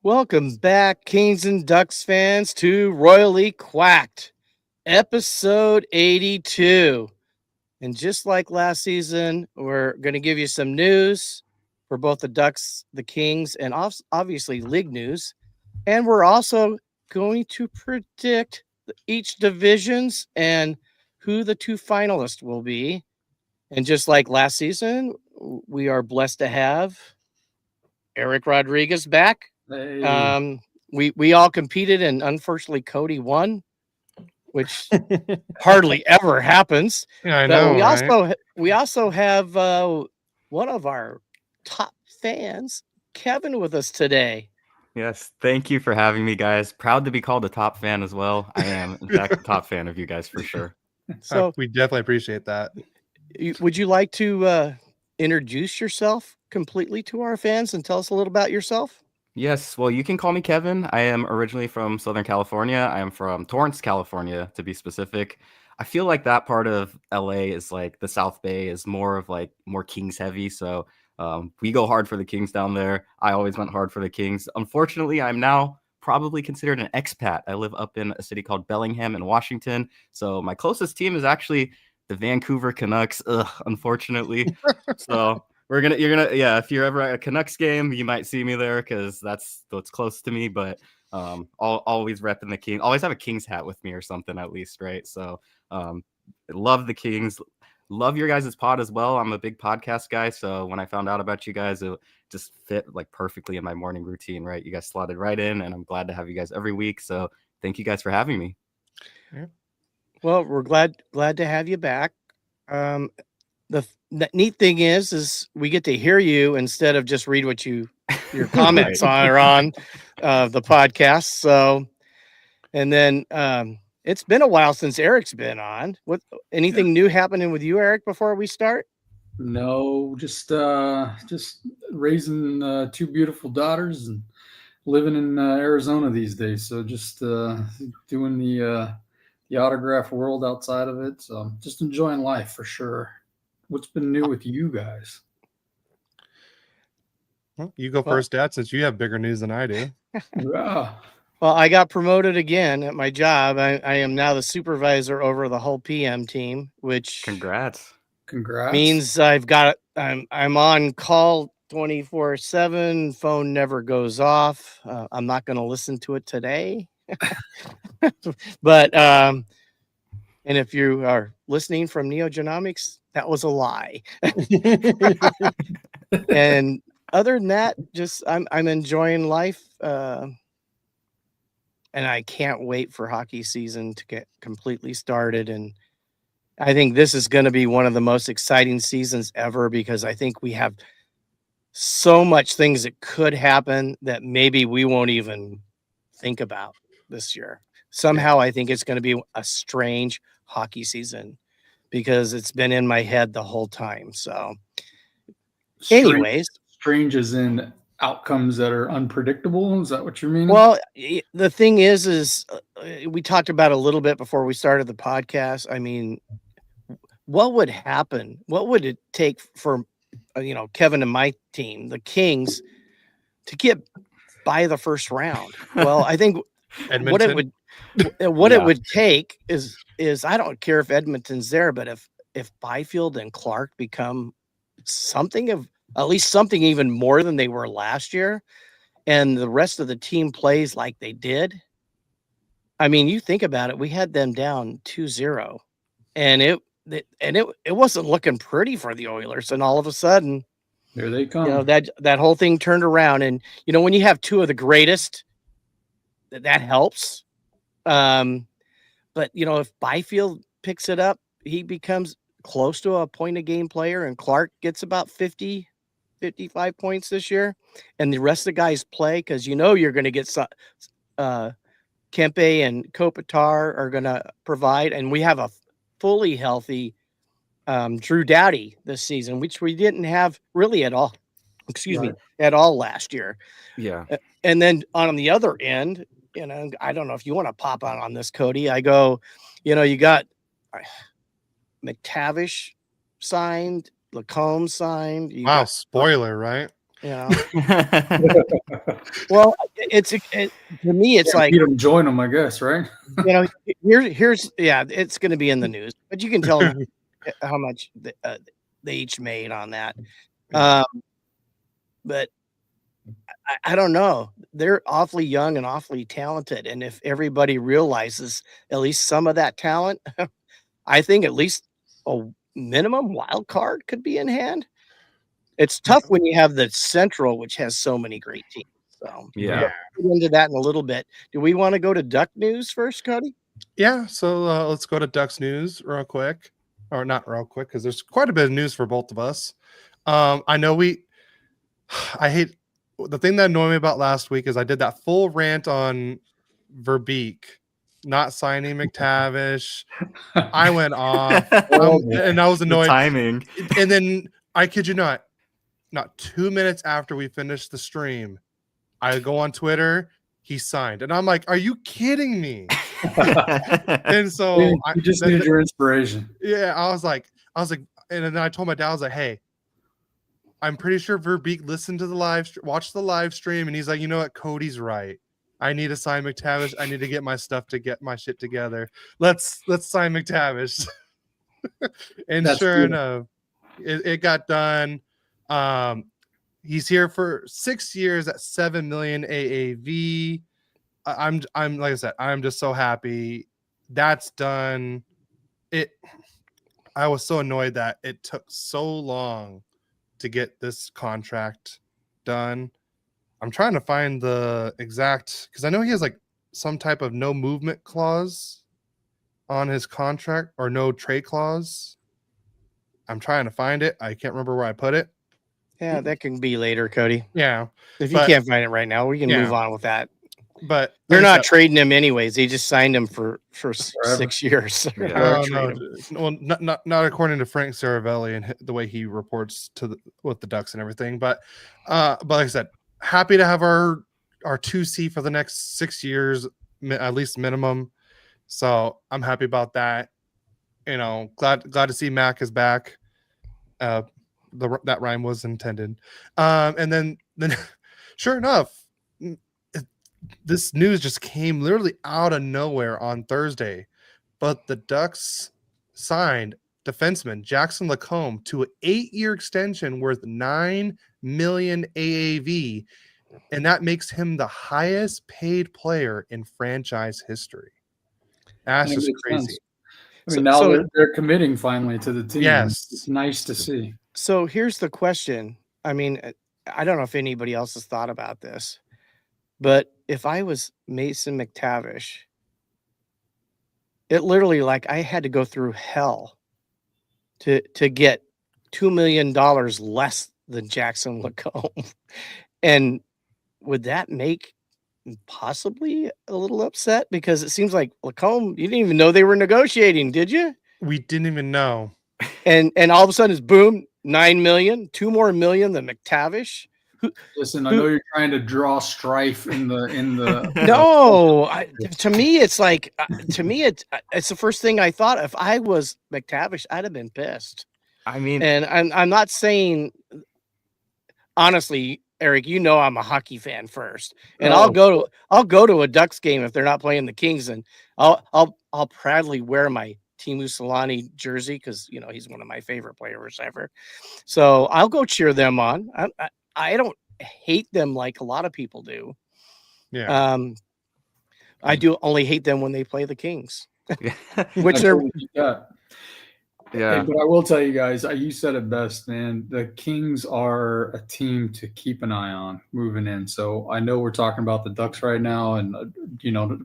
Welcome back, Kings and Ducks fans, to Royally Quacked, episode 82. And just like last season, we're going to give you some news for both the Ducks, the Kings, and obviously league news. And we're also going to predict each divisions and who the two finalists will be. And just like last season, we are blessed to have Eric Rodriguez back. Hey. We all competed, and unfortunately, Cody won, which hardly ever happens. Yeah, I But know, we also have one of our top fans, Kevin, with us today. Yes, thank you for having me, guys. Proud to be called a top fan as well. I am, in fact, a top fan of you guys for sure. So we definitely appreciate that. would you like to introduce yourself completely to our fans and tell us a little about yourself? Yes, well, you can call me Kevin. I am originally from Southern California. I am from Torrance, California, to be specific. I feel like that part of LA is like the South Bay is more of like more Kings heavy. So we go hard for the Kings down there. I always went hard for the Kings. Unfortunately, I'm now probably considered an expat. I live up in a city called Bellingham in Washington. So my closest team is actually the Vancouver Canucks, unfortunately. So you're gonna, if you're ever at a Canucks game, you might see me there because that's what's close to me. But always repping the King. Always have a Kings hat with me or something at least, right? So love the Kings. Love your guys' pod as well. I'm a big podcast guy, so when I found out about you guys, it just fit like perfectly in my morning routine, right? You guys slotted right in, and I'm glad to have you guys every week. So thank you guys for having me. Well, we're glad to have you back. The neat thing is we get to hear you instead of just read what your comments are on the podcast. So, and then it's been a while since Eric's been on. What anything new happening with you, Eric? Before we start? No, just raising two beautiful daughters and living in Arizona these days. So just doing the autograph world outside of it. So just enjoying life for sure. What's been new with you guys? You go first, Dad, since you have bigger news than I do. Yeah. Well, I got promoted again at my job. I am now the supervisor over the whole PM team, which Congrats means I'm on call 24/7. Phone never goes off. I'm not going to listen to it today. But and if you are listening from Neogenomics, that was a lie. And other than that, just I'm enjoying life. And I can't wait for hockey season to get completely started. And I think this is going to be one of the most exciting seasons ever because I think we have so much things that could happen that maybe we won't even think about this year. Somehow I think it's going to be a strange hockey season because it's been in my head the whole time. So anyways, strange as in outcomes that are unpredictable. Is that what you mean? Well, the thing is we talked about a little bit before we started the podcast. I mean, what would happen? What would it take for, Kevin and my team, the Kings, to get by the first round? Well, I think what it would take is I don't care if Edmonton's there, but if Byfield and Clark become something of at least something even more than they were last year, and the rest of the team plays like they did. I mean, you think about it, we had them down 2-0, and it wasn't looking pretty for the Oilers, and all of a sudden, there they come. That whole thing turned around, and when you have two of the greatest, that helps. But if Byfield picks it up, he becomes close to a point a game player, and Clark gets about 50, 55 points this year, and the rest of the guys play because you're going to get some. Kempe and Kopitar are going to provide, and we have a fully healthy Drew Doughty this season, which we didn't have really at all. At all last year. Yeah. And then on the other end, I don't know if you want to pop on this, Cody. I go, you got McTavish signed, LaCombe signed. Wow, spoiler, right? You know, well, to me, it's like, Beat 'em, join them, I guess, right? you know, here's yeah, it's going to be in the news, but you can tell them how much they each made on that. But I don't know. They're awfully young and awfully talented, and if everybody realizes at least some of that talent, I think at least a minimum wild card could be in hand. It's tough when you have the Central, which has so many great teams. So Yeah. we'll get into that in a little bit. Do we want to go to Duck news first, Cody? Yeah, so let's go to Ducks news real quick, or not real quick, because there's quite a bit of news for both of us. I know I hate the thing that annoyed me about last week is I did that full rant on Verbeek not signing McTavish. I went off, and I was The annoyed. timing. And then I kid you not 2 minutes after we finished the stream, I go on Twitter. He signed, and I'm like, "Are you kidding me?" And so you just need your inspiration. Yeah, I was like, and then I told my dad, I was like, "Hey, I'm pretty sure Verbeek listened to watched the live stream, and he's like, you know what, Cody's right. I need to sign McTavish. I need to get my shit together. Let's sign McTavish." And That's sure beautiful. enough, it got done. He's here for 6 years at $7 million AAV. I'm like I said, I'm just so happy that's done. I was so annoyed that it took so long to get this contract done. I'm trying to find the exact, because I know he has like some type of no movement clause on his contract or no trade clause. I'm trying to find it. I can't remember where I put it. Yeah, that can be later, Cody. Yeah. If you can't find it right now, we can move on with that. But they're not trading him anyways. They just signed him for 6 years. No. Well, not according to Frank Saravelli and the way he reports with the Ducks and everything. But like I said, happy to have our 2C for the next 6 years, at least minimum. So I'm happy about that. You know, glad to see Mac is back. That rhyme was intended. And then sure enough, this news just came literally out of nowhere on Thursday, but the Ducks signed defenseman Jackson LaCombe to an 8-year extension worth $9 million AAV, and that makes him the highest paid player in franchise history. That's just crazy. Sense. I mean, now they're committing finally to the team. Yes, it's nice to see. So here's the question. I mean, I don't know if anybody else has thought about this, but if I was Mason McTavish, it literally, like, I had to go through hell to get $2 million less than Jackson LaCombe. And would that make possibly a little upset? Because it seems like LaCombe, you didn't even know they were negotiating, did you? We didn't even know. And all of a sudden it's boom, $9 million, $2 more million than McTavish. Listen, I know you're trying to draw strife in the. No, to me it's like it's the first thing I thought. If I was McTavish, I'd have been pissed. I mean, and I'm not saying, honestly, Eric, you know I'm a hockey fan first, and I'll go to a Ducks game if they're not playing the Kings, and I'll proudly wear my Teemu Selanne jersey because he's one of my favorite players ever. So I'll go cheer them on. I don't hate them like a lot of people do. Yeah. I do only hate them when they play the Kings, which are. Yeah, but I will tell you guys, you said it best, man. The Kings are a team to keep an eye on moving in. So I know we're talking about the Ducks right now, and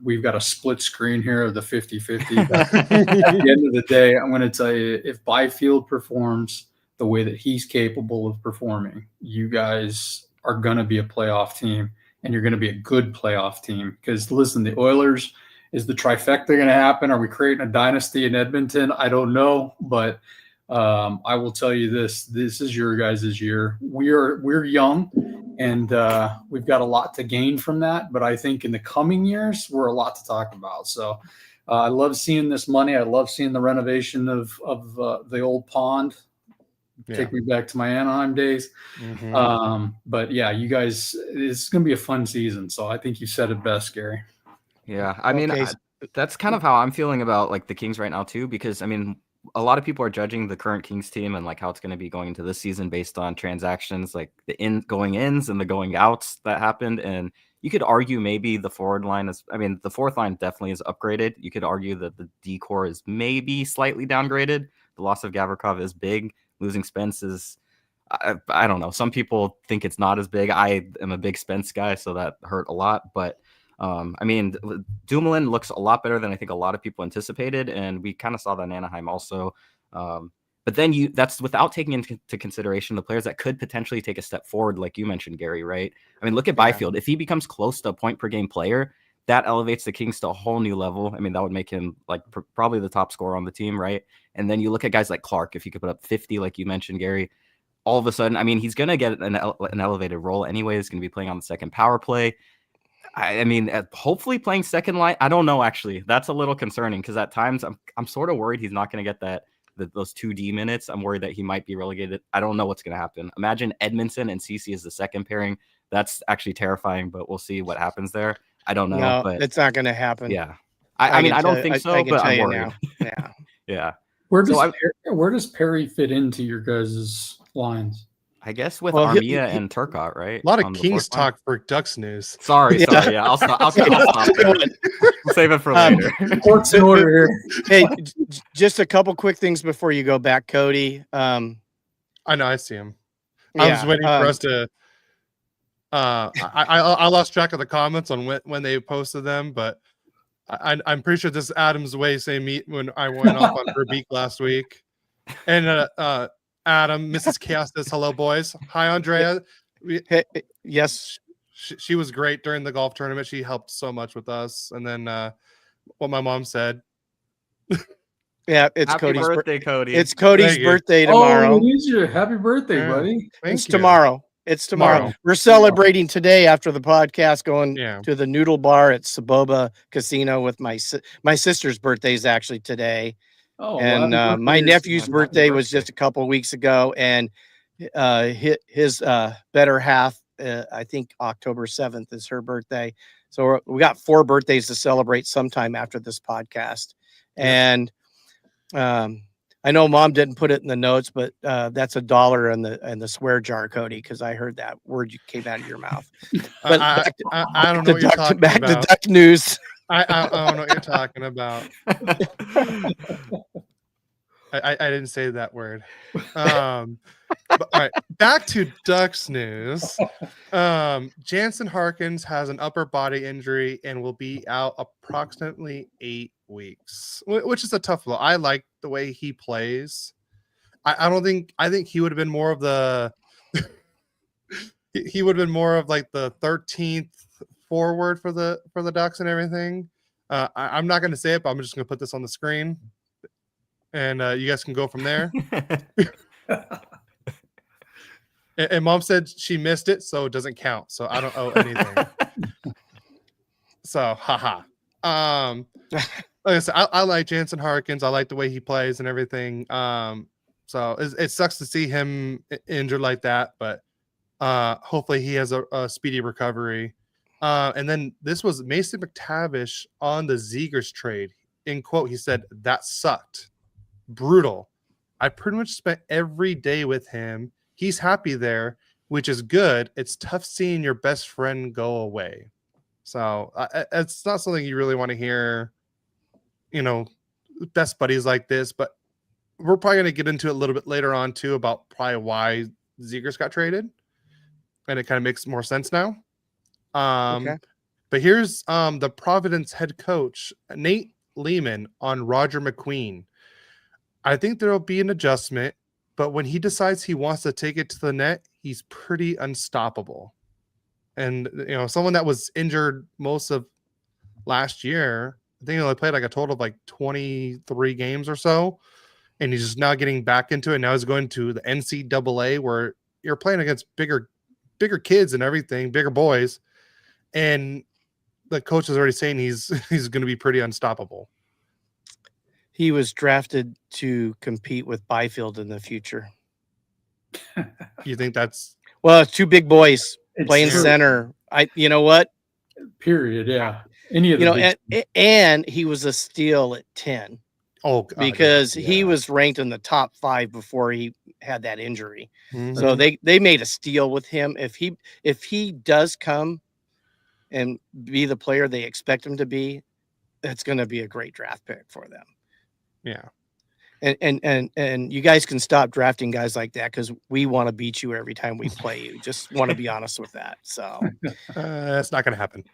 we've got a split screen here of the 50-50. At the end of the day, I'm going to tell you, if Byfield performs the way that he's capable of performing, you guys are going to be a playoff team, and you're going to be a good playoff team. Because listen, the Oilers, is the trifecta going to happen? Are we creating a dynasty in Edmonton? I don't know, but I will tell you this is your guys' year. We're young, and we've got a lot to gain from that. But I think in the coming years, we're a lot to talk about. So I love seeing this money. I love seeing the renovation of the old pond take me back to my Anaheim days. But yeah, you guys, it's going to be a fun season. So I think you said it best, Gary. Yeah, I mean, Okay. that's kind of how I'm feeling about like the Kings right now too, because I mean, a lot of people are judging the current Kings team and like how it's going to be going into this season based on transactions, like the going ins and the going outs that happened. And you could argue maybe the forward line is, I mean, the fourth line definitely is upgraded. You could argue that the D core is maybe slightly downgraded. The loss of Gavrikov is big. Losing Spence is, I don't know. Some people think it's not as big. I am a big Spence guy, so that hurt a lot. But I mean, Dumoulin looks a lot better than I think a lot of people anticipated, and we kind of saw that in Anaheim also. But then that's without taking into consideration the players that could potentially take a step forward, like you mentioned, Gary, right? I mean, look at Byfield. If he becomes close to a point per game player, that elevates the Kings to a whole new level. I mean, that would make him like probably the top scorer on the team, right? And then you look at guys like Clark, if he could put up 50, like you mentioned, Gary, all of a sudden, I mean, he's going to get an elevated role anyway. He's going to be playing on the second power play. I mean, hopefully playing second line. I don't know, actually. That's a little concerning because at times I'm sort of worried he's not going to get those 2D minutes. I'm worried that he might be relegated. I don't know what's going to happen. Imagine Edmondson and Ceci as the second pairing. That's actually terrifying, but we'll see what happens there. I don't know. No, but it's not going to happen. Yeah. I mean, I don't think so, but I'm worried. Now. Yeah. Yeah. Where does Perry fit into your guys' lines? I guess with Armia and Turcotte, right? A lot of Kings talk for Ducks news. Sorry. Yeah, I'll stop. I'll we'll save it for later. Court's in order here. Hey, just a couple quick things before you go back, Cody. I know, I see him. I was waiting for us to. I lost track of the comments on when they posted them, but I'm pretty sure this is Adam's way saying meet when I went off on Verbeek last week, and Adam, Mrs. Chaos says, hello, boys. Hi, Andrea. Yes. She was great during the golf tournament. She helped so much with us. And then what my mom said. Yeah, it's Happy birthday, Cody. It's Cody's birthday tomorrow. Oh, happy birthday, buddy. It's tomorrow. It's tomorrow. We're celebrating today after the podcast, going to the Noodle Bar at Saboba Casino with my sister's birthday is actually today. Oh, and my nephew's birthday was just a couple of weeks ago, and his better half, I think October 7th is her birthday. So we got 4 birthdays to celebrate sometime after this podcast. And I know Mom didn't put it in the notes, but that's $1 in the swear jar, Cody, because I heard that word came out of your mouth. But I don't know what you're talking about. Back to Duck News. I don't know what you're talking about. I didn't say that word. But, all right, back to Ducks news. Jansen Harkins has an upper body injury and will be out approximately 8 weeks, which is a tough blow. I like the way he plays. I think he would have been more of the he would have been more of like the 13th forward for the Ducks and everything. I'm not going to say it, but I'm just going to put this on the screen, and you guys can go from there. And Mom said she missed it, so it doesn't count. So I don't owe anything. So, haha. Like I said, I like Jansen Harkins. I like the way he plays and everything. So it sucks to see him injured like that, but hopefully he has a speedy recovery. And then this was Mason McTavish on the Zegers trade. In quote, he said, "That sucked. Brutal. I pretty much spent every day with him. He's happy there, which is good. It's tough seeing your best friend go away." So it's not something you really want to hear, best buddies like this, but we're probably going to get into it a little bit later on too about probably why Zegers got traded. And it kind of makes more sense now. Okay. But here's the Providence head coach, Nate Lehman, on Roger McQueen. I think there will be an adjustment, but when he decides he wants to take it to the net, he's pretty unstoppable. And, someone that was injured most of last year, I think he only played like a total of like 23 games or so. And he's just now getting back into it. Now he's going to the NCAA where you're playing against bigger kids and everything, bigger boys. And the coach is already saying he's going to be pretty unstoppable. He was drafted to compete with Byfield in the future. You think that's Well, it's two big boys It's playing true. center. You know what? Period. Yeah. Any of You the know, big and he was a steal at 10 oh God, because he Yeah. was ranked in the top 5 before he had that injury. Mhm. So they made a steal with him. If he does come and be the player they expect him to be, it's going to be a great draft pick for them. yeah. And you guys can stop drafting guys like that because we want to beat you every time we play you. Just want to be honest with that. So That's not going to happen.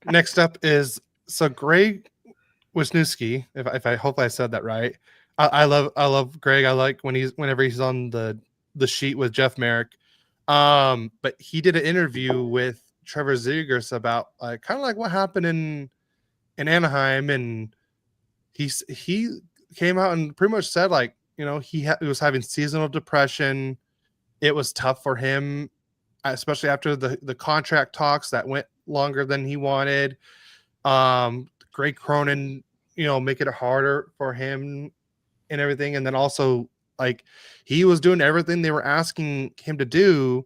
Next up is Greg Wisniewski. If I hopefully I said that right. I love Greg. I like whenever he's on the sheet with Jeff Merrick. But he did an interview with Trevor Zegras about kind of like what happened in Anaheim, and he came out and pretty much said he was having seasonal depression. It was tough for him, especially after the contract talks that went longer than he wanted. Greg Cronin, making it harder for him and everything. And then also he was doing everything they were asking him to do,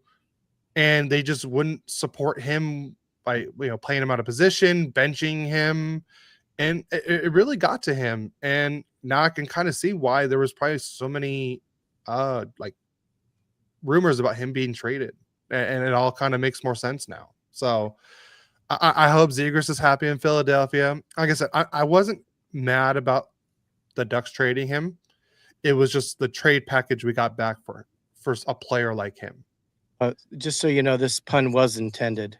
and they just wouldn't support him by, playing him out of position, benching him. And it really got to him. And now I can kind of see why there was probably so many rumors about him being traded, and it all kind of makes more sense now. So I hope Zegras is happy in Philadelphia. Like I said, I wasn't mad about the Ducks trading him. It was just the trade package we got back for a player like him. just so you know, this pun was intended.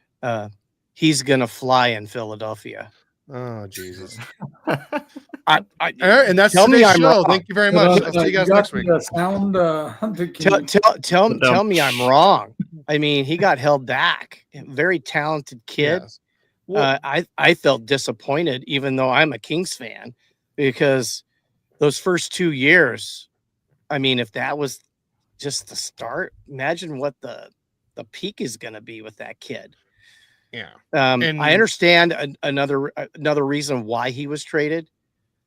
He's going to fly in Philadelphia. Oh, Jesus. And that's tell me today's I'm show. wrong. Thank you very much. I'll see you guys next week. Tell me I'm wrong. I mean, he got held back. Very talented kid. Yes. Well, I felt disappointed, even though I'm a Kings fan, because those first 2 years, I mean, if that was just the start, imagine what the peak is going to be with that kid. yeah. I understand another reason why he was traded,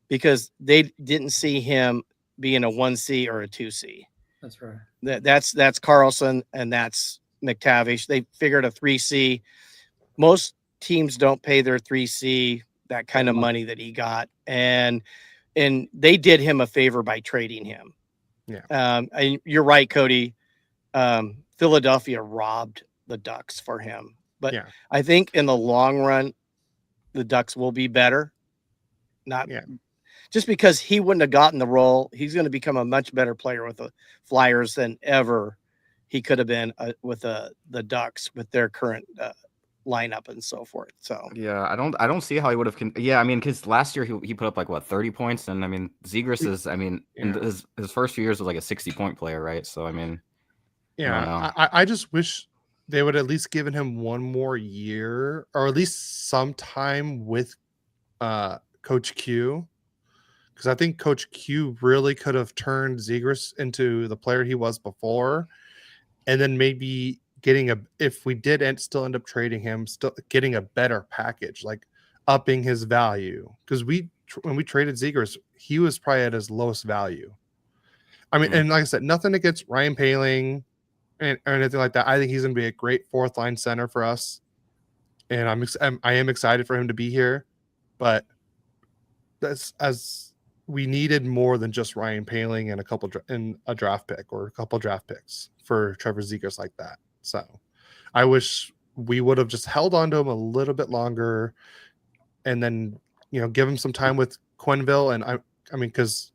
because they didn't see him being a 1C or a 2C. That's right. That's Carlson and that's McTavish. They figured a 3C. Most teams don't pay their 3C that kind of money that he got, and they did him a favor by trading him. Yeah. And you're right, Cody. Philadelphia robbed the Ducks for him. But yeah. I think in the long run, the Ducks will be better. Just because he wouldn't have gotten the role, he's going to become a much better player with the Flyers than ever he could have been with the Ducks with their current lineup and so forth. So yeah, I don't see how he would have. I mean, because last year he put up 30 points, and I mean Zegras is, in his first few years was like a 60-point player, right? So I mean, yeah, I just wish they would at least given him one more year, or at least some time with Coach Q, because I think Coach Q really could have turned Zegras into the player he was before, and then maybe if we did still end up trading him, still getting a better package, like upping his value, because when we traded Zegras, he was probably at his lowest value. I mean, and like I said, nothing against Ryan Poehling or anything like that. I think he's going to be a great fourth line center for us, and I am excited for him to be here. But we needed more than just Ryan Poehling and a draft pick or a couple draft picks for Trevor Zegras like that. So I wish we would have just held on to him a little bit longer, and then give him some time with Quenneville. And I mean, because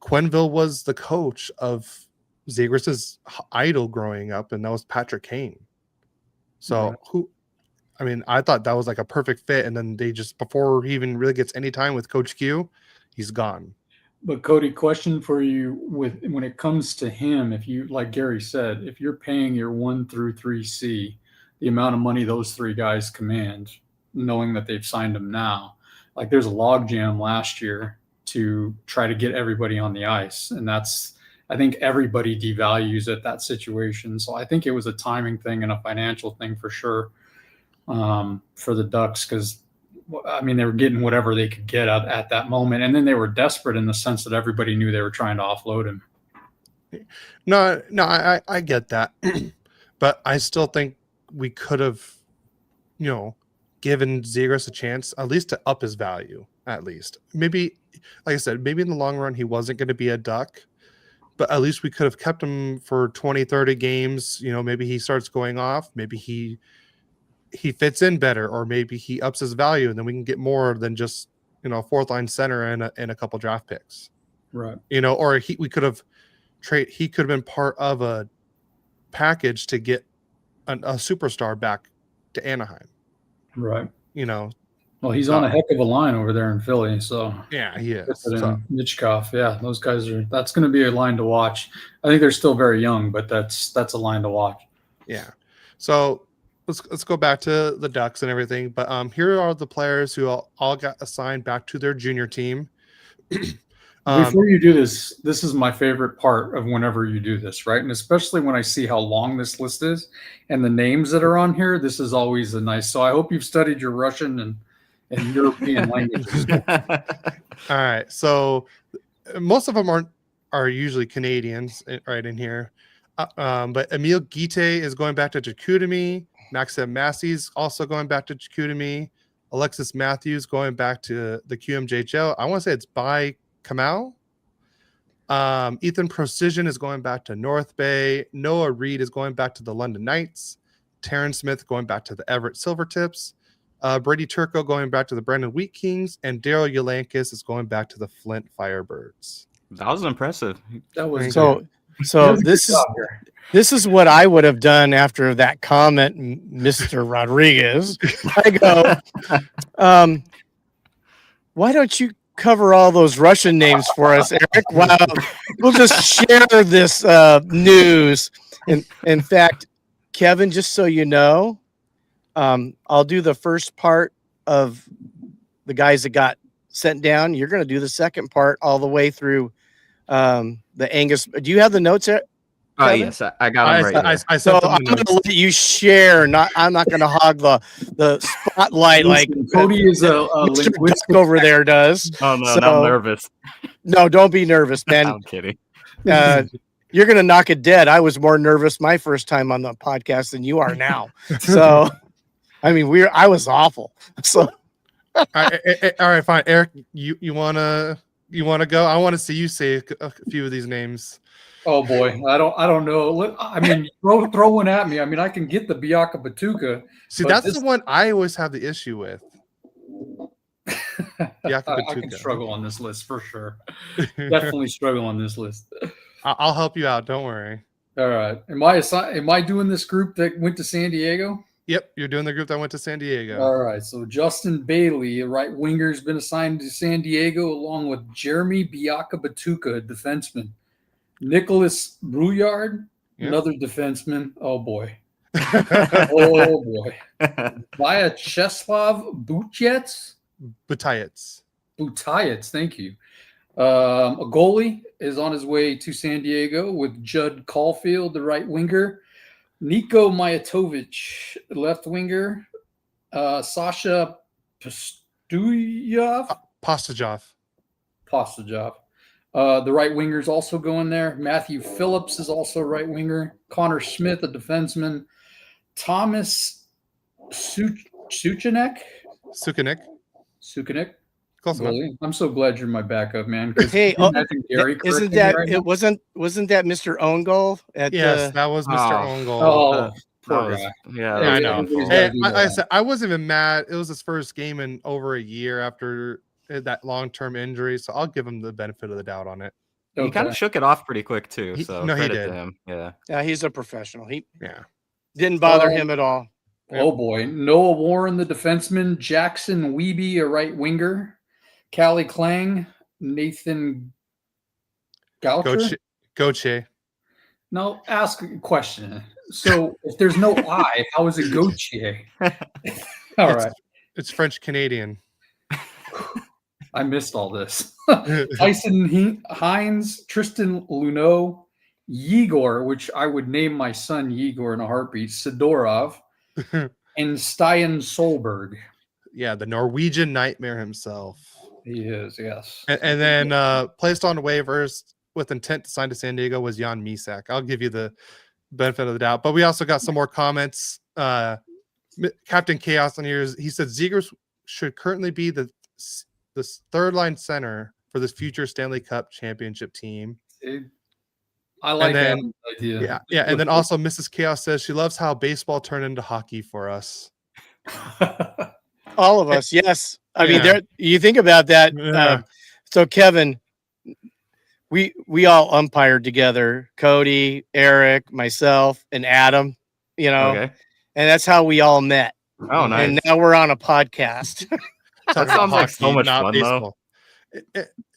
Quenneville was the coach of Zegras's idol growing up, and that was Patrick Kane. So I thought that was like a perfect fit, and then they just, before he even really gets any time with Coach Q, he's gone. But Cody, question for you: when it comes to him, if you, like Gary said, if you're paying your 1 through 3C, the amount of money those three guys command, knowing that they've signed him now, like there's a logjam last year to try to get everybody on the ice, and I think everybody devalues at that situation. So I think it was a timing thing and a financial thing for sure for the Ducks, because I mean, they were getting whatever they could get at that moment. And then they were desperate in the sense that everybody knew they were trying to offload him. No, I get that, but I still think we could have, given Zegras a chance at least to up his value. At least, maybe, like I said, maybe in the long run he wasn't going to be a Duck, but at least we could have kept him for 20, 30 games. Maybe he starts going off. Maybe he fits in better, or maybe he ups his value, and then we can get more than just fourth line center and a couple draft picks. Right. Or we could have he could have been part of a package to get a superstar back to Anaheim. Right. Well, he's So- on a heck of a line over there in Philly. So Yeah, he is. Pippin So, and Michkov, yeah, those guys that's going to be a line to watch. I think they're still very young, but that's a line to watch. yeah. So let's go back to the Ducks and everything. But here are the players who all got assigned back to their junior team. Before you do this is my favorite part of whenever you do this, right? And especially when I see how long this list is and the names that are on here, this is always a nice. So I hope you've studied your Russian and European languages. All right. So most of them are usually Canadians right in here. But Emil Guite is going back to Chicoutimi. Maxim Massey's also going back to Chicoutimi. Alexis Matthews going back to the QMJHL. I want to say it's by Kamau. Ethan Precision is going back to North Bay. Noah Reed is going back to the London Knights. Taryn Smith going back to the Everett Silvertips. Brady Turco going back to the Brandon Wheat Kings. And Daryl Yolankis is going back to the Flint Firebirds. That was impressive. That was So this is what I would have done after that comment, Mr. Rodriguez. I go, why don't you cover all those Russian names for us, Eric? Wow, we'll just share this news. In fact, Kevin, just so you know, I'll do the first part of the guys that got sent down. You're going to do the second part all the way through the Angus. Do you have the notes, Eric? Oh, yes, I got them right here. So I'm going to let you share. I'm not going to hog the spotlight like Cody is a Mr. linguistic Duck over there does. Oh, no, So- I'm nervous. No, don't be nervous, man. I'm kidding. You're going to knock it dead. I was more nervous my first time on the podcast than you are now. So, I mean, I was awful. So, All right, fine. Eric, you wanna go? I want to see you say a few of these names. Oh boy, I don't know. I mean, throw one at me. I mean, I can get the Biaka Batuka. See, But that's this- the one I always have the issue with. I can Batuka. struggle on this list for sure. Definitely struggle on this list. I'll help you out. Don't worry. All right. Am I doing this group that went to San Diego? Yep, you're doing the group that went to San Diego. All right. So Justin Bailey, a right winger, has been assigned to San Diego along with Jeremy Biaka Batuka, a defenseman. Nicholas Brouillard, Yep. another defenseman. Oh boy. Oh boy. Vyacheslav Butchets. Butayets. Thank you. A goalie is on his way to San Diego with Judd Caulfield, the right winger. Niko Mijatovic, left winger. Sasha Pastujov. Pastajov. The right winger is also going there. Matthew Phillips is also a right winger. Connor Smith, a defenseman. Thomas Suchanek. Sukanik. Close enough. Goalie. I'm so glad you're my backup, man. 'cause Hey, imagine Gary isn't correcting me that right now. wasn't that Mr. Own Goal at Yes, that was Mr. Oh. Own Goal. Oh, poor That guy. was- Yeah, that I was know. awful. Everybody's Hey, gotta do like I that. said, I wasn't even mad. It was his first game in over a year after that long-term injury, so I'll give him the benefit of the doubt on it. He kind Okay. of shook it off pretty quick too. So No, he credit did. to him. Yeah. Yeah, he's a professional. He Yeah. didn't bother him at all. Oh boy. Noah Warren, the defenseman. Jackson Wiebe, a right winger. Callie Klang. Nathan Goucher. Goche. Now ask a question. So if there's no I, how is it Gauthier? All right. It's French Canadian. I missed all this. Tyson Hines, Tristan Luneau, Yegor, which I would name my son Yegor in a heartbeat, Sidorov, and Stian Solberg. Yeah, the Norwegian nightmare himself. He is, yes. And then placed on waivers with intent to sign to San Diego was Jan Misak. I'll give you the benefit of the doubt. But we also got some more comments. Captain Chaos on here, he said Zegers should currently be the third line center for this future Stanley Cup championship team. I like that Yeah. idea. And then also Mrs. Chaos says she loves how baseball turned into hockey for us. All of us, yes. I mean, Yeah. you think about that. Yeah. So Kevin, we all umpired together. Cody, Eric, myself, and Adam. Okay. And that's how we all met. Oh, nice. And now we're on a podcast. That sounds like so much fun, baseball.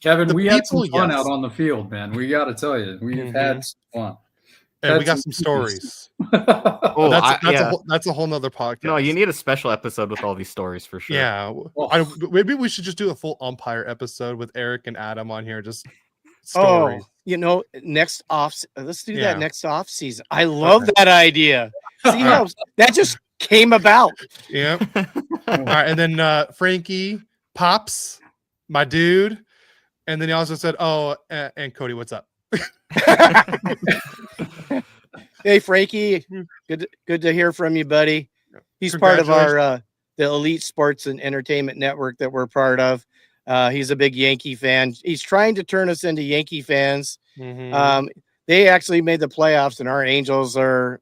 Kevin, we had some people, fun yes. out on the field, man. We got to tell you, we've had some fun. And we got some stories. Oh, That's a whole nother podcast. No, you need a special episode with all these stories for sure. Yeah. Maybe we should just do a full umpire episode with Eric and Adam on here. Just stories. Let's do Yeah. that next off season. I love that idea. See how that just came about. Yeah. All right. And then Frankie, Pops, my dude. And then he also said, "Oh, and Cody, what's up?" Hey, Frankie, good to hear from you, buddy. He's part of our the Elite Sports and Entertainment Network that we're part of. He's a big Yankee fan. He's trying to turn us into Yankee fans. They actually made the playoffs, and our Angels are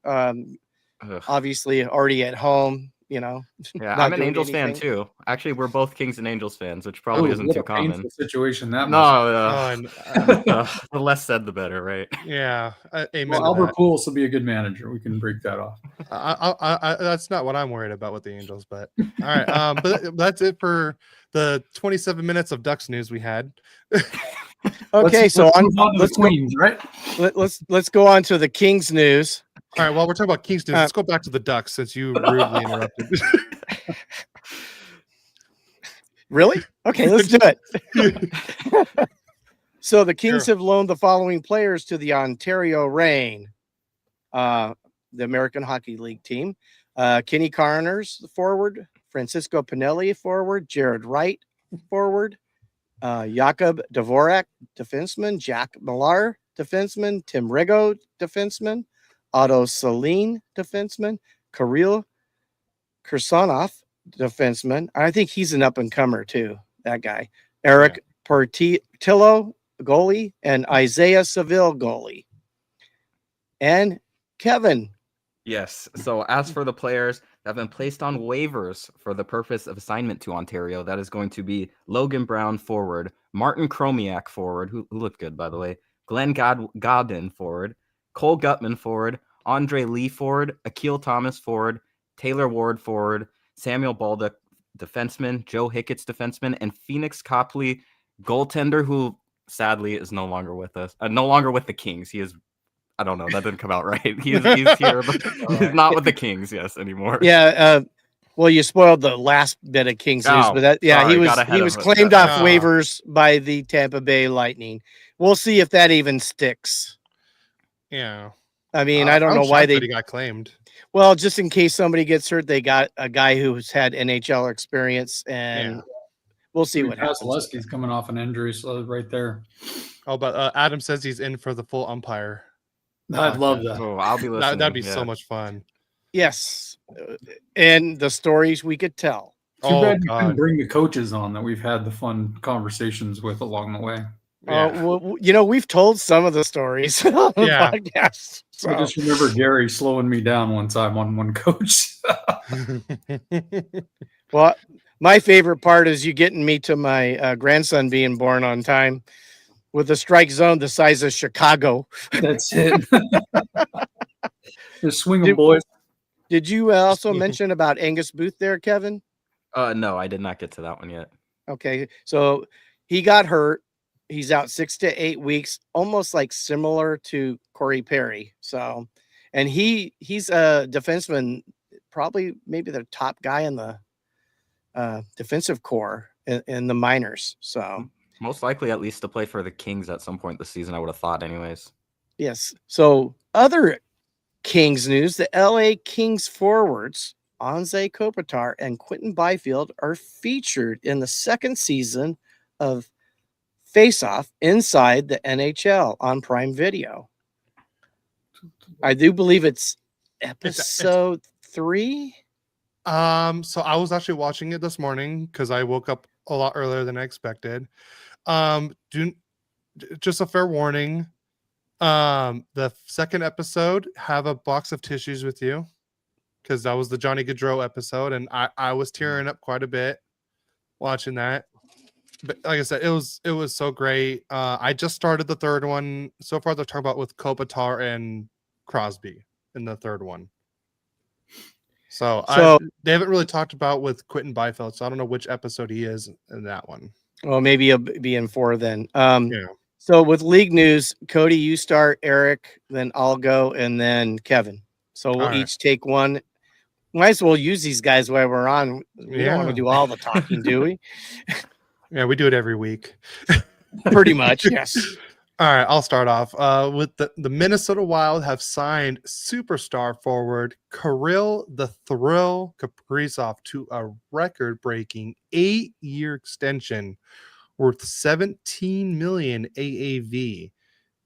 obviously already at home. Yeah, I'm an Angels fan too. Actually, we're both Kings and Angels fans, which probably isn't too common. Situation that the less said, the better, right? Yeah, amen. Well, Albert Pujols will be a good manager. We can break that off. That's not what I'm worried about with the Angels, but all right. But that's it for the 27 minutes of Ducks news we had. Okay, let's Queens, right? Let's go on to the Kings news. All right, while we're talking about Kings news, let's go back to the Ducks since you rudely interrupted. Really? Okay, let's do it. So the Kings have loaned the following players to the Ontario Reign, the American Hockey League team. Kenny Connors, forward. Francisco Pinelli, forward. Jared Wright, forward. Jakub Dvorak, defenseman. Jack Millar, defenseman. Tim Rigo, defenseman. Otto Celine, defenseman. Kirill Kirsanov, defenseman. I think he's an up-and-comer, too, that guy. Eric Portillo, goalie, and Isaiah Seville, goalie. And Kevin. Yes. So as for the players that have been placed on waivers for the purpose of assignment to Ontario, that is going to be Logan Brown, forward. Martin Chromiak, forward, who looked good, by the way. Glenn Godin, forward. Cole Gutman, forward. Andre Lee, forward. Akil Thomas, forward. Taylor Ward, forward. Samuel Baldock, defenseman. Joe Hickett's defenseman. And Phoenix Copley, goaltender, who sadly is no longer with us. No longer with the Kings. He is, I don't know, that didn't come out right. He's here, but he's not with the Kings, anymore. Yeah, well, you spoiled the last bit of Kings news, but he was claimed off waivers by the Tampa Bay Lightning. We'll see if that even sticks. Yeah. I mean, I don't know why he got claimed. Well, just in case somebody gets hurt, they got a guy who's had NHL experience, and we'll see what happens. Vasilevsky's coming off an injury, so right there. Oh, but Adam says he's in for the full umpire. I'd love that. Oh, I'll be listening. That'd be so much fun. Yes, and the stories we could tell. Too bad you couldn't bring the coaches on that we've had the fun conversations with along the way. Well, we've told some of the stories on the podcast. So. I just remember Gary slowing me down one time on one coach. Well, my favorite part is you getting me to my grandson being born on time with a strike zone the size of Chicago. That's it. Just swing them, boys. Did you also mention about Angus Booth there, Kevin? No, I did not get to that one yet. Okay, so he got hurt. He's out 6 to 8 weeks, almost like similar to Corey Perry. So, and he's a defenseman, probably maybe the top guy in the defensive core in the minors. So most likely at least to play for the Kings at some point this season, I would have thought anyways. Yes. So other Kings news, the LA Kings forwards, Anze Kopitar and Quentin Byfield are featured in the second season of face-off inside the NHL on Prime Video. I do believe it's episode 3. So I was actually watching it this morning because I woke up a lot earlier than I expected. Just a fair warning. The second episode, have a box of tissues with you, because that was the Johnny Gaudreau episode, and I was tearing up quite a bit watching that. But like I said, it was so great. I just started the third one. So far, they're talking about with Kopitar and Crosby in the third one. So they haven't really talked about with Quentin Byfield, so I don't know which episode he is in that one. Well, maybe he'll be in 4 then. Yeah. So with league news, Cody, you start, Eric, then I'll go, and then Kevin. So we'll each take one. Might as well use these guys while we're on. We don't want to do all the talking, do we? Yeah, we do it every week. Pretty much, yes. All right, I'll start off with the Minnesota Wild have signed superstar forward Kirill the Thrill Kaprizov to a record-breaking 8-year extension worth $17 million AAV,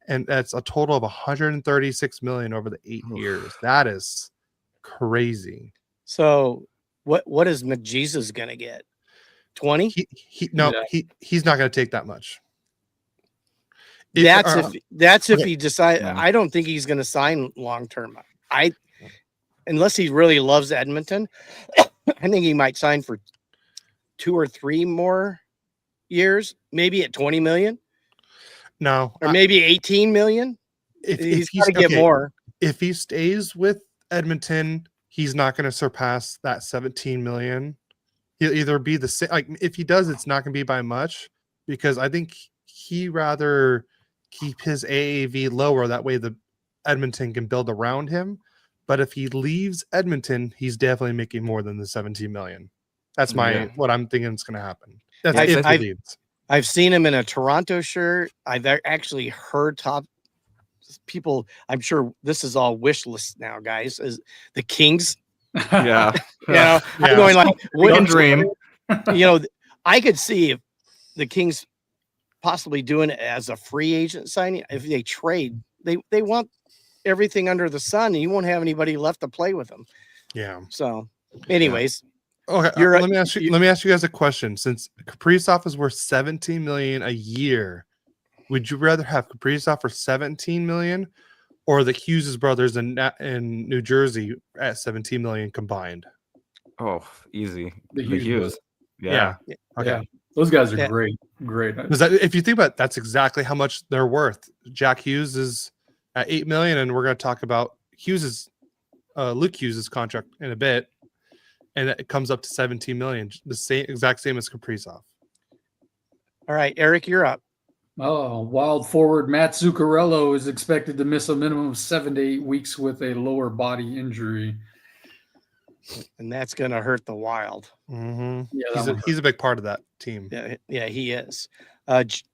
and that's a total of $136 million over the 8 years. That is crazy. So what is McJesus gonna get? 20? He's not going to take that much. That's if he decides. I don't think he's going to sign long term. Unless he really loves Edmonton, I think he might sign for 2 or 3 more years, maybe at 20 million. No, or maybe 18 million. He's got to get more. If he stays with Edmonton, he's not going to surpass that 17 million. He'll either be the same. Like if he does, it's not going to be by much, because I think he rather keep his AAV lower. That way, the Edmonton can build around him. But if he leaves Edmonton, he's definitely making more than the 17 million. That's what I'm thinking is going to happen. That's if he leaves. I've seen him in a Toronto shirt. I've actually heard top people. I'm sure this is all wish list now, guys. Is the Kings? Yeah. I'm going like, don't dream. I could see if the Kings possibly doing it as a free agent signing. If they trade, they want everything under the sun, and you won't have anybody left to play with them. Yeah. So, anyways, okay. Let me ask you guys a question. Since Kaprizov is worth $17 million a year, would you rather have Kaprizov for $17 million, or the Hughes brothers in New Jersey at $17 million combined? Oh, easy. The Hughes. Yeah. Okay. Yeah. Those guys are great. Because if you think about it, that's exactly how much they're worth. Jack Hughes is at $8 million, and we're going to talk about Luke Hughes' contract in a bit, and it comes up to $17 million, the exact same as Kaprizov. All right, Eric, you're up. Oh, Wild forward Matt Zuccarello is expected to miss a minimum of 7 to 8 weeks with a lower body injury. And that's going to hurt the Wild. Mm-hmm. Yeah, he's a big part of that team. Yeah, he is.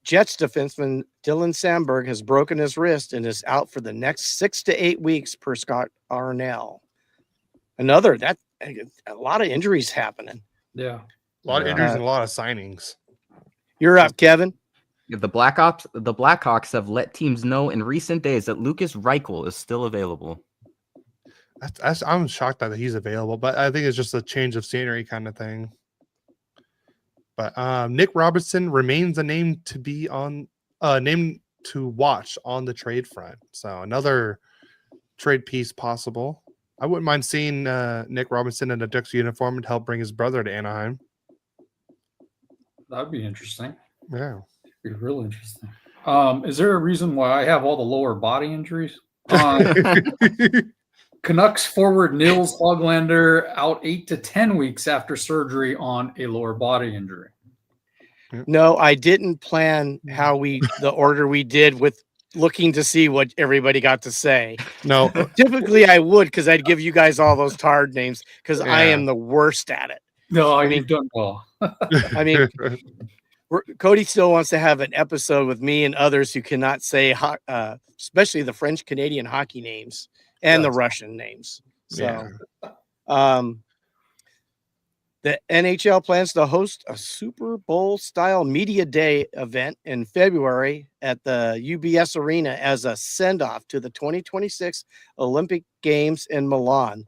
Jets defenseman Dylan Sandberg has broken his wrist and is out for the next 6 to 8 weeks per Scott Arnell. A lot of injuries happening. Yeah. A lot of injuries and a lot of signings. You're up, Kevin. The Blackhawks have let teams know in recent days that Lucas Reichel is still available. I'm shocked that he's available, but I think it's just a change of scenery kind of thing. But Nick Robertson remains a name to be on, name to watch on the trade front. So another trade piece possible. I wouldn't mind seeing Nick Robertson in a Ducks uniform and help bring his brother to Anaheim. That'd be interesting. Yeah. Be real interesting. Is there a reason why I have all the lower body injuries? Canucks forward Nils Höglander out 8 to 10 weeks after surgery on a lower body injury. No, I didn't plan the order we did with looking to see what everybody got to say. No, typically I would, because I'd give you guys all those hard names because I am the worst at it. No, you've done well. I mean, Cody still wants to have an episode with me and others who cannot say, especially the French Canadian hockey names. And the Russian names. So, The NHL plans to host a Super Bowl-style media day event in February at the UBS Arena as a send-off to the 2026 Olympic Games in Milan.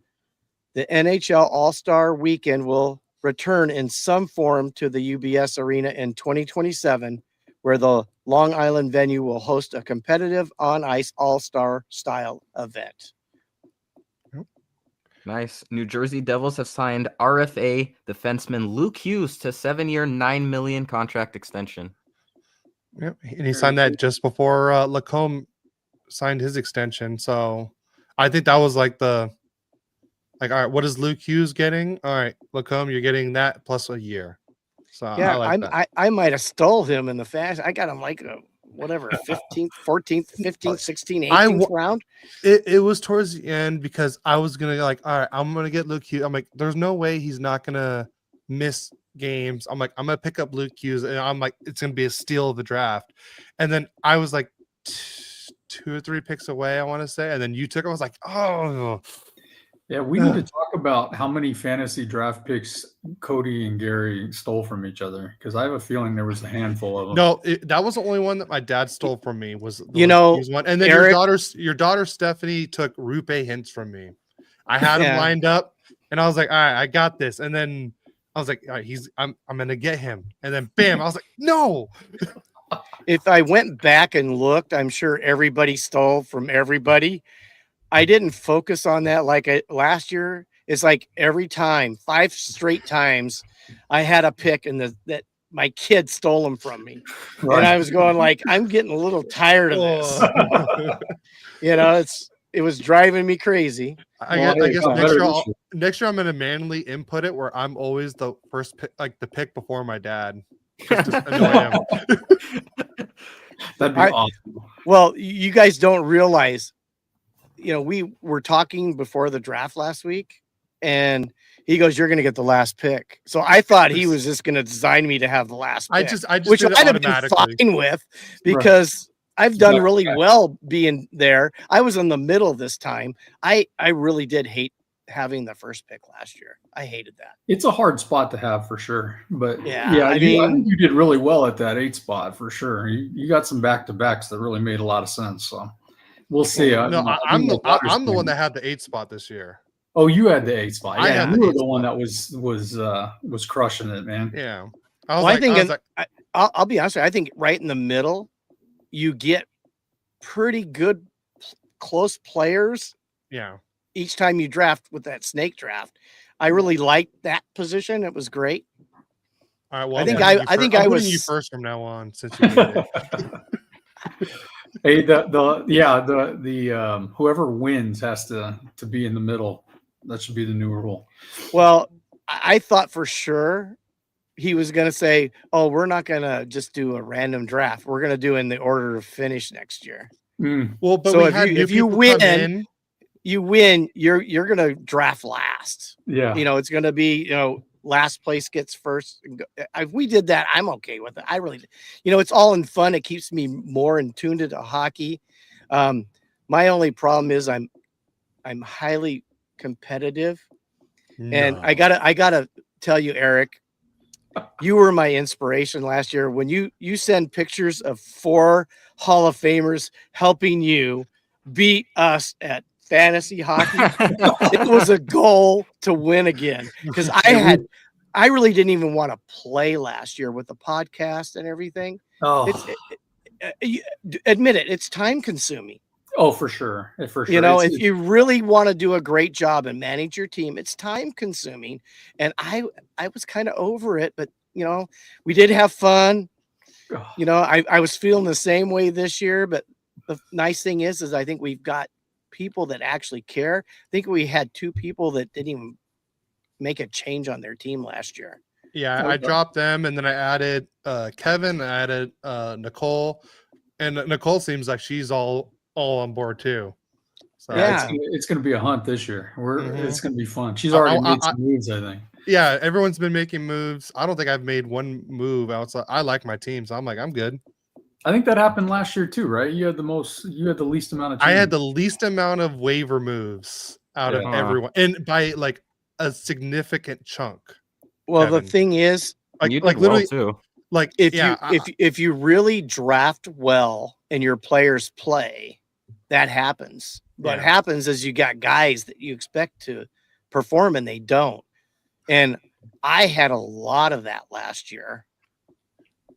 The NHL All-Star Weekend will return in some form to the UBS Arena in 2027, where the Long Island venue will host a competitive on-ice all-star style event. Nice. New Jersey Devils have signed RFA defenseman Luke Hughes to 7-year, $9 million contract extension. Yep. And he signed that just before LaCombe signed his extension. So I think that was like all right, what is Luke Hughes getting? All right, LaCombe, you're getting that plus a year. So Yeah, I like that. I might have stole him in the fast. I got him like whatever, 15th, 14th, 15th, 16th, 18th round. It was towards the end because I was gonna like, all right, I'm gonna get Luke Hughes. I'm like, there's no way he's not gonna miss games. I'm like, I'm gonna pick up Luke Hughes, and I'm like, it's gonna be a steal of the draft. And then I was like 2 or 3 picks away, I want to say, and then you took. I was like, oh. Yeah, we need to talk about how many fantasy draft picks Cody and Gary stole from each other, because I have a feeling there was a handful of them. No, that was the only one that my dad stole from me. Was the one, and then Eric, your daughter Stephanie took Rupe Hintz from me. I had him lined up, and I was like, all right, I got this. And then I was like, all right, I'm gonna get him. And then bam, I was like, no. If I went back and looked, I'm sure everybody stole from everybody. I didn't focus on that like last year. It's like every time, 5 straight times, I had a pick and that my kid stole them from me. Right. And I was going like, I'm getting a little tired of this. It was driving me crazy. I guess next year I'm going to manually input it where I'm always the first pick, like the pick before my dad. Just to annoy him. That'd be awesome. Well, you guys don't realize, we were talking before the draft last week, and he goes, "You're going to get the last pick." So I thought he was just going to design me to have the last pick, which I'd have been fine with, because I've done really well being there. I was in the middle this time. I really did hate having the first pick last year. I hated that. It's a hard spot to have for sure, but I think you did really well at that 8 spot for sure. You got some back-to-backs that really made a lot of sense. So. We'll see. No, I'm the one that had the 8 spot this year. Oh, you had the 8 spot. Yeah, you were the one that was crushing it, man. Yeah. I'll be honest with you, I think right in the middle, you get pretty good close players. Yeah. Each time you draft with that snake draft. I really liked that position. It was great. All right. Well, I think I was you first from now on, since you did it. Hey, whoever wins has to be in the middle. That should be the new rule. Well, I thought for sure he was going to say, "Oh, we're not going to just do a random draft. We're going to do in the order of finish next year." Well, but so if you win, you're going to draft last. Yeah, it's going to be last place gets first. If we did that, I'm okay with it. I really, it's all in fun. It keeps me more in tuned to hockey. My only problem is I'm highly competitive, and I gotta tell you, Eric, you were my inspiration last year when you send pictures of 4 Hall of Famers helping you beat us at fantasy hockey. It was a goal to win again, because I really didn't even want to play last year with the podcast and everything. Admit it, it's time consuming. Oh, for sure. For sure. If you really want to do a great job and manage your team, it's time consuming. And I was kind of over it, but we did have fun. I was feeling the same way this year, but the nice thing is I think we've got people that actually care. I think we had 2 people that didn't even make a change on their team last year. Yeah, I dropped them, and then I added Kevin, I added Nicole, and Nicole seems like she's all on board too. So it's going to be a hunt this year. It's going to be fun. She's already made some moves, I think. Yeah, everyone's been making moves. I don't think I've made one move outside. I like my team, so I'm like, I'm good. I think that happened last year too, right? You had the least amount of changes. I had the least amount of waiver moves out of everyone, and by like a significant chunk. Well, the Kevin. thing is, And you like did well literally, too. like if yeah, if you really draft well and your players play, that happens. What Yeah. happens is you got guys that you expect to perform and they don't. And I had a lot of that last year.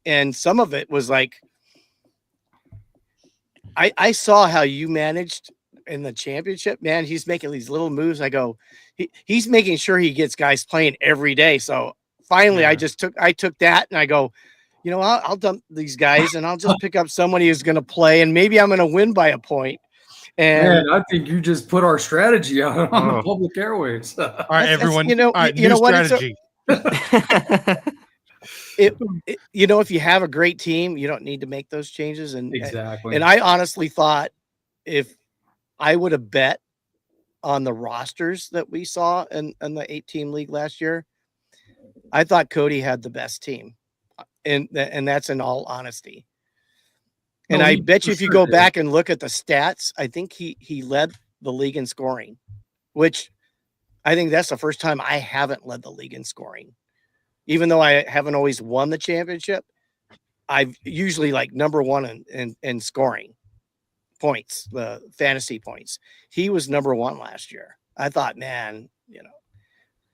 And some of it was like I saw how you managed in the championship. Man, he's making these little moves. I go, he's making sure he gets guys playing every day. So finally, Yeah. I took that and I go, you know, I'll dump these guys and I'll just pick up somebody who's going to play and maybe I'm going to win by a point. And Man, I think you just put our strategy out on the Oh. public airwaves. all right, that's- everyone. you know- all right, you know new what? It's a- strategy. you know, if you have a great team, you don't need to make those changes. Exactly. And I honestly thought if I would have bet on the rosters that we saw in the 8-team league last year, I thought Cody had the best team. And that's in all honesty. And No, I he bet for you if you sure go did. back and look at the stats, I think he led the league in scoring, which I think that's the first time I haven't led the league in scoring. Even though I haven't always won the championship, I've usually like number one in scoring points, the fantasy points. He was number one last year. I thought, man, you know,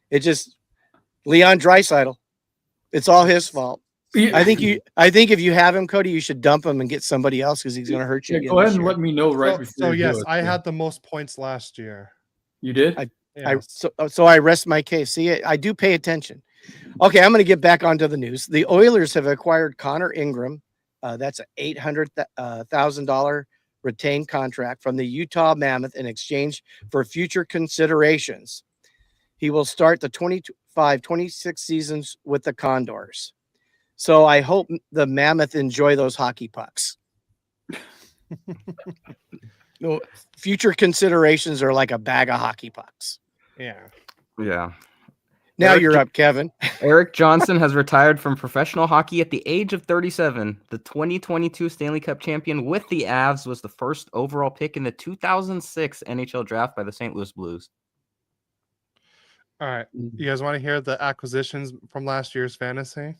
it just Leon Draisaitl. It's all his fault. Yeah. I think if you have him, Cody, you should dump him and get somebody else because he's going to hurt you. Yeah, again go ahead this and year. let me know right So, before so you yes, do it. I had the most points last year. You did? So I rest my case. See, I do pay attention. Okay, I'm going to get back onto the news. The Oilers have acquired Connor Ingram. That's an $800,000 retained contract from the Utah Mammoth in exchange for future considerations. He will start the 25-26 seasons with the Condors. So I hope the Mammoth enjoy those hockey pucks. No, future considerations are like a bag of hockey pucks. Yeah. Yeah. Now Eric you're Jo- up, Kevin. Eric Johnson has retired from professional hockey at the age of 37. The 2022 Stanley Cup champion with the Avs was the first overall pick in the 2006 NHL draft by the St. Louis Blues. All right. You guys want to hear the acquisitions from last year's fantasy?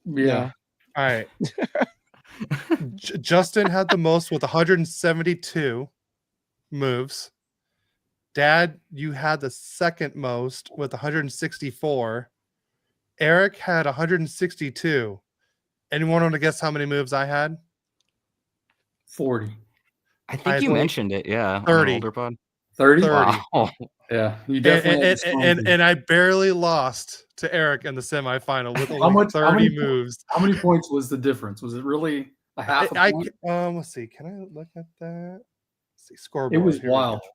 Yeah. All right. Justin had the most with 172 moves. Dad, you had the second most with 164. Eric had 162. Anyone want to guess how many moves I had? 40. I think had you 20 mentioned it. Yeah. 30. On an older pod. 30? 30. Wow. Yeah. You definitely had the strong team. And I barely lost to Eric in the semifinal with How only much- 30 how many- moves. How many points was the difference? Was it really a half a point? Let's see. Can I look at that? Let's see, scoreboard. It was Here we wild. go.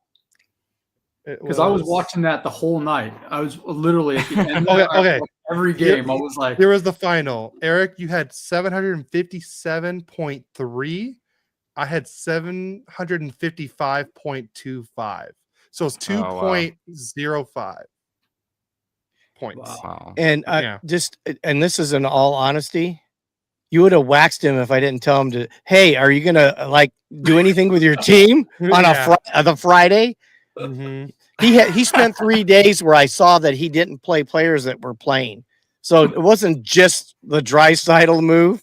It Because I was watching that the whole night. I was literally at the end of Okay. every game. I was like, Here was the final. Eric, you had 757.3. I had 755.25. So it's 2.05 points. Wow. And Yeah. and this is in all honesty, you would have waxed him if I didn't tell him to, hey, are you going to like do anything with your team on Yeah. the Friday? Mhm. He spent 3 days where I saw that he didn't play players that were playing. So it wasn't just the Draisaitl move.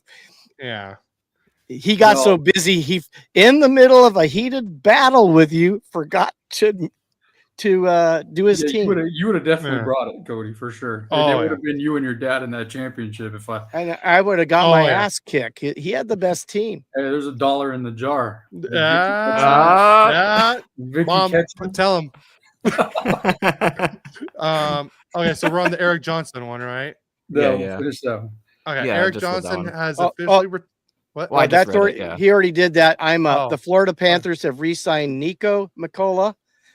Yeah. He got so busy, he in the middle of a heated battle with you, forgot to do his yeah, team. you would have definitely Yeah. brought it, Cody, for sure. Oh, it yeah. would have been you and your dad in that championship if I. And I would have got Oh, my yeah. ass kicked. He had the best team. Hey, there's $1 in the jar. Vicky Mom, Ketchum. tell him. Okay, so we're on the Eric Johnson one, right? No, Yeah. finish that one. Okay, Yeah, Eric just with that Johnson one. has Oh, officially what? Well, I just that's read already, it, yeah. he already did that. I'm up. Oh. The Florida Panthers have re-signed Nico Mikola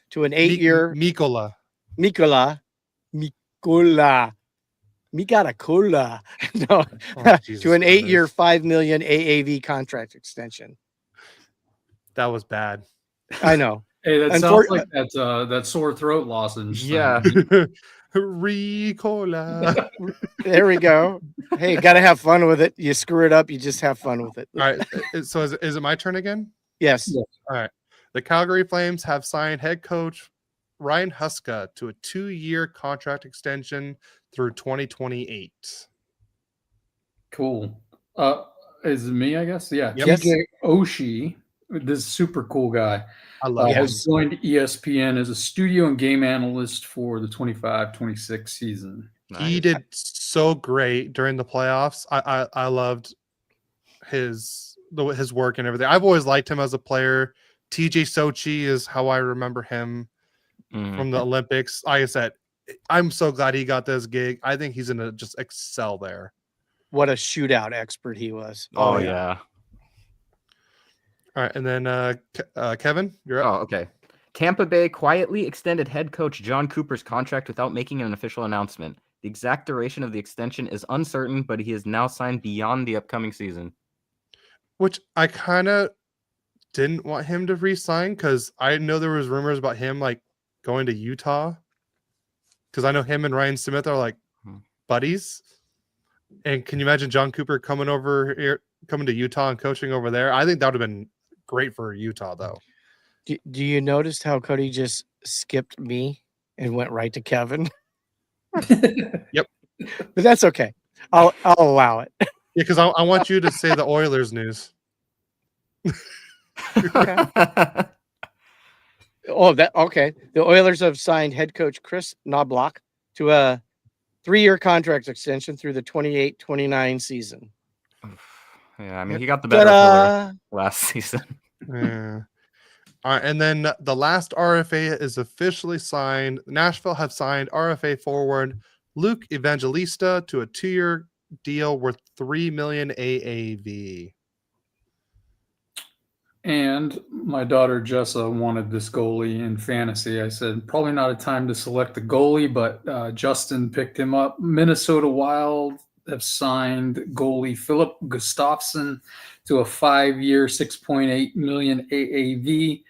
to an 8-year Mikola. Mikola. Me got a cola. No, Oh, Jesus to an 8-year, Christ. $5 million AAV contract extension. That was bad. I know. Hey, that Unfor- sounds like that sore throat lozenge. Yeah. Ricola. There we go. Hey, got to have fun with it. You screw it up, you just have fun with it. All right. So is it my turn again? Yes. Yeah. All right. The Calgary Flames have signed head coach Ryan Huska to a 2-year contract extension through 2028. Cool. Is it me, I guess? Yeah. Yep. TJ Oshie, this super cool guy, I love him. has joined ESPN as a studio and game analyst for the 25-26 season. He Nice. did so great during the playoffs. I loved his work and everything. I've always liked him as a player. TJ Sochi is how I remember him from the Olympics. Like I said, I'm so glad he got this gig. I think he's gonna just excel there. What a shootout expert he was. Oh yeah. All right, and then Kevin, you're up. Oh, okay. Tampa Bay quietly extended head coach John Cooper's contract without making an official announcement. The exact duration of the extension is uncertain, but he is now signed beyond the upcoming season. Which I kind of didn't want him to re-sign because I know there was rumors about him like going to Utah. Because I know him and Ryan Smith are like buddies. And can you imagine John Cooper coming over here, coming to Utah and coaching over there? I think that would have been great for Utah, though. Do you notice how Cody just skipped me and went right to Kevin? Yep. But that's okay. I'll allow it. Yeah, because I want you to say the Oilers news. Oh, that okay. The Oilers have signed head coach Chris Knobloch to a 3-year contract extension through the 28-29 season. Yeah, I mean, he got the better filler last season. Yeah. All right, and then the last RFA is officially signed. Nashville have signed RFA forward Luke Evangelista to a 2-year deal worth $3 million AAV. And my daughter Jessa wanted this goalie in fantasy. I said, probably not a time to select the goalie, but Justin picked him up. Minnesota Wild have signed goalie Philip Gustafsson to a 5-year, $6.8 million AAV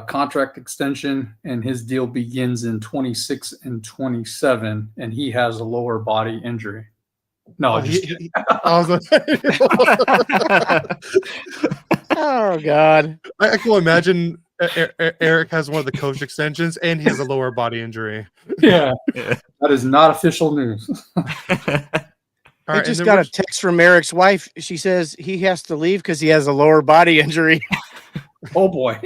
contract extension, and his deal begins in 26 and 27, and he has a lower body injury. No, I was Oh God! I can imagine Eric has one of the coach extensions, and he has a lower body injury. Yeah, that is not official news. I just got a text from Eric's wife. She says he has to leave because he has a lower body injury. Oh boy!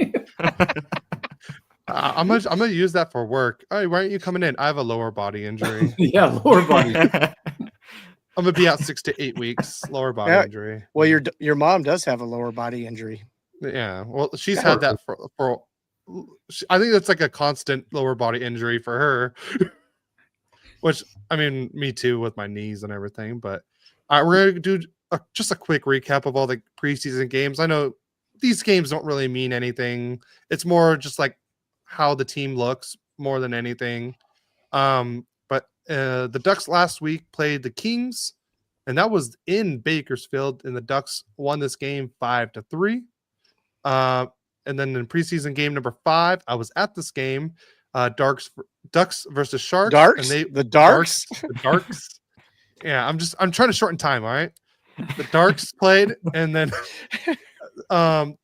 I'm gonna use that for work. All right, why aren't you coming in? I have a lower body injury. Yeah, lower body. I'm gonna be out 6 to 8 weeks. Lower body injury. Well, your mom does have a lower body injury. Yeah. Well, she's had that for. I think that's like a constant lower body injury for her. Which I mean, me too with my knees and everything. But we're gonna do just a quick recap of all the preseason games. I know these games don't really mean anything. It's more just like how the team looks more than anything. But the Ducks last week played the Kings, and that was in Bakersfield, and the Ducks won this game 5-3. And then in preseason game number 5, I was at this game. Ducks versus Sharks. Darks? And The Darks? The Darks. Yeah, I'm trying to shorten time, all right? The Darks played, and then the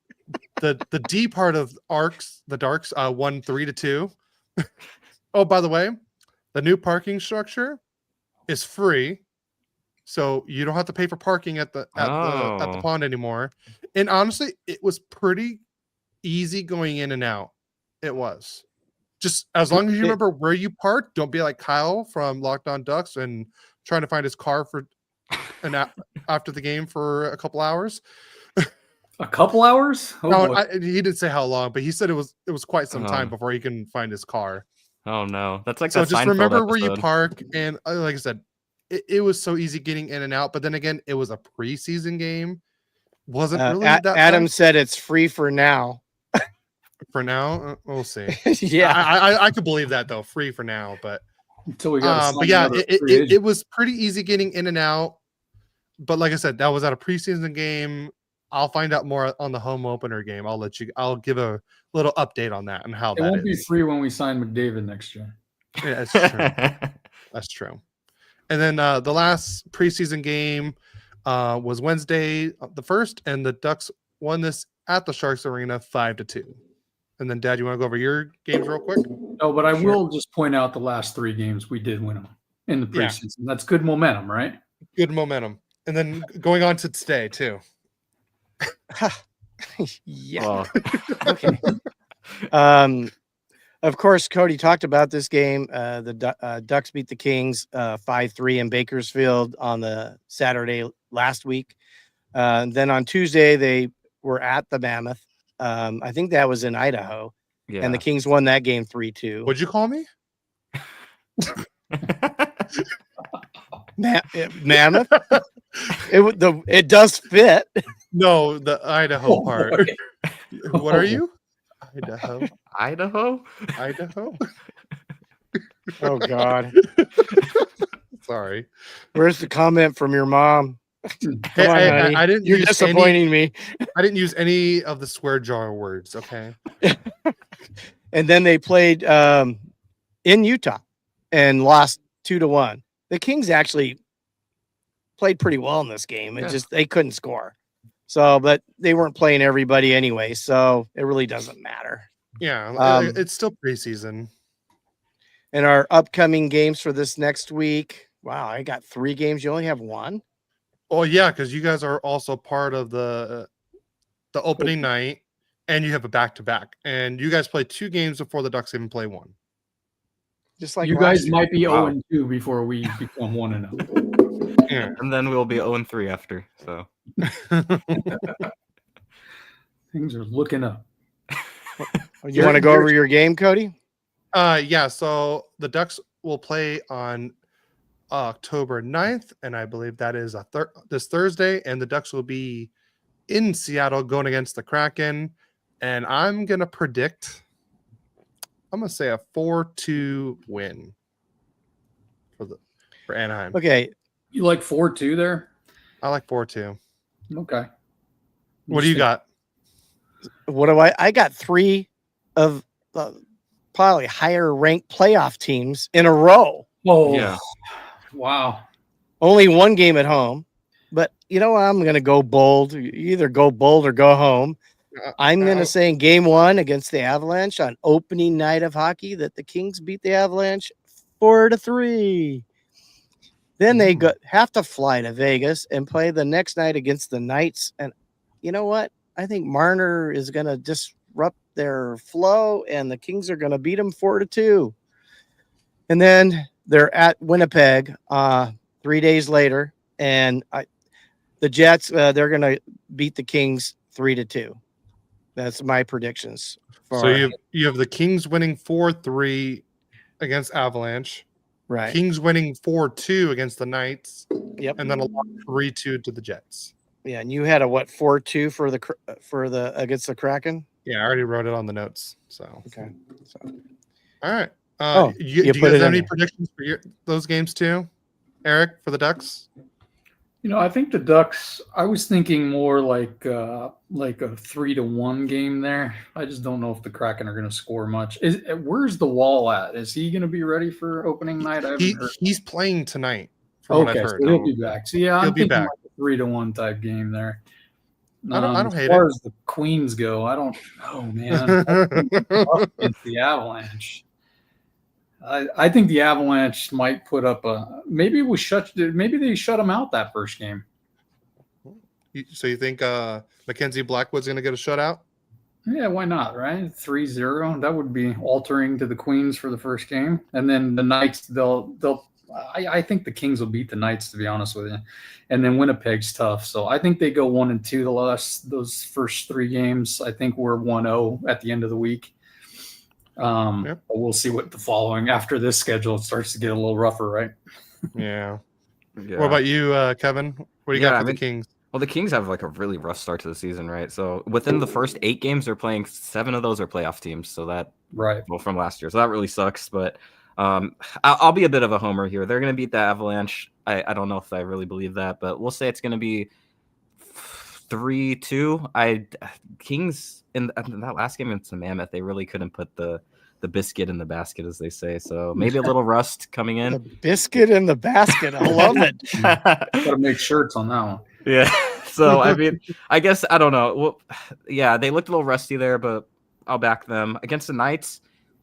D part of the Darks won 3-2. Oh, by the way, the new parking structure is free, so you don't have to pay for parking at the pond anymore. And honestly, it was pretty easy going in and out. It was just as long as you remember where you parked. Don't be like Kyle from Locked On Ducks and trying to find his car for after the game for a couple hours. A couple hours? Oh, no, he didn't say how long, but he said it was quite some time before he can find his car. Oh no, that's like so. That just Seinfeld remember episode. where you park, and like I said, it was so easy getting in and out. But then again, it was a preseason game. Wasn't really that. Adam said it's free for now. For now, we'll see. Yeah, I could believe that though. Free for now, but until we got. But yeah, it was pretty easy getting in and out. But like I said, that was at a preseason game. I'll find out more on the home opener game. I'll give a little update on that and how it that won't is. be free when we sign McDavid next year. Yeah, that's true. That's true. And then the last preseason game was Wednesday the 1st, and the Ducks won this at the Sharks Arena 5-2. And then, Dad, you want to go over your games real quick? No, but I will just point out the last 3 games we did win them. in the Yeah. preseason. That's good momentum, right? Good momentum. And then going on to today too. Yeah. Oh, Okay. Of course, Cody talked about this game. The Ducks beat the Kings 5-3 in Bakersfield on the Saturday last week. Then on Tuesday, they were at the Mammoth. I think that was in Idaho. yeah. And the Kings won that game 3-2. What'd you call me? Mammoth? It does fit. No, the Idaho Oh, part. boy. What are you? Idaho. Idaho? Idaho. Oh, God. Sorry. Where's the comment from your mom? Come Hey, on, honey. I didn't You're use disappointing me. I didn't use any of the swear jar words. Okay. And then they played in Utah and lost 2-1. The Kings actually played pretty well in this game. It just they couldn't score. So, but they weren't playing everybody anyway, so it really doesn't matter. Yeah, it's still preseason. And our upcoming games for this next week. Wow, I got 3 games. You only have 1? Oh yeah, because you guys are also part of the opening night, and you have a back-to-back, and you guys play 2 games before the Ducks even play 1. Just like you last guys year. might be Wow. 0-2 before we become 1-0. Yeah. And then we'll be 0-3 after. So Things are looking up. You want to go over your game, Cody? Yeah, so the Ducks will play on October 9th, and I believe that is this Thursday, and the Ducks will be in Seattle going against the Kraken, and I'm going to say a 4-2 win for Anaheim. Okay. You like 4-2 there? I like 4-2. Okay. What do you got? What do I got 3 of probably higher ranked playoff teams in a row. Oh, yeah. Wow. Only 1 game at home. But you know what? I'm going to go bold. You either go bold or go home. I'm going to say in game 1 against the Avalanche on opening night of hockey that the Kings beat the Avalanche 4-3. Then they have to fly to Vegas and play the next night against the Knights. And you know what? I think Marner is going to disrupt their flow, and the Kings are going to beat them 4-2. And then they're at Winnipeg 3 days later, and the Jets they're going to beat the Kings 3-2. That's my predictions. So you have the Kings winning 4-3 against Avalanche. Right. Kings winning 4-2 against the Knights. Yep. And then a 3-2 to the Jets. Yeah, and you had a 4-2 for the against the Kraken? Yeah, I already wrote it on the notes. So Okay. So all right. Do you you put guys it have in any there. predictions for those games too, Eric, for the Ducks? I think the Ducks, I was thinking more like a 3-1 game there. I just don't know if the Kraken are going to score much. Where's the Wall at? Is he going to be ready for opening night? I haven't heard. He's playing tonight, from what I've heard. So he'll be back. So yeah, He'll I'm be thinking back. like a 3-1 type game there. I don't hate as far it. as the Queens go, I don't know, man. Up against the Avalanche. I think the Avalanche might put up maybe they shut them out that first game. So you think Mackenzie Blackwood's going to get a shutout? Yeah, why not, right? 3-0. That would be altering to the Queens for the first game. And then the Knights, I think the Kings will beat the Knights, to be honest with you. And then Winnipeg's tough. So I think they go 1-2 those first 3 games. I think we're 1-0 at the end of the week. But we'll see what the following after this schedule, it starts to get a little rougher, right? Yeah. What about you, Kevin? What do you got for the Kings? Well, the Kings have like a really rough start to the season, right? So within the first 8 games they're playing, 7 of those are playoff teams. So that from last year. So that really sucks. But I'll be a bit of a homer here. They're going to beat the Avalanche. I don't know if I really believe that, but we'll say it's going to be 3-2. Kings in that last game against the Mammoth, they really couldn't put the biscuit in the basket, as they say. So maybe a little rust coming in. The biscuit in the basket. I love it. Got to make shirts on that one. Yeah. So, I mean, I guess, I don't know. Well, yeah, they looked a little rusty there, but I'll back them. Against the Knights,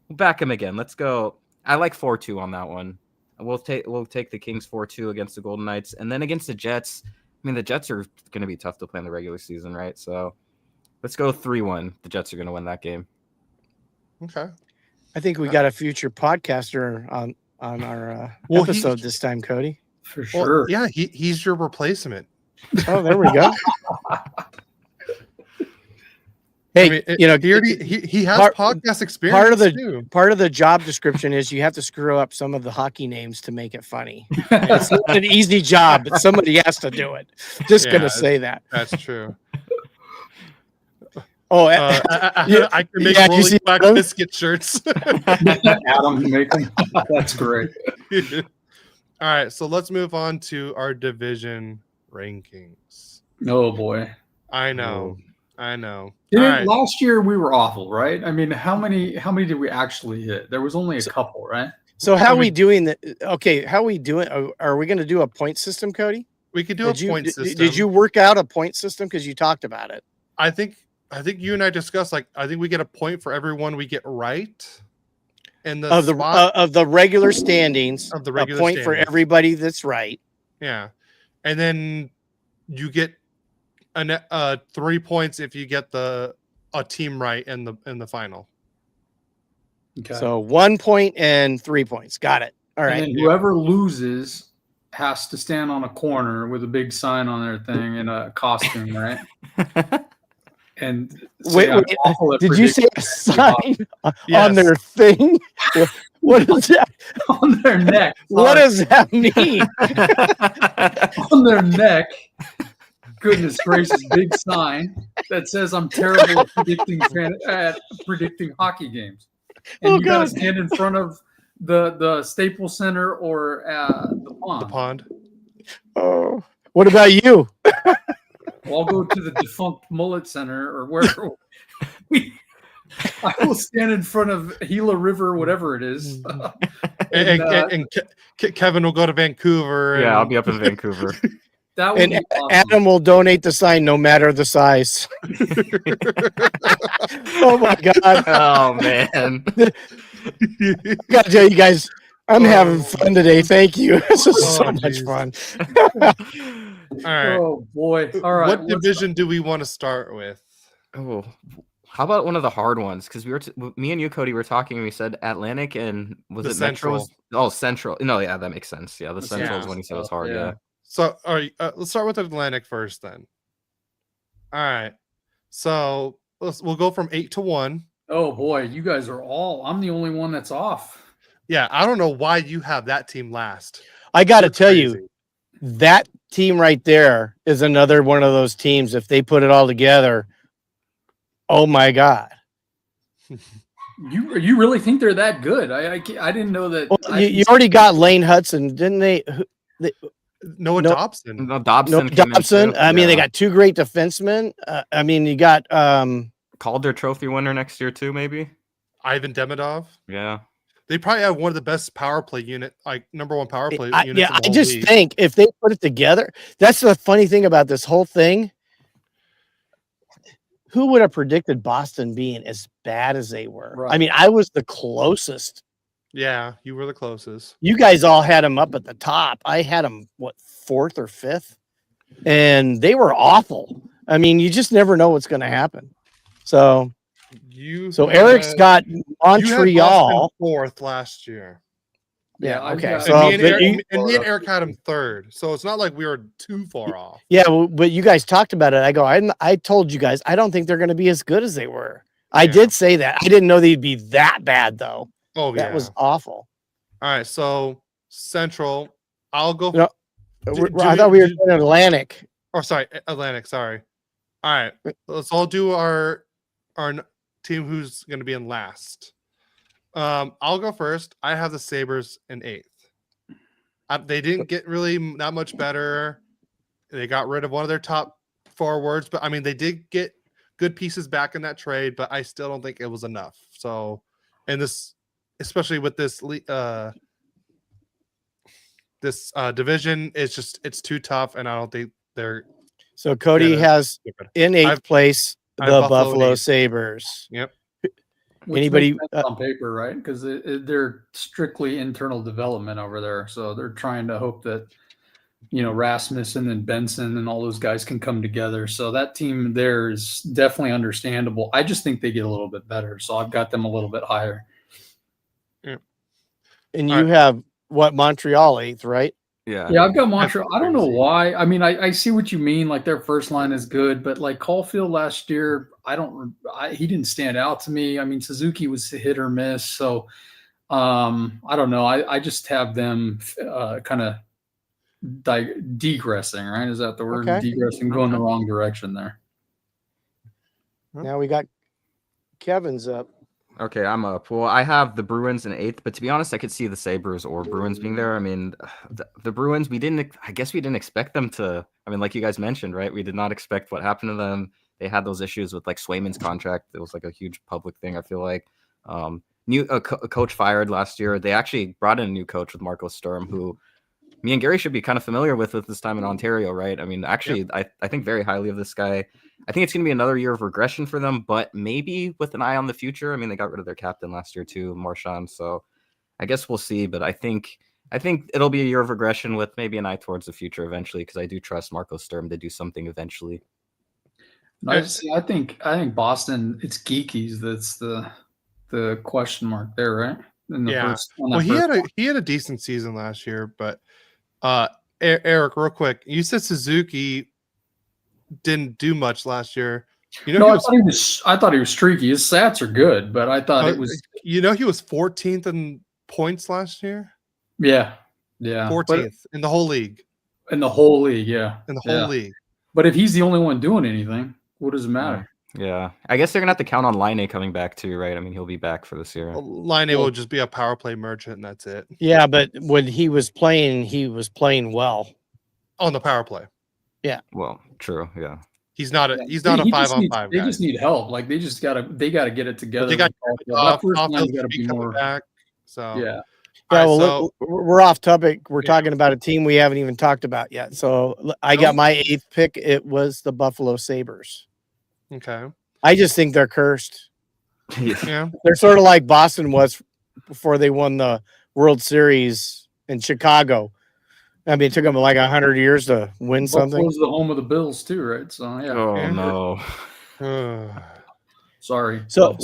we'll back them again. Let's go. I like 4-2 on that one. We'll take the Kings 4-2 against the Golden Knights, and then against the Jets. I mean, the Jets are going to be tough to play in the regular season, right? So let's go 3-1. The Jets are going to win that game. Okay. I think we got a future podcaster on our episode this time, Cody. For Well, sure. yeah, he's your replacement. Oh, there we go. Hey, I mean, you know, he has podcast experience. Part of the job description is you have to screw up some of the hockey names to make it funny. It's not an easy job, but somebody has to do it. Just gonna say that. That's true. Oh, I can make Royally Quacked biscuit shirts. Adam, make them. That's great. All right, so let's move on to our division rankings. Oh boy, I know. Last year we were awful, right? I mean, how many did we actually hit? There was only a couple, right? So how are we doing? How are we doing? Are we going to do a point system, Cody? We could do a point system. Did you work out a point system? Because you talked about it. I think you and I discussed, like, I think we get a point for everyone we get right. And of the regular standings, of the regular a point standings. for everybody that's right. Yeah, and then you get 3 points if you get a team right in the final. Okay. So 1 point and 3 points. Got it. All right. And whoever loses has to stand on a corner with a big sign on their thing in a costume, right? And wait, did you say a sign on their thing? What is that? On their neck. What does that mean? On their neck. Goodness gracious, big sign that says I'm terrible at predicting hockey games. And you got to stand in front of the Staples Center or the pond. The pond. Oh, what about you? Well, I'll go to the defunct Mullet Center or wherever. I will stand in front of Gila River, whatever it is. and Kevin will go to Vancouver. Yeah, I'll be up in Vancouver. That would be awesome. Adam will donate the sign no matter the size. Oh my God. Oh man. Gotta tell you guys, I'm having fun today. Thank you. This is so much fun. All right. Oh boy. All right. What division do we want to start with? Oh, how about one of the hard ones? Because me and you, Cody, were talking. And we said Atlantic and was The it Central? Metro? Oh, Central. No, yeah, that makes sense. Yeah, the Central is when you said it was hard. Yeah. So, all right, let's start with Atlantic first, then. All right. So we'll go from 8 to 1. Oh boy, you guys are all. I'm the only one that's off. Yeah, I don't know why you have that team last. I got to tell you, that team right there is another one of those teams. If they put it all together, oh my God. You really think they're that good? I didn't know that. Well, you already got Lane Hudson, didn't they? Noah Dobson. No, Dobson. Dobson. I mean, they got two great defensemen. I mean, you got Calder Trophy winner next year too, maybe. Ivan Demidov. Yeah. They probably have one of the best power play unit, like number one power play units. Yeah, I just think if they put it together, that's the funny thing about this whole thing. Who would have predicted Boston being as bad as they were? Right. I mean, I was the closest. Yeah, you were the closest. You guys all had them up at the top. I had them, what, 4th or 5th? And they were awful. I mean, you just never know what's going to happen. So Eric's got Montreal 4th last year. Yeah. Okay. got- So, And me and Eric had him 3rd. So it's not like we were too far off. yeah, but you guys talked about it. I told you guys, I don't think they're going to be as good as they were. I did say that. I didn't know they'd be that bad, though. Oh, yeah. That was awful. All right. So Central, I'll go. No, I thought we were in Atlantic. Oh, sorry. Atlantic. Sorry. All right. Let's all do our team who's going to be in last. I'll go first. I have the Sabres in 8th. They didn't get really that much better. They got rid of one of their top forwards, but I mean, they did get good pieces back in that trade, but I still don't think it was enough. So, and this, especially with this division, it's too tough, and I don't think they're. So Cody has in 8th place the Buffalo Sabres. Yep. Which Anybody? makes sense on paper, right? Because they're strictly internal development over there, so they're trying to hope that Rasmussen and Benson and all those guys can come together. So that team there is definitely understandable. I just think they get a little bit better, so I've got them a little bit higher. And All you right. have what, Montreal 8th, right? Yeah. Yeah, I've got Montreal. I don't know crazy. why. I mean, I see what you mean. Like their first line is good, but like Caulfield last year, he didn't stand out to me. I mean, Suzuki was hit or miss. So I don't know. I just have them kind of degressing, right? Is that the word? Okay. Degressing, going the wrong direction there. Now we got Kevin's up. Okay, I'm up. Well, I have the Bruins in 8th, but to be honest, I could see the Sabres or Bruins being there. I mean, the Bruins, I guess we didn't expect them to. I mean, like you guys mentioned, right? We did not expect what happened to them. They had those issues with like Swayman's contract. It was like a huge public thing, I feel like. A coach fired last year. They actually brought in a new coach with Marco Sturm, who me and Gary should be kind of familiar with this time in Ontario, right? I mean, actually, I think very highly of this guy. I think it's going to be another year of regression for them, but maybe with an eye on the future. I mean, they got rid of their captain last year too, Marchand. So I guess we'll see. But I think it'll be a year of regression with maybe an eye towards the future eventually, because I do trust Marco Sturm to do something eventually. I think Boston. It's Geekies that's the question mark there, right? He had a decent season last year, but Eric, real quick, you said Suzuki didn't do much last year. I thought he was streaky. His stats are good, but I thought it was. He was 14th in points last year. Yeah, 14th in the whole league. In the whole league, yeah. In the whole league. But if he's the only one doing anything, what does it matter? Yeah. I guess they're gonna have to count on Laine coming back too, right? I mean, he'll be back for this year. Laine will just be a power play merchant, and that's it. Yeah, but when he was playing well on the power play. Yeah. Well, true. Yeah. He's not a 5-on-5 guy. They just need help. Like they gotta get it together. They got to be more back. So yeah. Well, we're off topic. We're talking about a team we haven't even talked about yet. So I got my 8th pick. It was the Buffalo Sabres. Okay. I just think they're cursed. Yeah. They're sort of like Boston was before they won the World Series in Chicago. I mean, it took them like 100 years to win something. Buffalo's the home of the Bills too, right? So yeah. Oh no. Sorry. So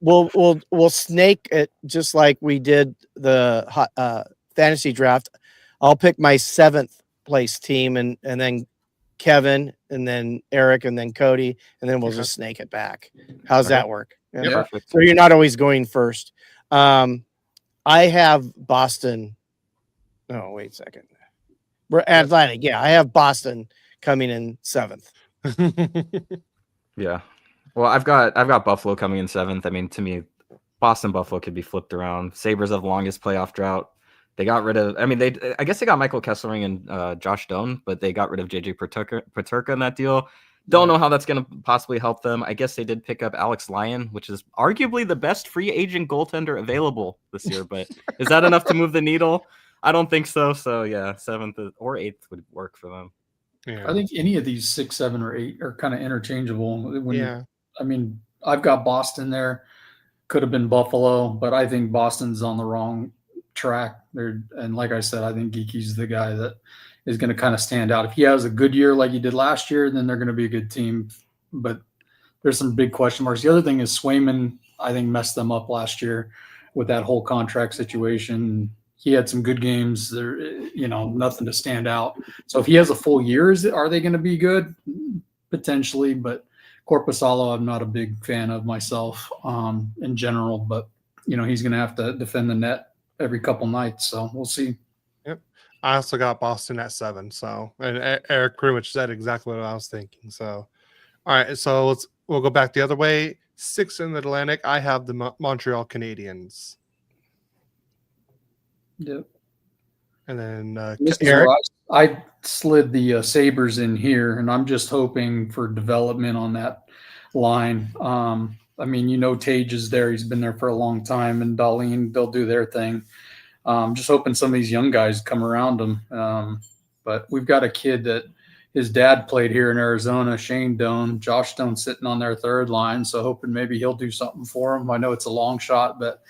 we'll snake it just like we did the fantasy draft. I'll pick my 7th place team, and then Kevin, and then Eric, and then Cody, and then we'll just snake it back. How's that work? Yeah. Perfect. So you're not always going first. I have Boston. Oh, wait a second. We're Atlantic. Yeah, I have Boston coming in 7th. Yeah. Well, I've got Buffalo coming in 7th. I mean, to me, Boston Buffalo could be flipped around. Sabres have the longest playoff drought. They got rid of. I mean, I guess they got Michael Kesselring and Josh Doan, but they got rid of JJ Peterka in that deal. Don't know how that's going to possibly help them. I guess they did pick up Alex Lyon, which is arguably the best free agent goaltender available this year. But is that enough to move the needle? I don't think so. So yeah, 7th or 8th would work for them. Yeah. I think any of these 6, 7, or 8 are kind of interchangeable. I mean, I've got Boston there. Could have been Buffalo, but I think Boston's on the wrong track. And like I said, I think Geeky's the guy that is going to kind of stand out. If he has a good year like he did last year, then they're going to be a good team. But there's some big question marks. The other thing is Swayman, I think, messed them up last year with that whole contract situation. He had some good games there, nothing to stand out. So if he has a full year, are they going to be good? Potentially, but Korpisalo, I'm not a big fan of myself in general, but he's going to have to defend the net every couple nights. So we'll see. Yep. I also got Boston at 7. So, and Eric pretty much said exactly what I was thinking. So, all right. So we'll go back the other way. 6th in the Atlantic. I have the Montreal Canadiens. Yep. And then Eric, I slid the Sabres in here, and I'm just hoping for development on that line. I mean, Tage is there; he's been there for a long time, and Dahlin, they'll do their thing. Just hoping some of these young guys come around them. But we've got a kid that his dad played here in Arizona, Shane Doan. Josh Stone sitting on their third line, so hoping maybe he'll do something for him. I know it's a long shot, but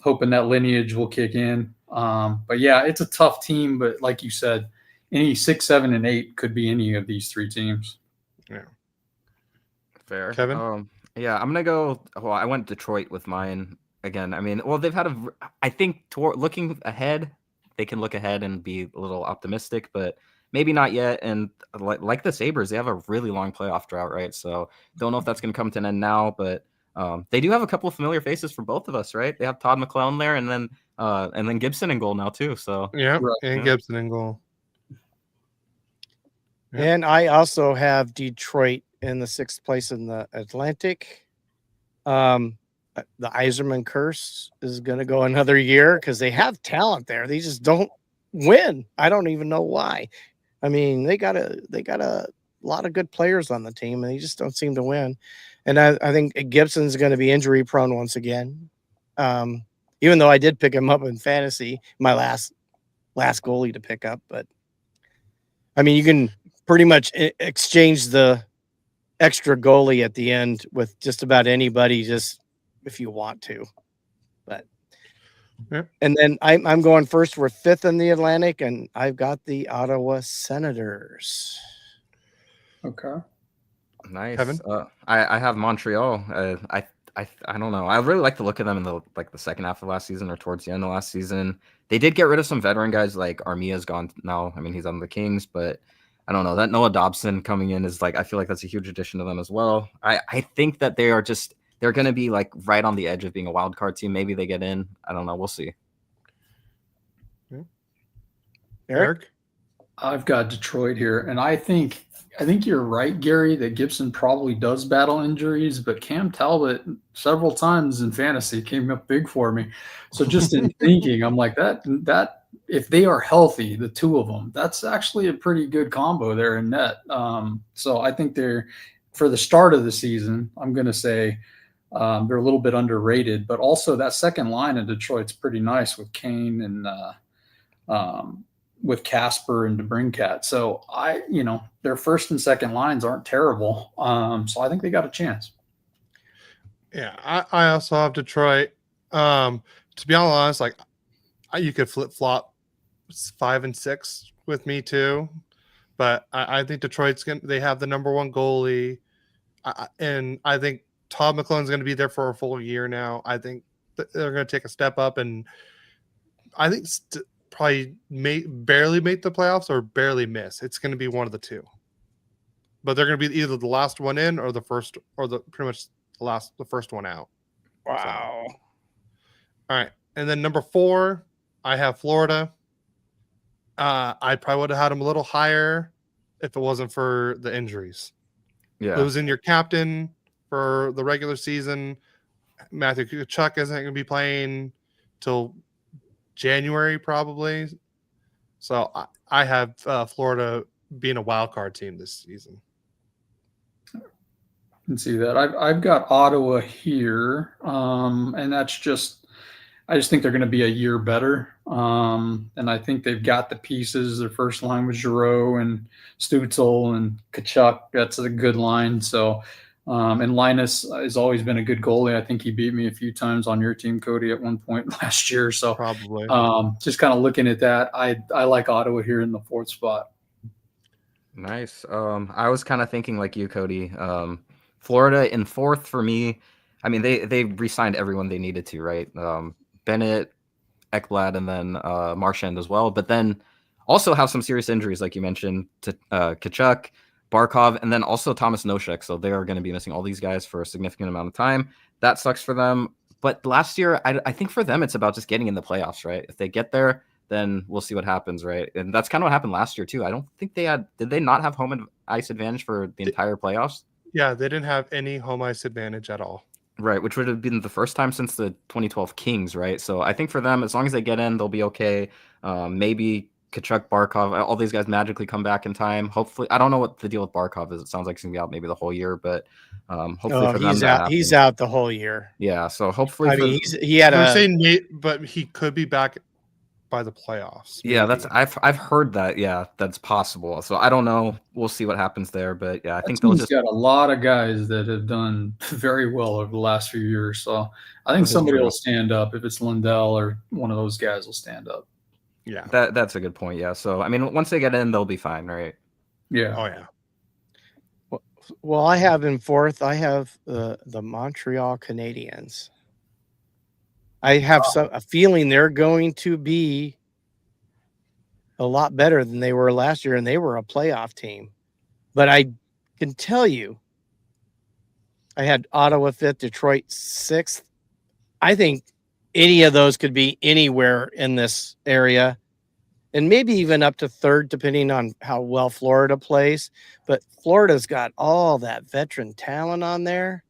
hoping that lineage will kick in. But yeah, it's a tough team. But like you said, any 6, 7, and 8 could be any of these 3 teams. Yeah. Fair. Kevin? Yeah, I'm gonna go. Well, I went Detroit with mine again. I mean, well, they've had I think looking ahead, they can look ahead and be a little optimistic, but maybe not yet. And like the Sabres, they have a really long playoff drought, right? So don't know if that's gonna come to an end now, but they do have a couple of familiar faces for both of us, right? They have Todd McClellan there, and then Gibson in goal now too. So Yeah, Right. and Gibson in goal. Yeah. And I also have Detroit in the 6th place in the Atlantic. The Yzerman curse is going to go another year because they have talent there. They just don't win. I don't even know why. I mean, they got a lot of good players on the team, and they just don't seem to win. And I think Gibson's going to be injury prone once again. Even though I did pick him up in fantasy, my last goalie to pick up, but I mean, you can pretty much exchange the extra goalie at the end with just about anybody, just if you want to. But and then I'm going first. We're 5th in the Atlantic, and I've got the Ottawa Senators. Okay. nice. Kevin? I have Montreal. I don't know. I really like to look at them in the second half of last season or towards the end of last season. They did get rid of some veteran guys, like Armia's gone now. I mean, he's on the Kings, but I don't know. That Noah Dobson coming in is I feel like that's a huge addition to them as well. I think that they're going to be right on the edge of being a wild card team. Maybe they get in. I don't know. We'll see. Eric? I've got Detroit here, and I think you're right, Gary, that Gibson probably does battle injuries, but Cam Talbot several times in fantasy came up big for me. So just in thinking, I'm like that if they are healthy, the 2 of them, that's actually a pretty good combo there in net. So I think they're, for the start of the season, I'm going to say they're a little bit underrated, but also that second line in Detroit's pretty nice with Kane and with Casper and DeBrincat. So their first and second lines aren't terrible. So I think they got a chance. Yeah, I also have Detroit. To be honest, you could flip flop 5 and 6 with me too, but I think Detroit's they have the number 1 goalie, and I think Todd McClellan's going to be there for a full year now. I think they're going to take a step up, and I think probably barely make the playoffs or barely miss. It's going to be one of the 2, but they're going to be either the last one in or the first, or pretty much the first one out. Wow. So. All right, and then number 4, I have Florida. I probably would have had them a little higher if it wasn't for the injuries. Yeah. Losing your captain for the regular season, Matthew Tkachuk isn't going to be playing till January probably. So I have Florida being a wild card team this season. I can see that. I've got Ottawa here, and that's I just think they're going to be a year better. And I think they've got the pieces. Their first line was Giroux and Stutzel and Tkachuk. That's a good line. So, and Linus has always been a good goalie. I think he beat me a few times on your team, Cody, at one point last year. So Probably. just kind of looking at that, I like Ottawa here in the 4th spot. Nice. I was kind of thinking like you, Cody. Florida in 4th for me. I mean, they re-signed everyone they needed to, right? Bennett, Ekblad, and then Marchand as well. But then also have some serious injuries, like you mentioned, to Tkachuk, Barkov, and then also Thomas Nosek. So they are going to be missing all these guys for a significant amount of time. That sucks for them. But last year, I think for them, it's about just getting in the playoffs, right? If they get there, then we'll see what happens, right? And that's kind of what happened last year, too. I don't think did they not have home ice advantage for the entire playoffs? Yeah, they didn't have any home ice advantage at all. Right, which would have been the first time since the 2012 Kings, right? So I think for them, as long as they get in, they'll be okay. Maybe Tkachuk, Barkov, all these guys magically come back in time. Hopefully, I don't know what the deal with Barkov is. It sounds like he's going to be out maybe the whole year, but hopefully for them, he's out. He's out the whole year. Yeah, so hopefully he had They're saying but he could be back by the playoffs. Yeah, maybe. I've heard that. Yeah, that's possible. So I don't know. We'll see what happens there. But yeah, I That think they'll team's just. got a lot of guys that have done very well over the last few years. So I think That's somebody true. will stand up. If it's Lindell or one of those guys will stand up. Yeah. That's a good point. Yeah. So I mean, once they get in, they'll be fine, right? Yeah. Oh yeah. Well, I have in fourth. I have the Montreal Canadiens. I have a feeling they're going to be a lot better than they were last year, and they were a playoff team. But I can tell you, I had Ottawa fifth, Detroit sixth. I think any of those could be anywhere in this area, and maybe even up to third, depending on how well Florida plays. But Florida's got all that veteran talent on there.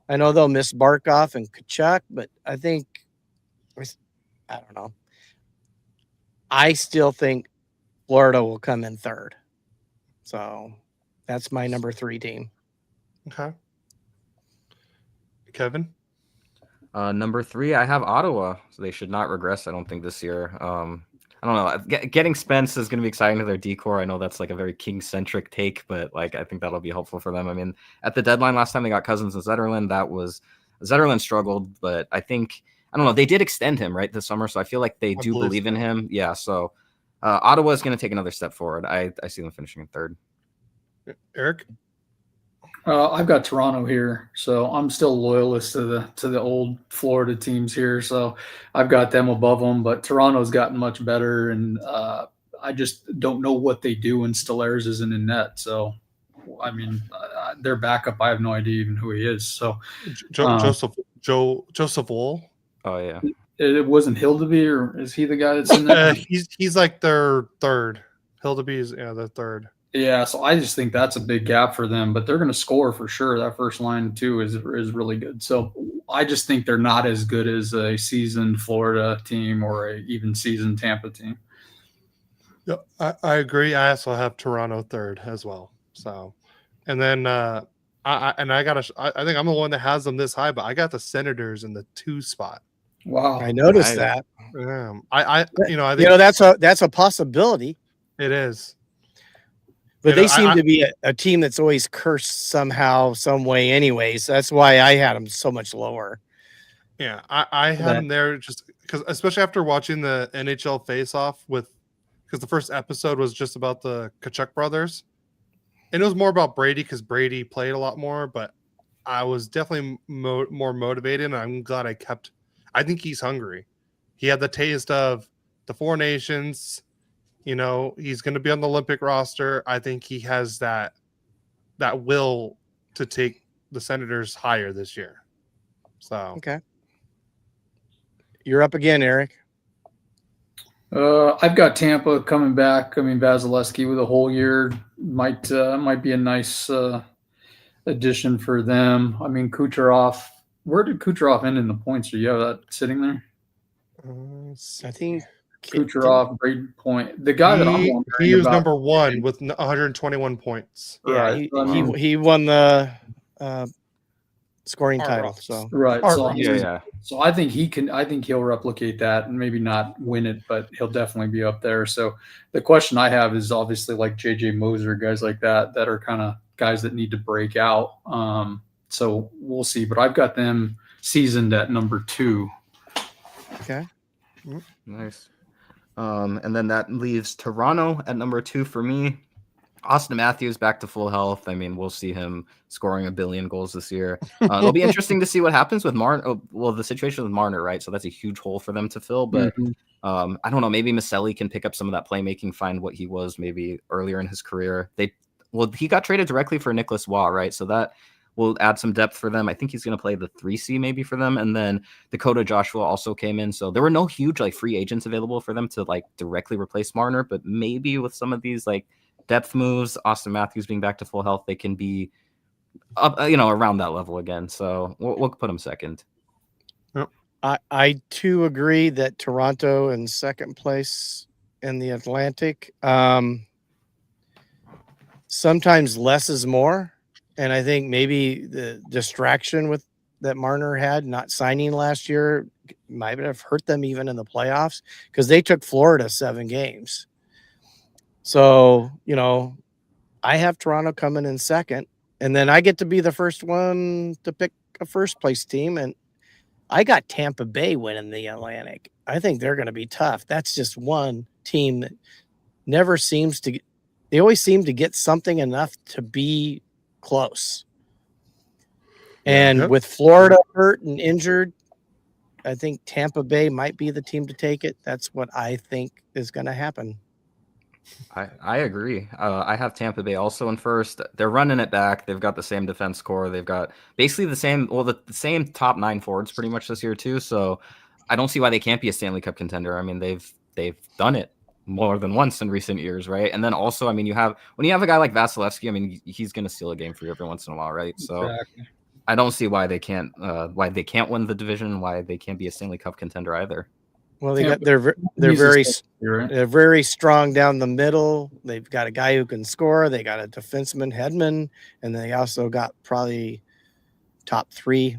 I know they'll miss Barkov and Kachuk, but I think, I don't know. I still think Florida will come in third. So that's my number 3 team. Okay. Kevin? Number 3, I have Ottawa. So they should not regress, I don't think, this year. I don't know. Getting Spence is going to be exciting to their decor. I know that's like a very King-centric take, but like I think that'll be helpful for them. I mean, at the deadline last time they got Cousins and Zetterlund, Zetterlund struggled, but I don't know. They did extend him right this summer, so I feel like they do believe in him. Yeah, so Ottawa is going to take another step forward. I see them finishing in third. Eric? I've got Toronto here, so I'm still loyalist to the old Florida teams here. So I've got them above them, but Toronto's gotten much better, and I just don't know what they do when Stellaires isn't in net. So, I mean, their backup, I have no idea even who he is. So Joseph Wool. Oh yeah, it wasn't Hildeby, or is he the guy that's in there? He's like their third. Hildeby is the third. Yeah, so I just think that's a big gap for them, but they're going to score for sure. That first line too is really good. So I just think they're not as good as a seasoned Florida team or a even seasoned Tampa team. Yeah, I agree. I also have Toronto third as well. So, and then I think I'm the one that has them this high, but I got the Senators in the 2 spot. Wow, I noticed that. I think that's a possibility. It is. But they seem to be a team that's always cursed somehow, some way anyways. That's why I had them so much lower. Yeah, I had them there just because, especially after watching the NHL face-off because the first episode was just about the Kachuk brothers. And it was more about Brady because Brady played a lot more, but I was definitely more motivated, and I'm glad I think he's hungry. He had the taste of the 4 nations. He's going to be on the Olympic roster. I think he has that will to take the Senators higher this year. So okay, you're up again, Eric. I've got Tampa coming back. I mean, Vasilevsky with a whole year might be a nice addition for them. I mean, Kucherov. Where did Kucherov end in the points? Do you have that sitting there? I think Kucherov, Braden Point. The guy that I'm wondering he was about, number 1 with 121 points. Yeah, right. he won the scoring title. So right. Yeah. So I think he can. I think he'll replicate that and maybe not win it, but he'll definitely be up there. So the question I have is obviously like JJ Moser, guys like that are kind of guys that need to break out. So we'll see. But I've got them seasoned at number 2. Okay. Nice. And then that leaves Toronto at number 2 for me. Austin Matthews back to full health. I mean, we'll see him scoring 1 billion goals this year. It'll be interesting to see what happens with Marner. Oh, well, the situation with Marner, right? So that's a huge hole for them to fill. But I don't know. Maybe Maselli can pick up some of that playmaking, find what he was maybe earlier in his career. He got traded directly for Nicholas Waugh, right? So that will add some depth for them. I think he's going to play the 3C maybe for them. And then Dakota Joshua also came in. So there were no huge free agents available for them to directly replace Marner. But maybe with some of these depth moves, Austin Matthews being back to full health, they can be up, around that level again. So we'll put them second. Yep. I too agree that Toronto in second place in the Atlantic. Sometimes less is more. And I think maybe the distraction with that Marner had not signing last year might have hurt them even in the playoffs because they took Florida 7 games. So, I have Toronto coming in second, and then I get to be the first one to pick a first place team, and I got Tampa Bay winning the Atlantic. I think they're going to be tough. That's just one team that never seems to – they always seem to get something enough to be close. And with Florida hurt and injured, I think Tampa Bay might be the team to take it. That's what I think is going to happen. I agree. I have Tampa Bay also in first. They're running it back. They've got the same defense core. They've got basically the same top 9 forwards pretty much this year too. So I don't see why they can't be a Stanley Cup contender. I mean, they've done it more than once in recent years, right? And then also, I mean, when you have a guy like Vasilevsky, I mean, he's going to steal a game for you every once in a while, right? So exactly. I don't see why they can't win the division, why they can't be a Stanley Cup contender either. Well, they're very strong down the middle. They've got a guy who can score. They got a defenseman, Hedman, and they also got probably top 3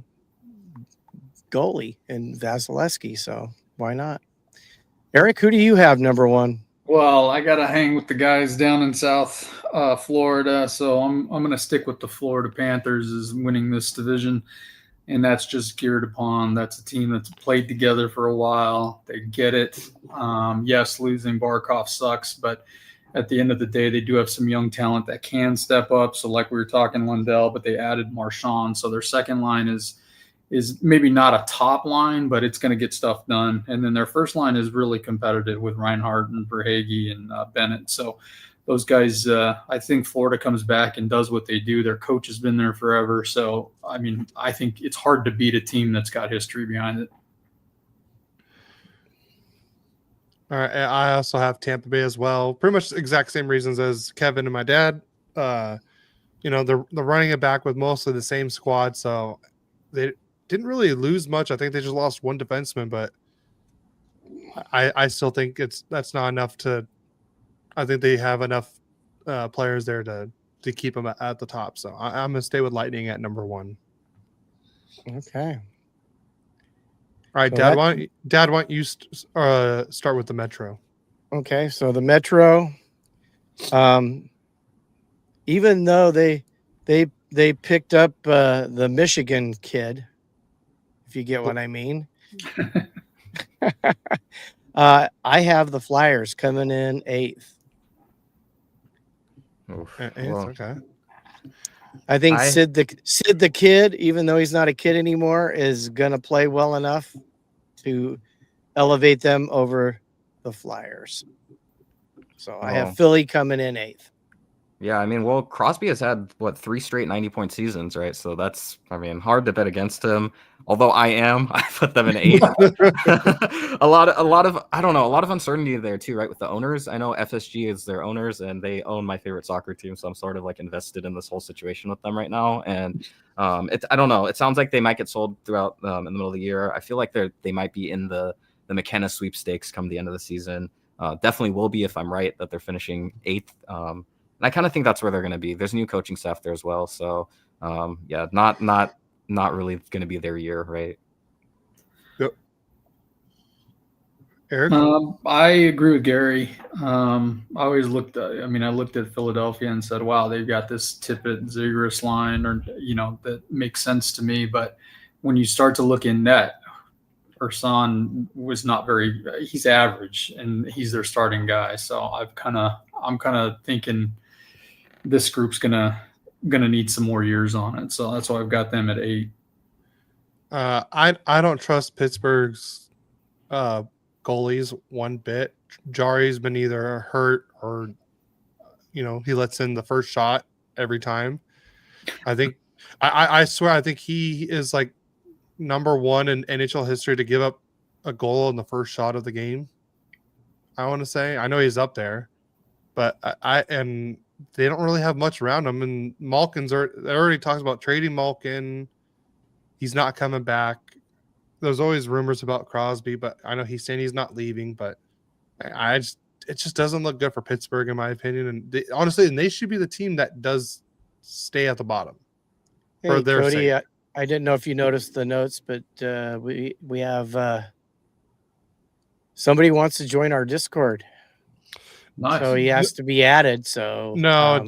goalie in Vasilevsky. So why not? Eric, who do you have number 1? Well, I got to hang with the guys down in South Florida, so I'm going to stick with the Florida Panthers as winning this division. And that's just geared upon that's a team that's played together for a while. They get it. Yes, losing Barkov sucks, but at the end of the day, they do have some young talent that can step up. So like we were talking Lundell, but they added Marchand. So their second line is maybe not a top line, but it's going to get stuff done. And then their first line is really competitive with Reinhart and Verhaeghe and Bennett. So those guys, I think Florida comes back and does what they do. Their coach has been there forever. So, I mean, I think it's hard to beat a team that's got history behind it. All right. I also have Tampa Bay as well. Pretty much the exact same reasons as Kevin and my dad. They're running it back with mostly the same squad. So they didn't really lose much. I think they just lost 1 defenseman, but I still think that's not enough to – I think they have enough players there to keep them at the top. So I'm going to stay with Lightning at number 1. Okay. All right, so why don't you start with the Metro? Okay, so the Metro, even though they picked up the Michigan kid, if you get what I mean, I have the Flyers coming in 8th. Okay. I think Sid the kid, even though he's not a kid anymore, is gonna play well enough to elevate them over the Flyers. So I have Philly coming in 8th. Yeah, I mean, well, Crosby has had 3 straight 90-point seasons, right? So that's, I mean, hard to bet against him. Although I put them in 8th. a lot of I don't know, a lot of uncertainty there too, right? With the owners, I know FSG is their owners, and they own my favorite soccer team, so I'm sort of like invested in this whole situation with them right now. And I don't know, it sounds like they might get sold throughout in the middle of the year. I feel like they might be in the McKenna sweepstakes come the end of the season. Definitely will be if I'm right that they're finishing 8th. And I kind of think that's where they're going to be. There's new coaching staff there as well. So, yeah, not really going to be their year, right? Yep. Eric? I agree with Gary. I always looked at Philadelphia and said, wow, they've got this Tippett, Zegras line, that makes sense to me. But when you start to look in net, Ursan was not he's average, and he's their starting guy. So I'm kind of thinking this group's gonna need some more years on it. So that's why I've got them at 8. I don't trust Pittsburgh's goalies one bit. Jari's been either hurt or he lets in the first shot every time. I think I swear I think he is like number 1 in NHL history to give up a goal in the first shot of the game. I want to say, I know he's up there, but and they don't really have much around him. And they already talked about trading Malkin. He's not coming back. There's always rumors about Crosby, but I know he's saying he's not leaving. But it just doesn't look good for Pittsburgh, in my opinion. And honestly, they should be the team that does stay at the bottom. Hey, Cody, I didn't know if you noticed the notes, but we have somebody wants to join our Discord, Nice. so he has to be added. So No,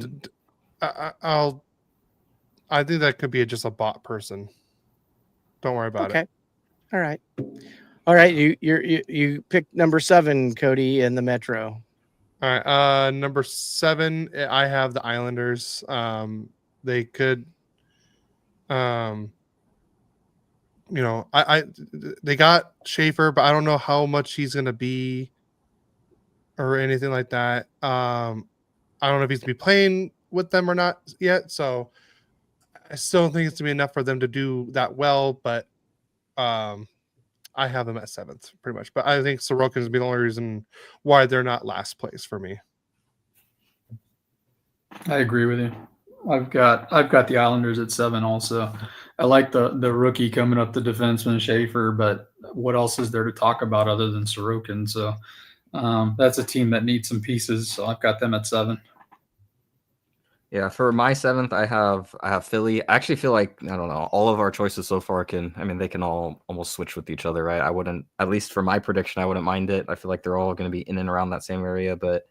I think that could be just a bot person. Don't worry about it. Okay. All right. You picked number 7, Cody, in the Metro. All right. Number 7, I have the Islanders. They could, they got Schaefer, but I don't know how much he's gonna be or anything like that. I don't know if he's gonna be playing with them or not yet. So I still don't think it's gonna be enough for them to do that well, but I have them at 7th pretty much. But I think Sorokin is the only reason why they're not last place for me. I agree with you. I've got the Islanders at 7 also. I like the rookie coming up, the defenseman Schaefer, but what else is there to talk about other than Sorokin? So that's a team that needs some pieces. So I've got them at 7. Yeah, for my 7th, I have Philly. I actually feel like, I don't know, all of our choices so far they can all almost switch with each other, right? I wouldn't, at least for my prediction, I wouldn't mind it. I feel like they're all going to be in and around that same area, but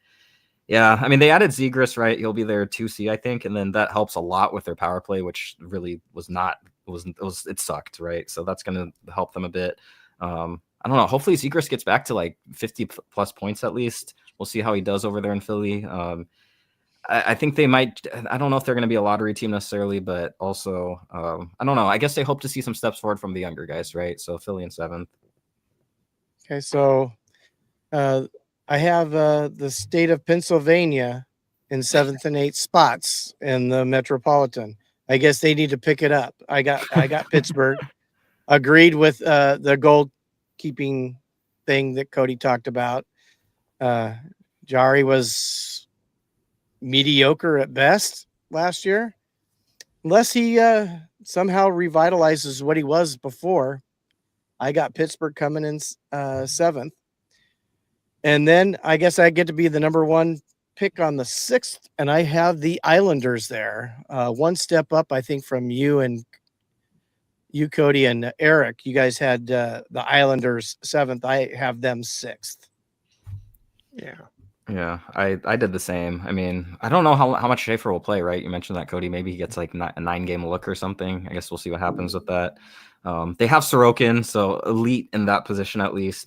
yeah, I mean, they added Zegras, right? He'll be their 2C, I think, and then that helps a lot with their power play, which really it sucked, right? So that's going to help them a bit. I don't know. Hopefully Zegras gets back to like 50 plus points at least. We'll see how he does over there in Philly. I think they might. I don't know if they're going to be a lottery team necessarily, but also, I don't know. I guess they hope to see some steps forward from the younger guys, right? So Philly in 7th. Okay, so I have the state of Pennsylvania in 7th and 8th spots in the Metropolitan. I guess they need to pick it up. I got Pittsburgh. Agreed with the goalkeeping thing that Cody talked about. Jari was mediocre at best last year, unless he somehow revitalizes what he was before. I got Pittsburgh coming in 7th. And then I guess I get to be the number 1 pick on the 6th, and I have the Islanders there. One step up, I think, from you, Cody, and Eric. You guys had the Islanders 7th. I have them 6th. Yeah, I did the same. I mean, I don't know how much Schaefer will play, right? You mentioned that, Cody. Maybe he gets like a 9-game look or something. I guess we'll see what happens with that. They have Sorokin, so elite in that position at least.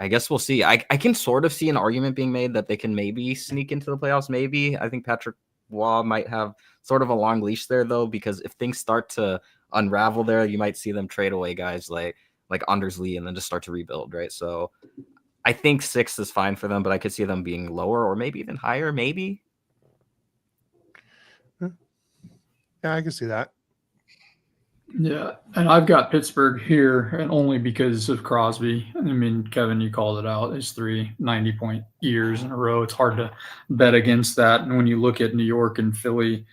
I guess we'll see. I can sort of see an argument being made that they can maybe sneak into the playoffs. Maybe. I think Patrick Waugh might have sort of a long leash there, though, because if things start to unravel there, you might see them trade away guys like Anders Lee and then just start to rebuild, right? So I think 6 is fine for them, but I could see them being lower or maybe even higher, maybe. Yeah, I can see that. Yeah, and I've got Pittsburgh here, and only because of Crosby. I mean, Kevin, you called it out. It's 3 90-point years in a row. It's hard to bet against that. And when you look at New York and Philly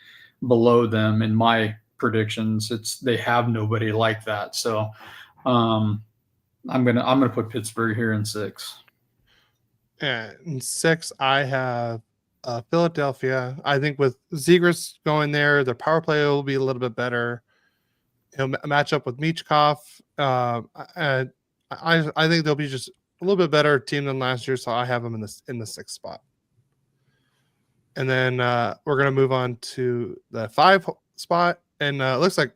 below them, in my predictions, they have nobody like that. So I'm gonna put Pittsburgh here in 6. And in 6, I have Philadelphia. I think with Zegras going there, their power play will be a little bit better. He'll match up with Michkov. And I think they'll be just a little bit better team than last year, so I have them in the 6th spot. And then we're gonna move on to the 5 spot, and it looks like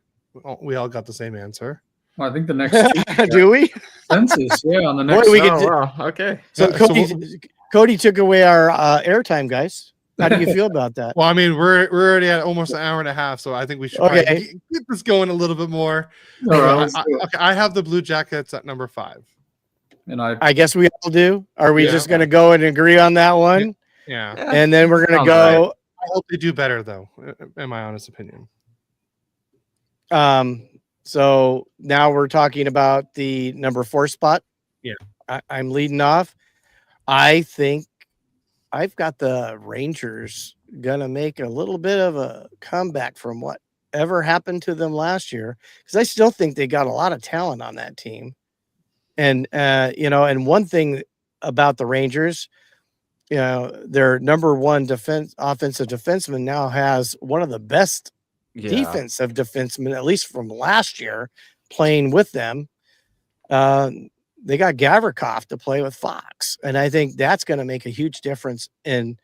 we all got the same answer. Well, I think the next do we? census, yeah, on the next. Boy, Wow, okay. So Yeah, Cody took away our airtime, guys. How do you feel about that? Well, I mean, we're already at almost an hour and a half, so I think we should probably get this going a little bit more. All right, let's do it. I have the Blue Jackets at number 5. And I guess we all do. Are we Yeah. just going to go and agree on that one? Yeah. And then we're going to go. Right. I hope they do better, though, in my honest opinion. So now we're talking about the number 4 spot. Yeah. I'm leading off. I think I've got the Rangers gonna make a little bit of a comeback from whatever happened to them last year, because I still think they got a lot of talent on that team. And and one thing about the Rangers, their number 1 offensive defenseman now has one of the best defensive defenseman, at least from last year, playing with them. They got Gavrikov to play with Fox, and I think that's going to make a huge difference in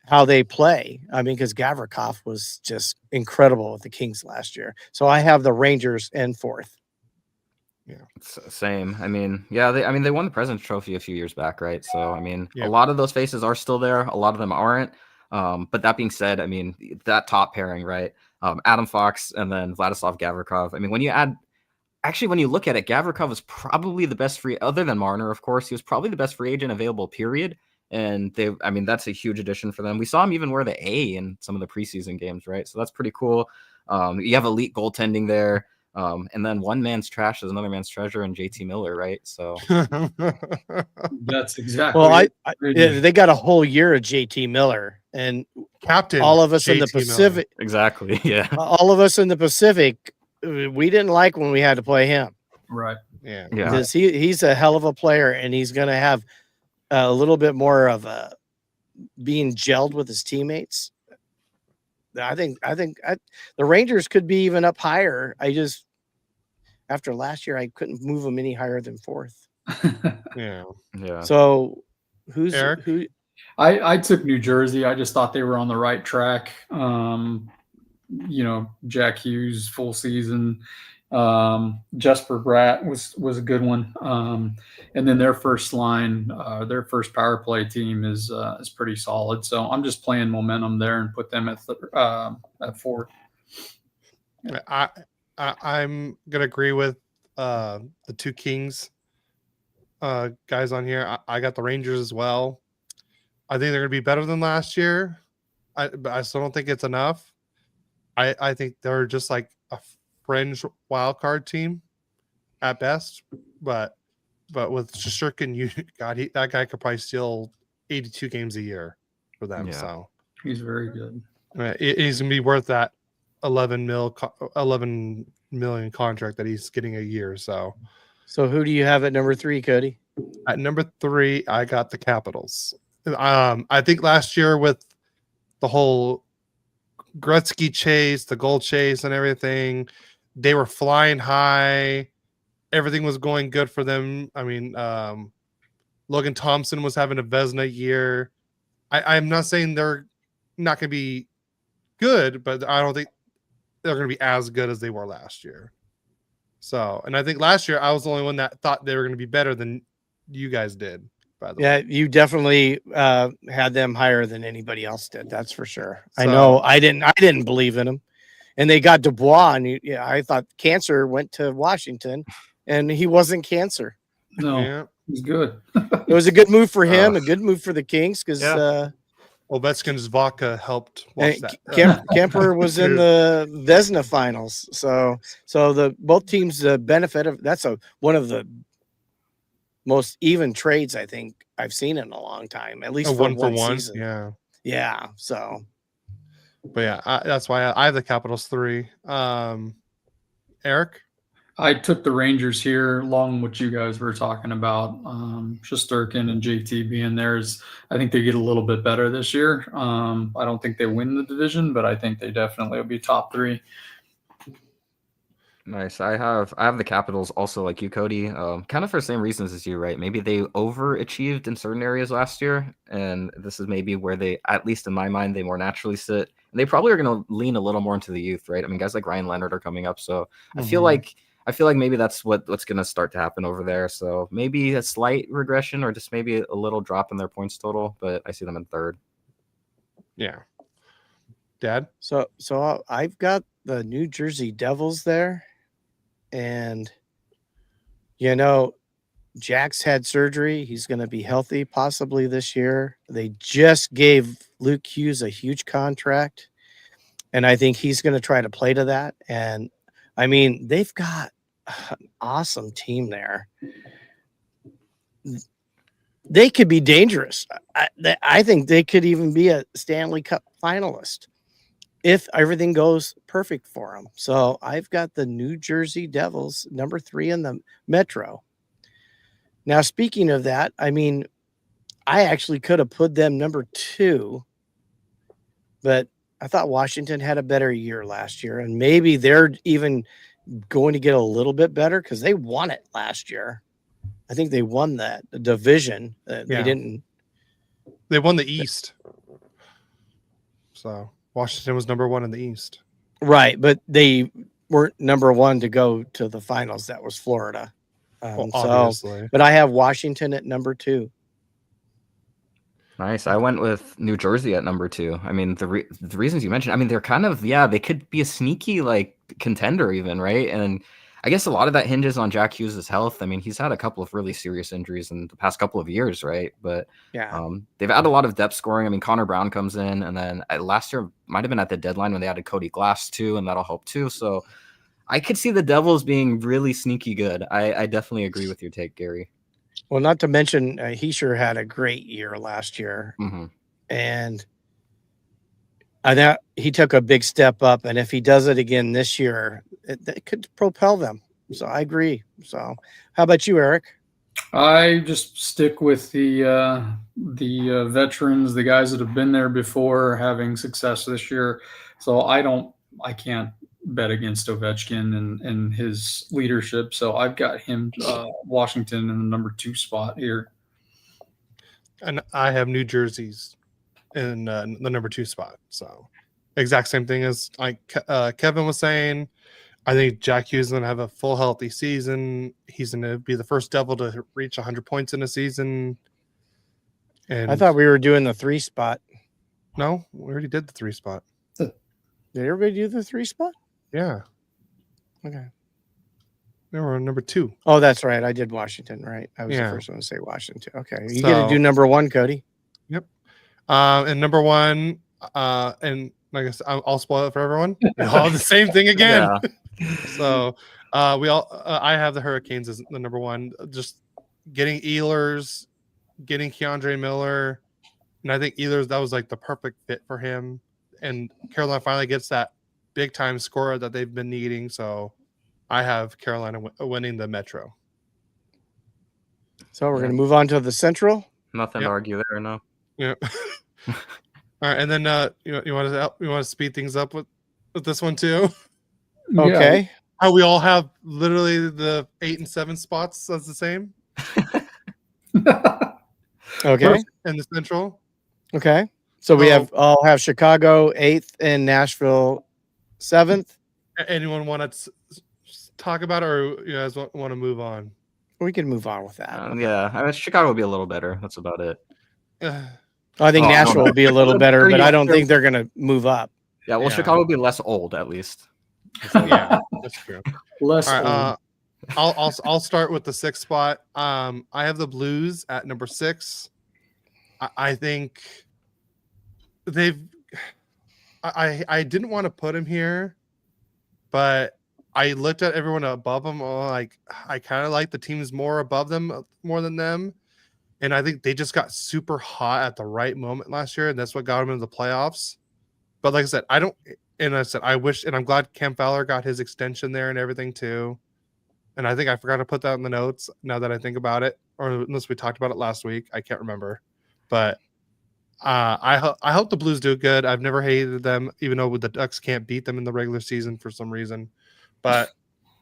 how they play. I mean, because Gavrikov was just incredible with the Kings last year. So I have the Rangers in fourth. Yeah, same. I mean, they won the President's Trophy a few years back, right? So, I mean, a lot of those faces are still there. A lot of them aren't. But that being said, I mean, that top pairing, right? Adam Fox and then Vladislav Gavrikov. I mean, when you look at it, Gavrikov was probably the best free, other than Marner, of course, he was probably the best free agent available, period. And that's a huge addition for them. We saw him even wear the A in some of the preseason games, right? So that's pretty cool. You have elite goaltending there. And then one man's trash is another man's treasure in JT Miller, right? So That's exactly. Well, they got a whole year of JT Miller, and captain. All of us in the JT Miller. Pacific, exactly, yeah. All of us in the Pacific, we didn't like when we had to play him, Right. Yeah. because he's a hell of a player, and he's going to have a little bit more of a being gelled with his teammates. I think the Rangers could be even up higher. After last year, I couldn't move them any higher than fourth. Yeah. So who? I took New Jersey. I just thought they were on the right track. Jack Hughes, full season. Jesper Bratt was a good one. And then their first line, their first power play team is pretty solid. So I'm just playing momentum there and put them at fourth. I'm gonna agree with the two Kings guys on here. I got the Rangers as well. I think they're gonna be better than last year. But I still don't think it's enough. I think they're just like a fringe wild card team at best. But with Shesterkin, that guy could probably steal 82 games a year for them. Yeah. So he's very good. He's gonna be worth that 11 million contract that he's getting a year. So who do you have at number 3, Cody? At number 3, I got the Capitals. I think last year with the whole Gretzky chase, the goal chase, and everything, they were flying high. Everything was going good for them. I mean, Logan Thompson was having a Vezina year. I'm not saying they're not going to be good, but I don't think they're going to be as good as they were last year. So, and I think last year I was the only one that thought they were going to be better than you guys did. By the way, You definitely had them higher than anybody else did. That's for sure. So, I know I didn't believe in them, and they got Dubois, and I thought Cancer went to Washington, and he wasn't Cancer. No, he's good. It was a good move for him, a good move for the Kings, because Ovechkin's vodka helped watch that. Kemper was in the Vezina finals, so the both teams benefit of that's one of the most even trades I think I've seen in a long time, at least for one season. Yeah. So, but that's why I have the Capitals 3. Eric, I took the Rangers here, along with what you guys were talking about. Shesterkin and JT being there I think they get a little bit better this year. I don't think they win the division, but I think they definitely will be top 3. Nice. I have the Capitals also, like you, Cody, kind of for the same reasons as you, right? Maybe they overachieved in certain areas last year, and this is maybe where they, at least in my mind, they more naturally sit. And they probably are going to lean a little more into the youth, right? I mean, guys like Ryan Leonard are coming up, so I feel like maybe that's what's going to start to happen over there. So maybe a slight regression or just maybe a little drop in their points total, but I see them in 3rd. Yeah. Dad? So I've got the New Jersey Devils there. And, Jack's had surgery. He's going to be healthy possibly this year. They just gave Luke Hughes a huge contract, and I think he's going to try to play to that. And, I mean, they've got an awesome team there. They could be dangerous. I think they could even be a Stanley Cup finalist if everything goes perfect for them. So I've got the New Jersey Devils, number 3 in the Metro. Now, speaking of that, I mean, I actually could have put them number 2, but I thought Washington had a better year last year, and maybe they're even going to get a little bit better because they won it last year. I think they won the division. They Yeah. didn't. They won the East. So Washington was number 1 in the East. Right, but they weren't number 1 to go to the finals. That was Florida. Well, obviously. But I have Washington at number 2. Nice. I went with New Jersey at number 2. I mean, the reasons you mentioned, I mean, they're kind of, they could be a sneaky like contender even, right? And I guess a lot of that hinges on Jack Hughes' health. I mean, he's had a couple of really serious injuries in the past couple of years, right? But Yeah, they've had a lot of depth scoring. I mean, Connor Brown comes in, and then last year might have been at the deadline when they added Cody Glass too, and that'll help too. So I could see the Devils being really sneaky good. I definitely agree with your take, Gary. well, not to mention he sure had a great year last year, and I thought he took a big step up. And if he does it again this year, it could propel them. So I agree. So, how about you, Eric? I just stick with the veterans, the guys that have been there before, having success this year. So I can't bet against Ovechkin and his leadership. So I've got him, Washington, in the number 2 spot here. And I have New Jersey's in the number 2 spot. So exact same thing as like Kevin was saying. I think Jack Hughes is going to have a full healthy season. He's going to be the first Devil to reach 100 points in a season. And I thought we were doing the 3 spot. No, we already did the 3 spot. Did everybody do the 3 spot? Yeah. Okay. We were on number 2. Oh, that's right. I did Washington, right? I was the first one to say Washington. Okay. You get to do number 1, Cody. Yep. And number 1, and like I said, I'll spoil it for everyone. We all have the same thing again. So I have the Hurricanes as the number 1. Just getting Ehlers, getting Keandre Miller, and I think Ehlers, that was like the perfect fit for him. And Carolina finally gets that big time scorer that they've been needing. So I have Carolina winning the Metro. So we're going to move on to the Central. Nothing to argue there, no. Yeah. All right, and then you want to speed things up with this one too. Okay. How we all have literally the 8 and 7 spots that's the same. Okay. In the Central. Okay. So we all have Chicago 8th and Nashville 7th. Anyone want to talk about it, or you guys want to move on? We can move on with that. Yeah, I mean, Chicago will be a little better. That's about it. I think Nashville will be a little better, but I don't think they're going to move up. Yeah, well, Chicago will be less old at least. Yeah, that's true. Less old. I'll start with the 6th spot. I have the Blues at number 6. I think I didn't want to put him here, but I looked at everyone above them. Like I kind of like the teams more above them more than them, and I think they just got super hot at the right moment last year, and that's what got them into the playoffs. But like I said, I wish, and I'm glad Cam Fowler got his extension there and everything too. And I think I forgot to put that in the notes now that I think about it, or unless we talked about it last week, I can't remember. But I hope the Blues do good. I've never hated them, even though the Ducks can't beat them in the regular season for some reason. But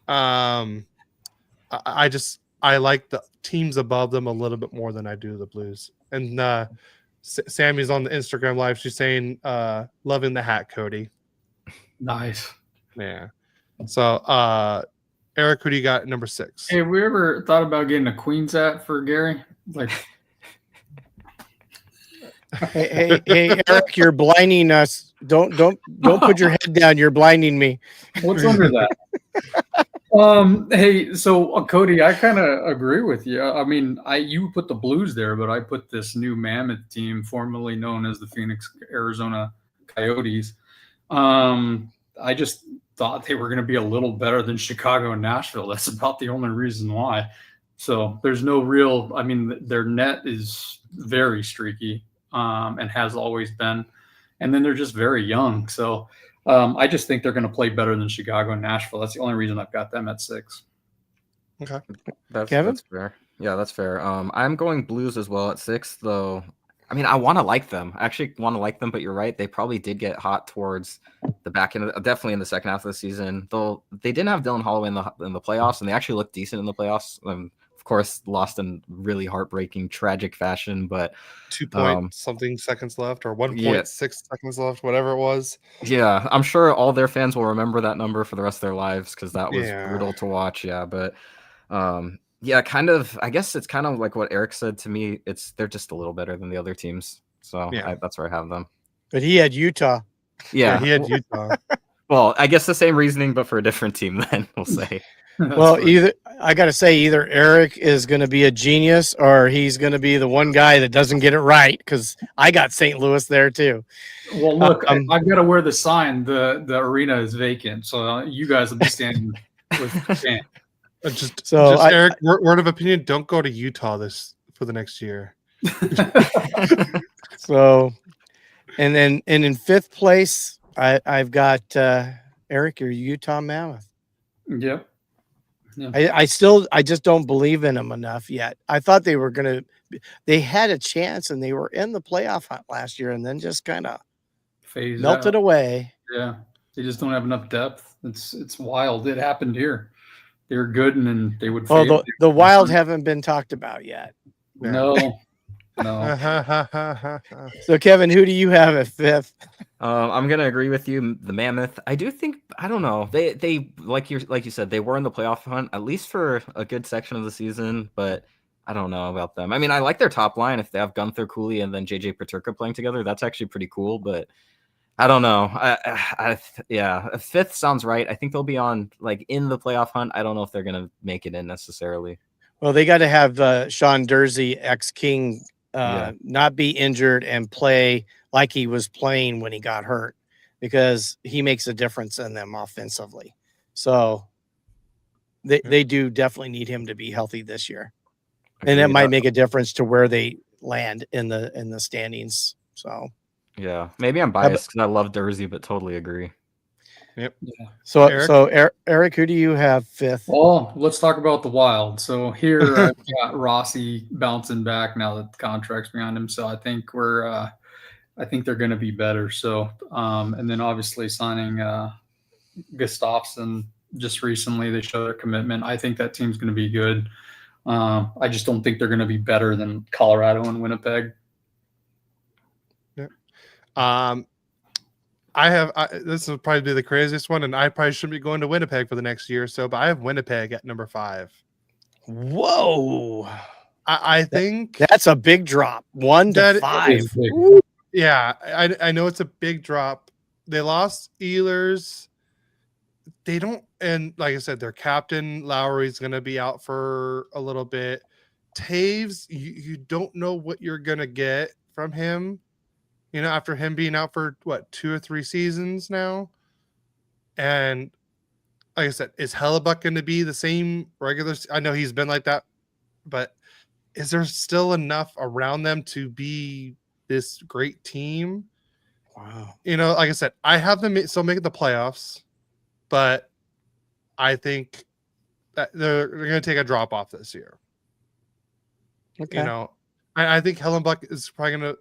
I like the teams above them a little bit more than I do the Blues. And Sammy's on the Instagram live. She's saying, loving the hat, Cody. Nice. Yeah. So, Eric, who do you got at number 6? Hey, have we ever thought about getting a Queen's hat for Gary? Like, hey, Eric, you're blinding us. Don't put your head down. You're blinding me. What's under that? Hey, so Cody, I kind of agree with you. I mean, you put the Blues there, but I put this new Mammoth team, formerly known as the Phoenix, Arizona Coyotes. I just thought they were going to be a little better than Chicago and Nashville. That's about the only reason why. So there's no real, I mean, their net is very streaky, and has always been. And then they're just very young. So I just think they're going to play better than Chicago and Nashville. That's the only reason I've got them at 6. Okay. That's Kevin? fair. Yeah, that's fair. I'm going Blues as well at 6, though. I mean, I want to like them. I actually want to like them, but you're right. They probably did get hot towards the back end, definitely in the second half of the season. Though they didn't have Dylan Holloway in the playoffs, and they actually looked decent in the playoffs. Of course, lost in really heartbreaking, tragic fashion. But 2 point something seconds left, or Yeah. 1.6 seconds left, whatever it was. yeah, I'm sure all their fans will remember that number for the rest of their lives because that was Yeah. brutal to watch. Yeah, but yeah, kind of. I guess it's kind of like what Eric said to me. They're just a little better than the other teams, so Yeah. that's where I have them. But he had Utah. Yeah, he had Utah. well, I guess the same reasoning, but for a different team. Then we'll say. Well, funny. I got to say, either Eric is going to be a genius or he's going to be the one guy that doesn't get it right, because I got St. Louis there too. Well, look, I've got to wear the sign. The arena is vacant, so you guys will be standing with the fan. Just I- Eric, word of opinion: don't go to Utah for the next year. So, and in fifth place, I've got Eric, your Utah Mammoth. Yep. I just don't believe in them enough yet. I thought they had a chance and they were in the playoff hunt last year, and then just kind of Phased melted out. away. Yeah, they just don't have enough depth. It's wild. It happened here. They were good, and then they would. Oh, fade. the Wild haven't been talked about yet. No. So, Kevin, who do you have at fifth? I'm gonna agree with you. The Mammoth. I do think. I don't know. They like you said, they were in the playoff hunt at least for a good section of the season, but I don't know about them. I mean, I like their top line. If they have Gunther, Cooley, and then JJ Peterka playing together, that's actually pretty cool. But I don't know. Yeah, fifth sounds right. I think they'll be on in the playoff hunt. I don't know if they're gonna make it in necessarily. Well, they got to have Sean Dursey, ex-King, Yeah. not be injured and play like he was playing when he got hurt, because he makes a difference in them offensively. So they do definitely need him to be healthy this year. And it Agreed. might make a difference to where they land in the standings. So Yeah, maybe I'm biased because I love Dursey, but totally agree. Yep. Yeah. So Eric, who do you have fifth? Well, let's talk about the Wild. So here I've got Rossi bouncing back now that the contract's behind him. So I think I think they're going to be better. So and then obviously signing Gustafsson just recently, they showed their commitment. I think that team's going to be good. I just don't think they're going to be better than Colorado and Winnipeg. This will probably be the craziest one, and I probably shouldn't be going to Winnipeg for the next year or so, but I have Winnipeg at number 5. Whoa. I think That's a big drop. 1 to 5. Yeah, I know it's a big drop. They lost Ehlers. They don't, and like I said, their captain Lowry's going to be out for a little bit. Taves, you don't know what you're going to get from him. You know, after him being out for 2 or 3 seasons now. And like I said, is Hellebuck going to be the same regular? I know he's been like that, but is there still enough around them to be this great team? Wow. You know, like I said, I have them still making the playoffs, but I think that they're going to take a drop off this year. Okay. You know, I think Hellebuck is probably going to.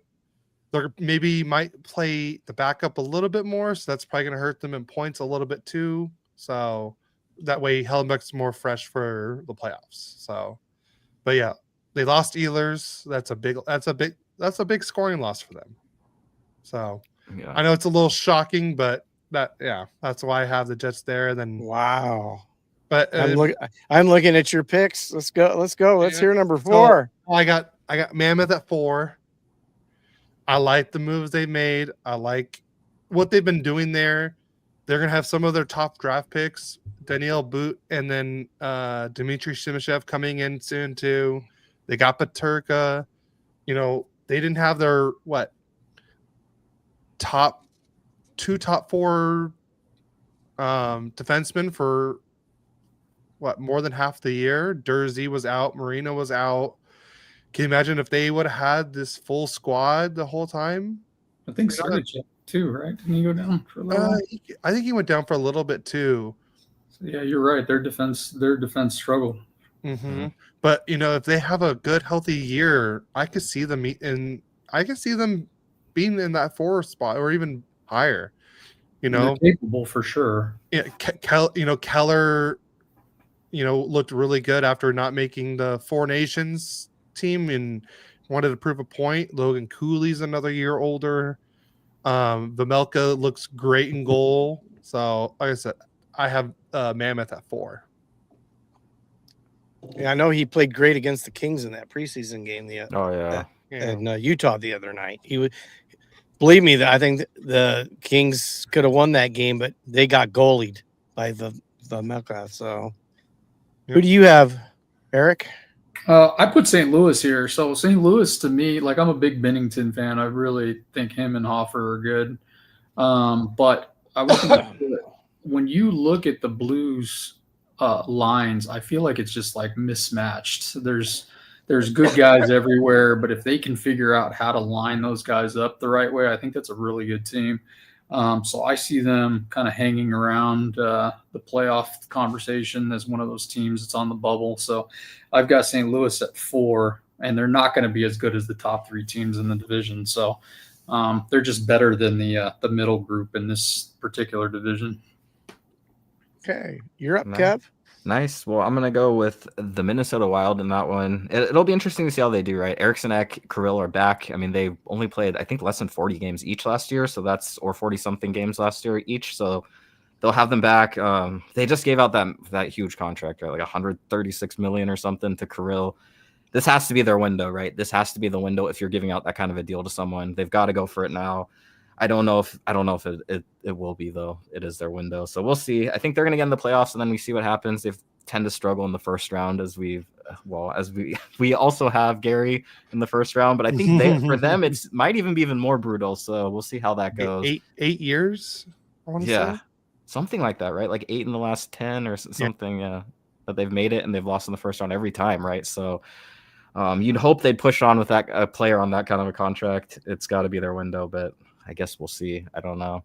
They maybe might play the backup a little bit more, so that's probably going to hurt them in points a little bit too. So that way, Hellebuck's more fresh for the playoffs. So, but yeah, they lost Ehlers. That's a big scoring loss for them. So Yeah. I know it's a little shocking, but that's why I have the Jets there. And then Wow. but I'm looking at your picks. Let's go. Let's hear number 4. So I got Mammoth at 4. I like the moves they made. I like what they've been doing there. They're going to have some of their top draft picks, Daniel Boot, and then Dmitry Simashev coming in soon too. They got Peterka. You know, they didn't have their top 4 defensemen for more than half the year. Dursey was out. Marino was out. Can you imagine if they would have had this full squad the whole time? I think Sergachev too, right? Didn't he go down for a little while? I think he went down for a little bit too. So, yeah, you're right. Their defense struggled. Mm-hmm. But you know, if they have a good, healthy year, I could see them in I can see them being in that 4 spot or even higher. You They're know, capable for sure. yeah, Keller, looked really good after not making the 4 Nations team and wanted to prove a point. Logan Cooley's another year older. Vamelka looks great in goal. So, like I said, I have Mammoth at 4. Yeah, I know he played great against the Kings in that preseason game Oh yeah. in Utah the other night. He would believe me that I think the Kings could have won that game, but they got goalied by the Melka. So, who do you have, Eric? I put St. Louis here. So St. Louis to me, like I'm a big Bennington fan. I really think him and Hoffer are good. But I would when you look at the Blues lines, I feel like it's just like mismatched. There's good guys everywhere, but if they can figure out how to line those guys up the right way, I think that's a really good team. So I see them kind of hanging around the playoff conversation as one of those teams that's on the bubble. So I've got St. Louis at 4, and they're not going to be as good as the top 3 teams in the division. So they're just better than the middle group in this particular division. Okay, you're up, Nice. Kev. Nice. Well, I'm going to go with the Minnesota Wild in that one. It'll be interesting to see how they do, right? Eriksson Ek, Kirill are back. I mean, they only played, I think, less than 40 games each last year. So that's, or 40-something games last year each. So they'll have them back. They just gave out that huge contract, right? Like $136 million or something to Kirill. This has to be their window, right? This has to be the window if you're giving out that kind of a deal to someone. They've got to go for it now. I don't know if it will be, though. It is their window. So we'll see. I think they're going to get in the playoffs, and then we see what happens. They tend to struggle in the first round as we also have Gary in the first round, but I think for them, it's might even be even more brutal. So we'll see how that goes. 8 years? I want to say. Something like that, right? Like 8 in the last 10 or something, that they've made it and they've lost in the first round every time, right? So you'd hope they'd push on with a player on that kind of a contract. It's got to be their window, but I guess we'll see. I don't know.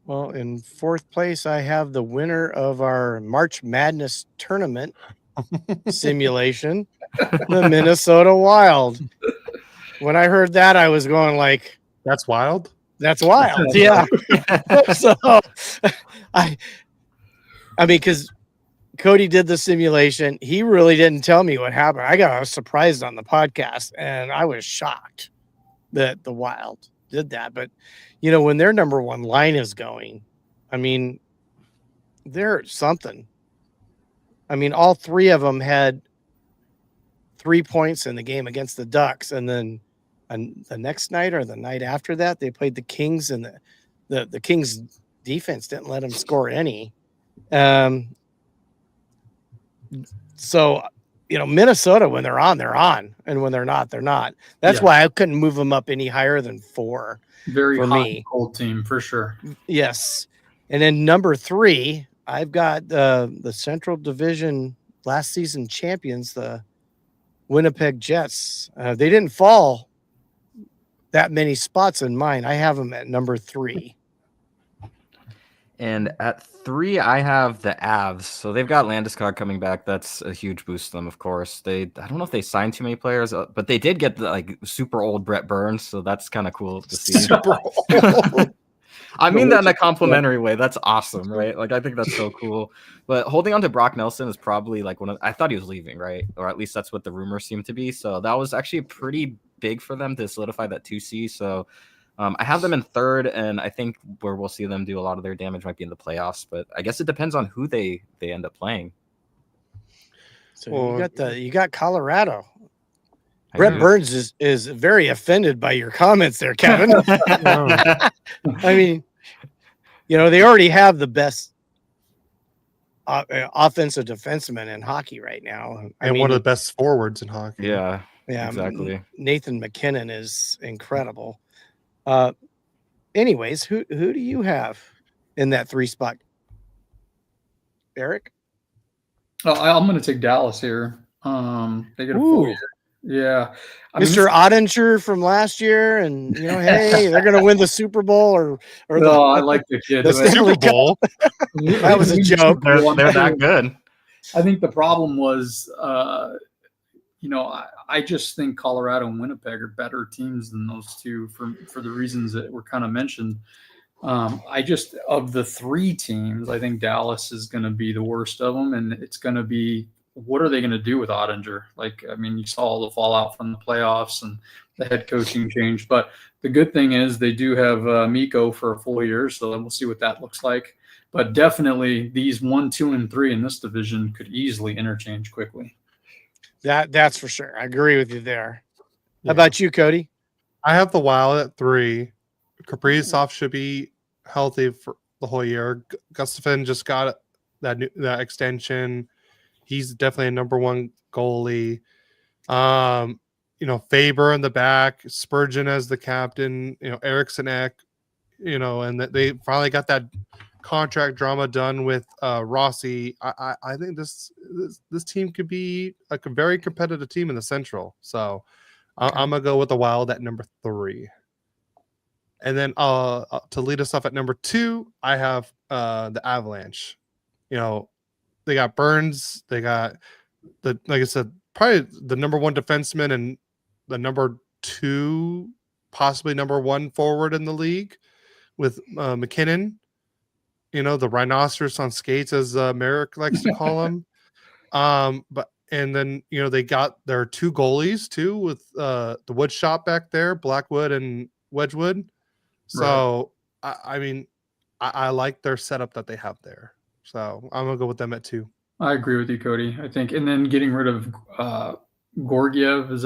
Well, in 4th place, I have the winner of our March Madness tournament simulation, the Minnesota Wild. When I heard that, I was going like, "That's wild." That's wild, yeah. So, I mean, because Cody did the simulation, he really didn't tell me what happened. I was surprised on the podcast, and I was shocked that the Wild did that. But when their number 1 line is going, I mean, they're something. I mean, all 3 of them had 3 points in the game against the Ducks, and then the next night or the night after that, they played the Kings, and the Kings defense didn't let them score any. So, Minnesota, when they're on, and when they're not, they're not. That's why I couldn't move them up any higher than 4. Very for hot me. and cold team for sure. Yes. And then number 3, I've got the Central Division last season champions, the Winnipeg Jets. They didn't fall that many spots in mine. I have them at number 3. And at 3, I have the Avs. So they've got Landeskog coming back. That's a huge boost to them, of course. I don't know if they signed too many players, but they did get the super old Brett Burns. So that's kind of cool to see. Super old. I mean that in a complimentary way. That's awesome, right? Like, I think that's so cool. But holding on to Brock Nelson is probably like I thought he was leaving, right? Or at least that's what the rumors seem to be. So that was actually pretty big for them to solidify that 2C. So I have them in 3rd, and I think where we'll see them do a lot of their damage might be in the playoffs. But I guess it depends on who they end up playing. So you got Colorado. Brett Burns is very offended by your comments there, Kevin. I mean, they already have the best offensive defenseman in hockey right now. And one of the best forwards in hockey. Yeah, exactly. Nathan McKinnon is incredible. Anyways, who do you have in that 3 spot? Eric? I'm going to take Dallas here. They get a 4 year. Yeah. Mr. Ottinger from last year, and hey, they're going to win the Super Bowl or I like the kid. The Super Bowl. That was a joke. They're that good. I think the problem was I just think Colorado and Winnipeg are better teams than those two for the reasons that were kind of mentioned. Of the three teams, I think Dallas is going to be the worst of them, and it's going to be, what are they going to do with Ottinger? Like, I mean, you saw all the fallout from the playoffs and the head coaching change, but the good thing is they do have Mikko for a full year, so then we'll see what that looks like. But definitely these 1, 2, and 3 in this division could easily interchange quickly. That's for sure. I agree with you there. Yeah. How about you, Cody? I have the Wild at 3. Kaprizov should be healthy for the whole year. Gustafsson just got that extension. He's definitely a number 1 goalie. Faber in the back, Spurgeon as the captain, Eriksson Ek, and that they finally got that contract drama done with Rossi. I think this team could be a very competitive team in the Central. So I'm gonna go with the Wild at number 3. And then to lead us off at number 2, I have the Avalanche. They got Burns. They got like I said, probably the number 1 defenseman and the number 2, possibly number 1 forward in the league with McKinnon. The rhinoceros on skates, as Merrick likes to call him. And then they got their 2 goalies too, with the wood shop back there, Blackwood and Wedgwood. So right. I like their setup that they have there. So I'm gonna go with them at 2. I agree with you, Cody. I think, and then getting rid of Gorgiev was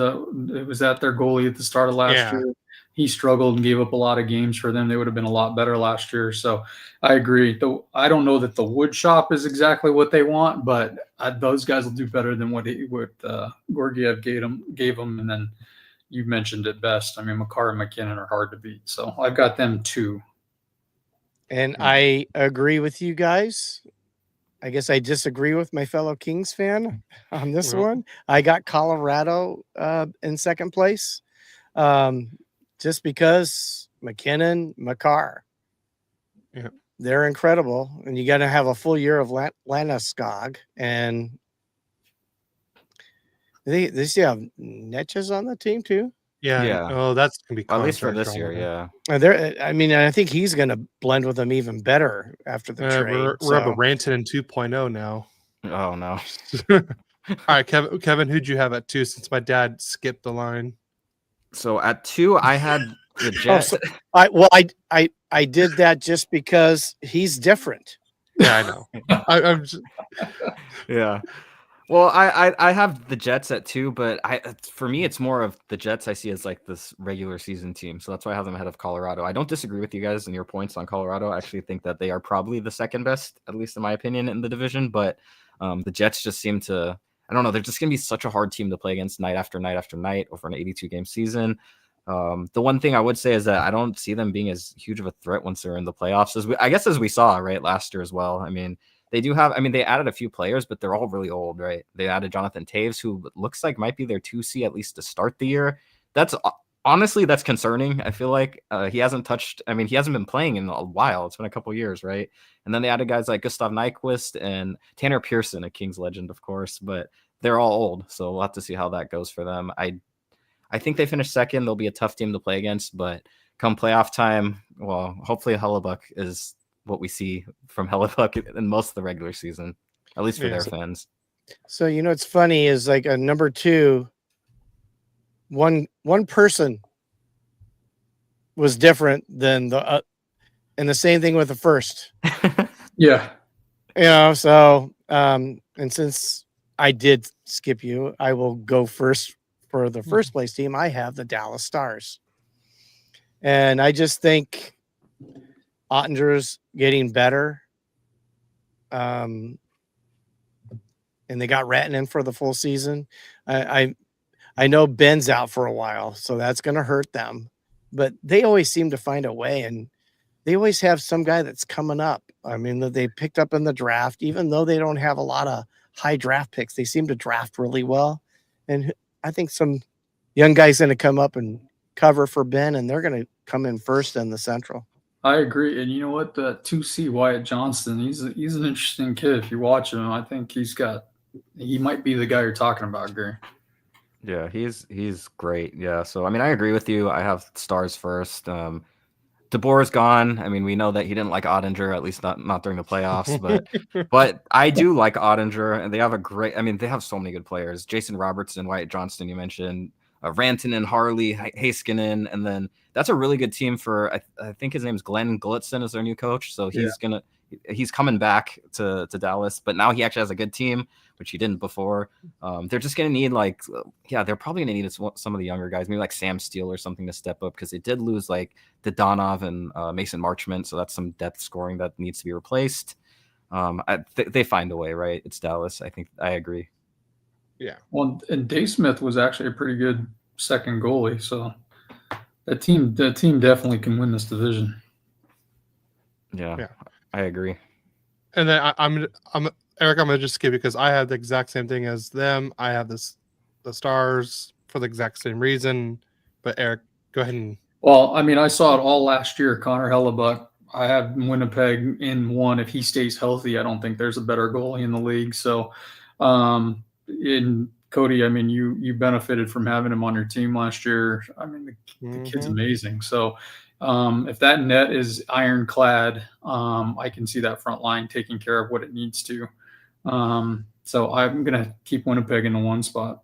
that their goalie at the start of last year. He struggled and gave up a lot of games for them. They would have been a lot better last year. So I agree. Though I don't know that the wood shop is exactly what they want, but those guys will do better than what Gorgiev gave them. And then you mentioned it best. I mean, Makar and McKinnon are hard to beat. So I've got them 2. And I agree with you guys. I guess I disagree with my fellow Kings fan on this one. I got Colorado in second place. Just because McKinnon, Makar, they're incredible, and you got to have a full year of Landeskog, and they still have Netches on the team too. Yeah. Oh, that's gonna be at least for this year. Yeah. I think he's going to blend with them even better after the trade. We're up a Rantanen 2.0 now. Oh no. All right, Kevin, who'd you have at 2? Since my dad skipped the line. So at 2, I had the Jets. I did that just because he's different. Yeah, I know. I'm just... Yeah. Well, I have the Jets at 2, but for me, it's more of the Jets I see as like this regular season team. So that's why I have them ahead of Colorado. I don't disagree with you guys and your points on Colorado. I actually think that they are probably the second best, at least in my opinion, in the division. But the Jets just seem to, I don't know, they're just going to be such a hard team to play against night after night after night over an 82-game season. The one thing I would say is that I don't see them being as huge of a threat once they're in the playoffs as we saw right last year as well. I mean, they added a few players, but they're all really old, right? They added Jonathan Taves, who looks like might be their 2C at least to start the year. That's concerning. I feel like he hasn't been playing in a while. It's been a couple years, right? And then they added guys like Gustav Nyquist and Tanner Pearson, a Kings legend, of course, but they're all old. So we'll have to see how that goes for them. I think they finished second. They'll be a tough team to play against, but come playoff time, well, hopefully Hellebuck is what we see from Hellebuck in most of the regular season, at least for their fans. So, it's funny is like a number 2, one person was different than the and the same thing with the first. Yeah. So and since I did skip you, I will go first for the first place team. I have the Dallas Stars. And I just think Ottinger's getting better. And they got Rantanen for the full season. I know Ben's out for a while, so that's going to hurt them. But they always seem to find a way, and they always have some guy that's coming up. I mean, that they picked up in the draft, even though they don't have a lot of high draft picks. They seem to draft really well. And I think some young guy's going to come up and cover for Ben, and they're going to come in first in the Central. I agree. And you know what? The 2C Wyatt Johnston, he's an interesting kid. If you watch him, I think he might be the guy you're talking about, Gary. Yeah, he's great. Yeah, so I mean, I agree with you. I have Stars first. DeBoer's gone. I mean, we know that he didn't like Ottinger, at least not during the playoffs. But I do like Ottinger, and they have a great. I mean, they have so many good players. Jason Robertson, Wyatt Johnston, you mentioned, Rantanen, Harley, Heiskanen, and then that's a really good team for. I think his name's Glenn Glutzen is their new coach, so he's coming back to Dallas, but now he actually has a good team, which he didn't before. They're just going to need they're probably going to need some of the younger guys, maybe like Sam Steele or something to step up, because they did lose like Dodonov and Mason Marchment. So that's some depth scoring that needs to be replaced. They find a way, right? It's Dallas. I think I agree. Yeah. Well, and Dave Smith was actually a pretty good second goalie. So that team definitely can win this division. Yeah. I agree. And then I'm Eric, I'm gonna just skip because I have the exact same thing as them. I have the Stars for the exact same reason. But Eric, go ahead and. Well, I mean, I saw it all last year. Connor Hellebuck. I have Winnipeg in one. If he stays healthy, I don't think there's a better goalie in the league. So, in Cody, I mean, you benefited from having him on your team last year. I mean, the kid's amazing. So, if that net is ironclad, I can see that front line taking care of what it needs to. So I'm going to keep Winnipeg in the one spot.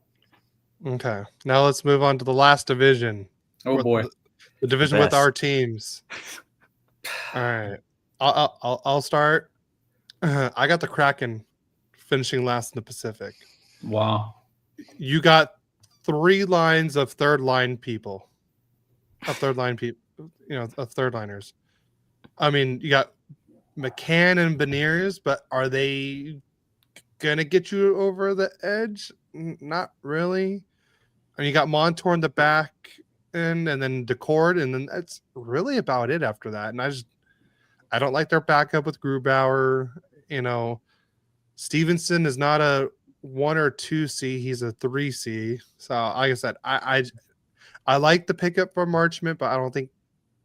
Okay. Now let's move on to the last division. Oh boy. The division with our teams. All right. I'll start. I got the Kraken finishing last in the Pacific. Wow. You got 3 lines of third line people. Of third liners. I mean, you got McCann and Beniers, but are they gonna get you over the edge? Not really. I mean, you got Montour in the back end, and then Decord, and then that's really about it after that. And I don't like their backup with Grubauer. You know, Stevenson is not a 1 or 2C; he's a 3C. So, like I said, I like the pickup for Marchment, but I don't think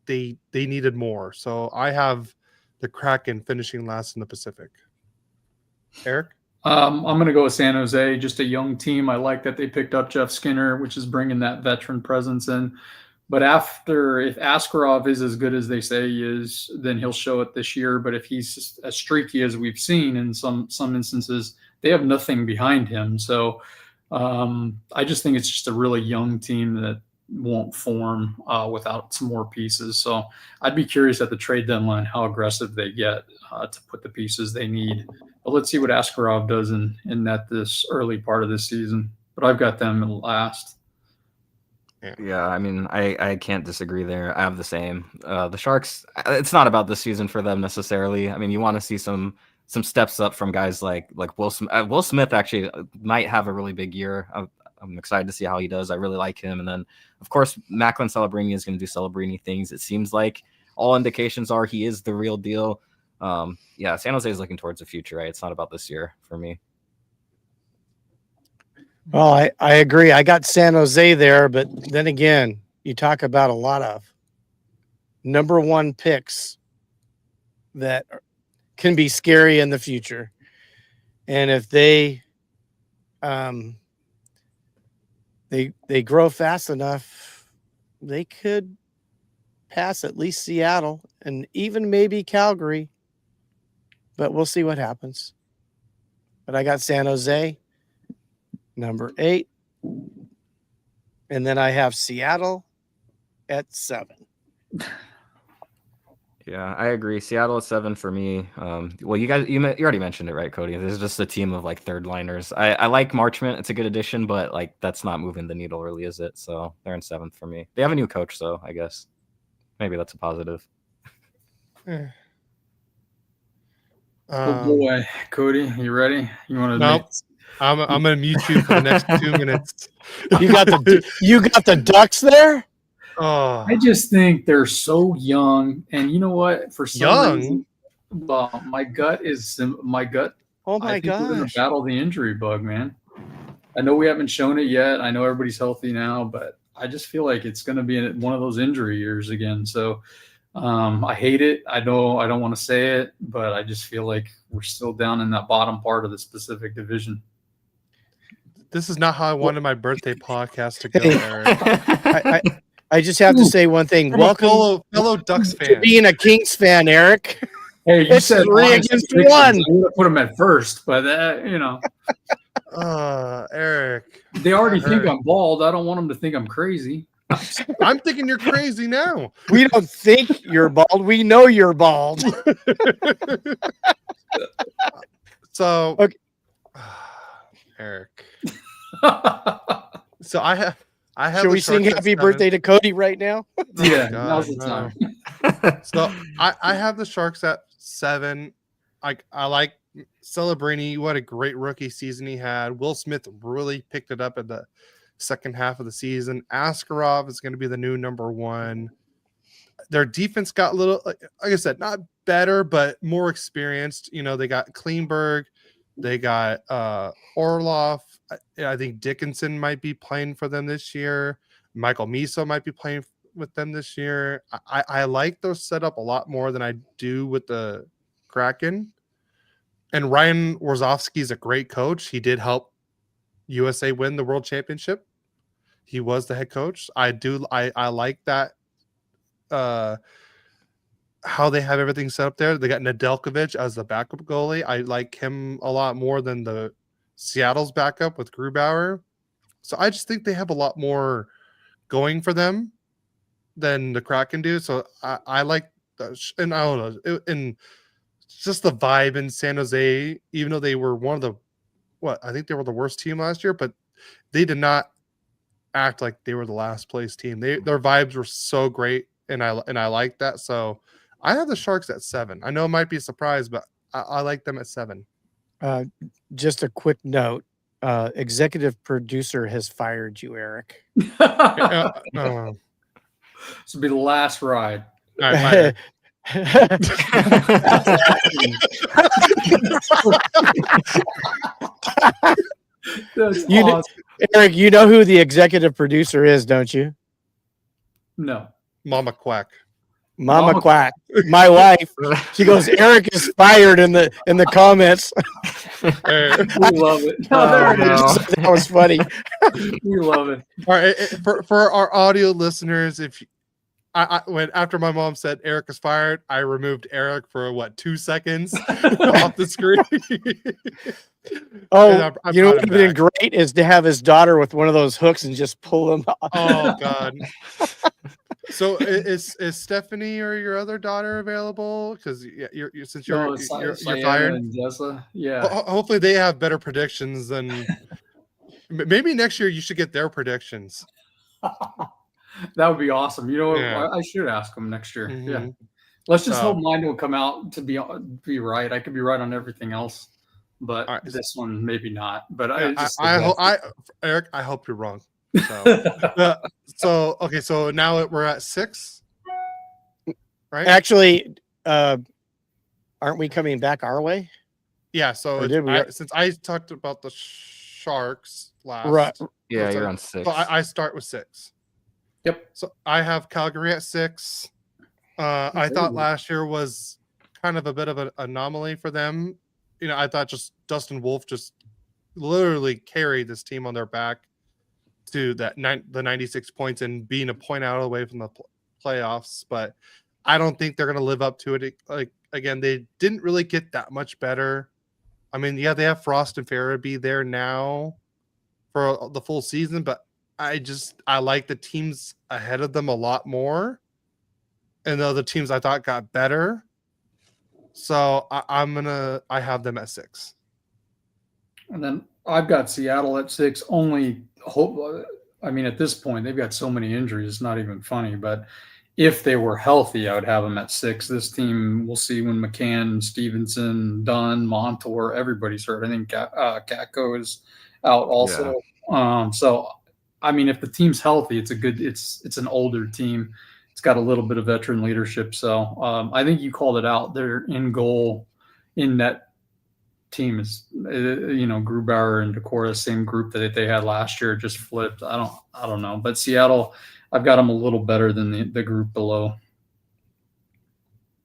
they needed more. So I have the Kraken finishing last in the Pacific. Eric? I'm going to go with San Jose, just a young team. I like that they picked up Jeff Skinner, which is bringing that veteran presence in. But if Askarov is as good as they say he is, then he'll show it this year. But if he's as streaky as we've seen in some instances, they have nothing behind him. So I just think it's just a really young team that won't form without some more pieces. So I'd be curious at the trade deadline how aggressive they get to put the pieces they need. But let's see what Askarov does in this early part of this season. But I've got them in last. Yeah, I mean, I can't disagree there. I have the same. The Sharks, it's not about this season for them necessarily. I mean, you want to see some steps up from guys like Will Smith. Will Smith actually might have a really big year. I'm excited to see how he does. I really like him. And then, of course, Macklin Celebrini is going to do Celebrini things. It seems like all indications are he is the real deal. Yeah, San Jose is looking towards the future, right? It's not about this year for me. Well, I agree. I got San Jose there, but then again, you talk about a lot of number 1 picks that can be scary in the future. And if they grow fast enough, they could pass at least Seattle and even maybe Calgary. But we'll see what happens. But I got San Jose, number 8. And then I have Seattle at 7. Yeah, I agree. Seattle at 7 for me. Well, you already mentioned it, right, Cody? There's just a team of like third liners. I like Marchment. It's a good addition, but like that's not moving the needle really, is it? So they're in 7th for me. They have a new coach, so I guess maybe that's a positive. Oh boy, Cody, you ready? You want to? Nope. I'm gonna mute you for the next 2 minutes. You got the Ducks there? Oh, I just think they're so young, and you know what? For some reason, well, my gut. Oh my I think we're gonna gosh! battle the injury bug, man. I know we haven't shown it yet. I know everybody's healthy now, but I just feel like it's going to be one of those injury years again. So I hate it. I don't want to say it, but I just feel like we're still down in that bottom part of the specific division. This is not how I wanted my birthday podcast to go, Hey. Eric. I just have to say one thing. From a Welcome fellow Ducks to fan. being a Kings fan, Eric. Hey, you It's said 3 honest against predictions. 1. I would have put them at first, but Eric. they already that think hurt. I'm bald. I don't want them to think I'm crazy. I'm thinking you're crazy now. We don't think you're bald. We know you're bald. So, Okay. Eric. So I have. Should we sing Sharks at happy 7. birthday to Cody right now? Yeah, God, now's the no. time. So I have the Sharks at 7. I like Celebrini. What a great rookie season he had. Will Smith really picked it up at the second half of the season. Askarov is going to be the new number 1. Their defense got a little, like I said, not better, but more experienced. You know, they got Kleinberg, they got Orlov. I think Dickinson might be playing for them this year. Michael Miso might be playing with them this year. I like those setup a lot more than I do with the Kraken. And Ryan Warzowski is a great coach. He did help USA win the World Championship. He was the head coach. I like that. How they have everything set up there. They got Nedeljkovic as the backup goalie. I like him a lot more than the Seattle's backup with Grubauer. So I just think they have a lot more going for them than the Kraken do. So I like and I don't know. And just the vibe in San Jose, even though they were one of the I think they were the worst team last year, but they did not act like they were the last place team. Their vibes were so great, and I like that. So I have the Sharks at 7. I know it might be a surprise, but I like them at 7. Just a quick note. Executive producer has fired you, Eric. This will be the last ride. All right, That's You awesome. Eric, you know who the executive producer is, don't you? No. Mama Quack. Mama Mama Quack, my wife. She goes, Eric is fired in the comments. We love it. Oh, there it is. no. That was funny. We love it. All right, for our audio listeners, if when after my mom said Eric is fired, I removed Eric for 2 seconds off the screen. Oh, I you know brought what him would have been back. great is to have his daughter with one of those hooks and just pull him off. Oh God. So is Stephanie or your other daughter available? Because you're since you're Sienna fired. and Jessa. Yeah. Hopefully they have better predictions than. Maybe next year you should get their predictions. That would be awesome. You know what? Yeah. I should ask them next year. Yeah. Mhm. Let's just So- hope mine will come out to be right. I could be right on everything else, but All right. this one maybe not. But Eric, I hope you're wrong. So okay, so now we're at 6, right? Actually, aren't we coming back our way? Yeah. So Or did we? since I talked about the Sharks last, Right. Yeah, So- you're on 6. so I start with 6. Yep. So I have Calgary at 6. I thought last year was kind of a bit of an anomaly for them. You know, I thought just Dustin Wolf just literally carried this team on their back to the 96 points and being a point out away from the playoffs. But I don't think they're going to live up to it. Like again, they didn't really get that much better. I mean, yeah, they have Frost and Farabee there now for the full season, but I like the teams ahead of them a lot more. And the other teams I thought got better. So I have them at 6. And then I've got Seattle at 6. I mean, at this point, they've got so many injuries. It's not even funny. But if they were healthy, I would have them at 6. This team, we'll see when McCann, Stevenson, Dunn, Montour, everybody's hurt. I think Kakko is out also. So, I mean, if the team's healthy, it's an older team. It's got a little bit of veteran leadership. So I think you called it out. They're in goal in that team is, Grubauer and Decorah, same group that they had last year, just flipped. I don't know. But Seattle, I've got them a little better than the group below.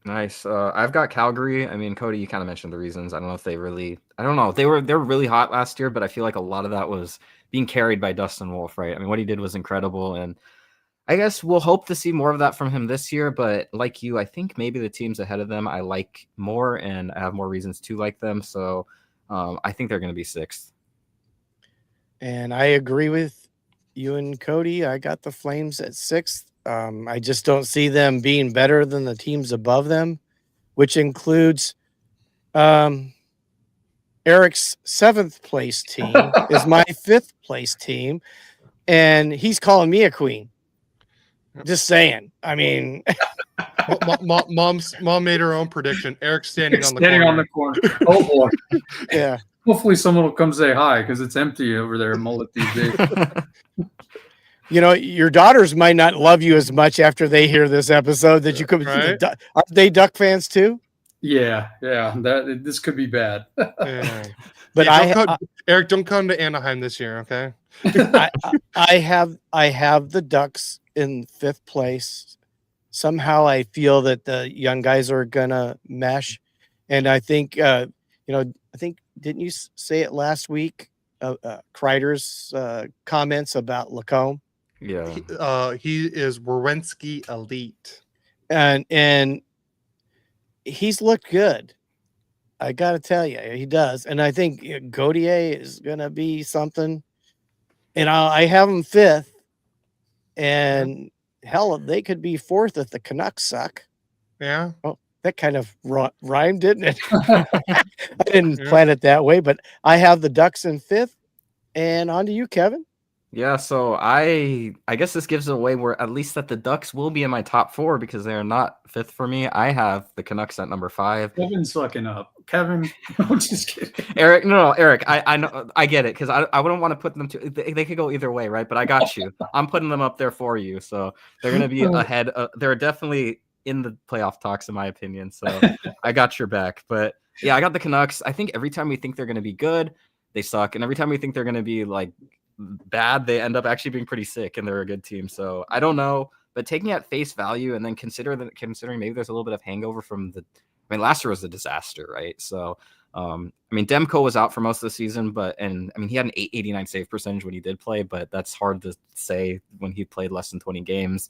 Nice. I've got Calgary. I mean, Cody, you kind of mentioned the reasons. I don't know if they were really hot last year, but I feel like a lot of that was being carried by Dustin Wolf, right? I mean, what he did was incredible, and I guess we'll hope to see more of that from him this year. But like you, I think maybe the teams ahead of them I like more, and I have more reasons to like them. So I think they're going to be 6th. And I agree with you and Cody. I got the Flames at 6th. I just don't see them being better than the teams above them, which includes Eric's 7th place team is my 5th place team, and he's calling me a queen. Just saying. I mean, Mom made her own prediction. Eric's standing on the corner. Oh boy. Yeah. Hopefully someone will come say hi because it's empty over there in Mullet these days. You know, your daughters might not love you as much after they hear this episode that you could. Right? Are they Duck fans too? Yeah. This could be bad. Yeah. But Eric, don't come to Anaheim this year, okay? I have the Ducks in 5th place. Somehow I feel that the young guys are gonna mesh, and I think I think didn't you say it last week? Kreider's comments about LaCombe. Yeah. He is Werenski elite. And he's looked good. I got to tell you, he does. And I think Gauthier is going to be something. And I have him 5th. And hell, they could be 4th if the Canucks suck. Yeah. Oh, that kind of rhymed, didn't it? I didn't plan it that way, but I have the Ducks in 5th. And on to you, Kevin. Yeah, so I guess this gives it away where at least that the Ducks will be in my top 4 because they're not 5th for me. I have the Canucks at number 5. Kevin's fucking up. Kevin, I'm just kidding. Eric, no, Eric, I know, I get it because I wouldn't want to put them to. They could go either way, right? But I got you. I'm putting them up there for you, so they're going to be ahead. They're definitely in the playoff talks, in my opinion. So I got your back. But yeah, I got the Canucks. I think every time we think they're going to be good, they suck, and every time we think they're going to be like bad, they end up actually being pretty sick, and they're a good team. So I don't know, but taking it at face value and then considering maybe there's a little bit of hangover from the. I mean, last year was a disaster, right? So, I mean, Demko was out for most of the season, he had an 889 save percentage when he did play, but that's hard to say when he played less than 20 games.